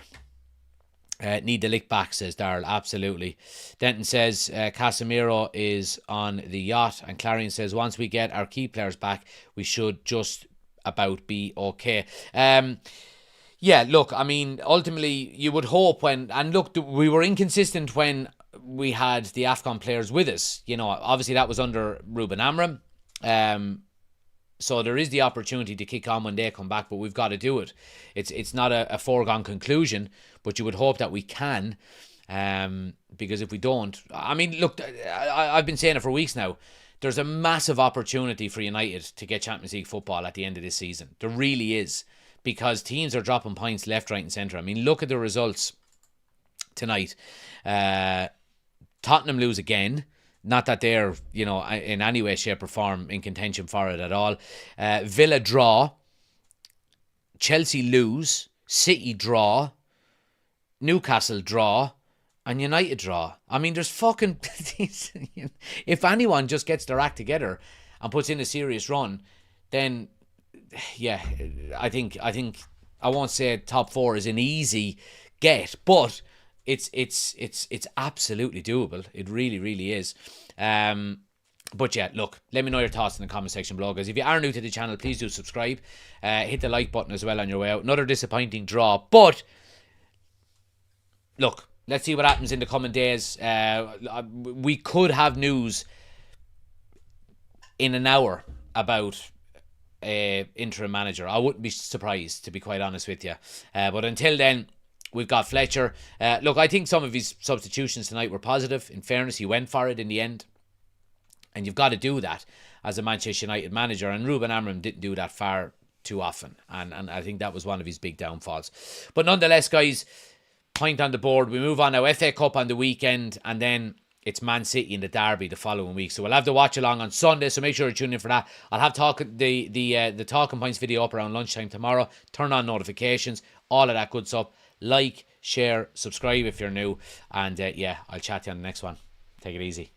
Need the lick back, says Darryl. Absolutely. Denton says Casemiro is on the yacht. And Clarion says, once we get our key players back, we should just about be okay. Yeah, look, I mean, ultimately, you would hope when... And look, we were inconsistent when we had the AFCON players with us. You know, obviously that was under Ruben Amorim. So there is the opportunity to kick on when they come back, but we've got to do it. It's not a foregone conclusion, but you would hope that we can, because if we don't... I mean, look, I've been saying it for weeks now. There's a massive opportunity for United to get Champions League football at the end of this season. There really is, because teams are dropping points left, right and centre. I mean, look at the results tonight. Tottenham lose again. Not that they're, you know, in any way, shape or form in contention for it at all. Villa draw. Chelsea lose. City draw. Newcastle draw. And United draw. I mean, there's fucking... If anyone just gets their act together and puts in a serious run, then, yeah, I think I won't say top four is an easy get, but... It's absolutely doable. It really, really is. But yeah, look, let me know your thoughts in the comment section below, guys. If you are new to the channel, please do subscribe. Hit the like button as well on your way out. Another disappointing draw, but look, let's see what happens in the coming days. We could have news in an hour about interim manager. I wouldn't be surprised, to be quite honest with you. But until then, we've got Fletcher. Look, I think some of his substitutions tonight were positive. In fairness, he went for it in the end. And you've got to do that as a Manchester United manager. And Ruben Amorim didn't do that far too often. And I think that was one of his big downfalls. But nonetheless, guys, point on the board. We move on now. FA Cup on the weekend. And then it's Man City in the derby the following week. So we'll have the watch along on Sunday. So make sure you tune in for that. I'll have the Talking Points video up around lunchtime tomorrow. Turn on notifications. All of that good stuff. Like, share, subscribe if you're new. And yeah, I'll chat to you on the next one. Take it easy.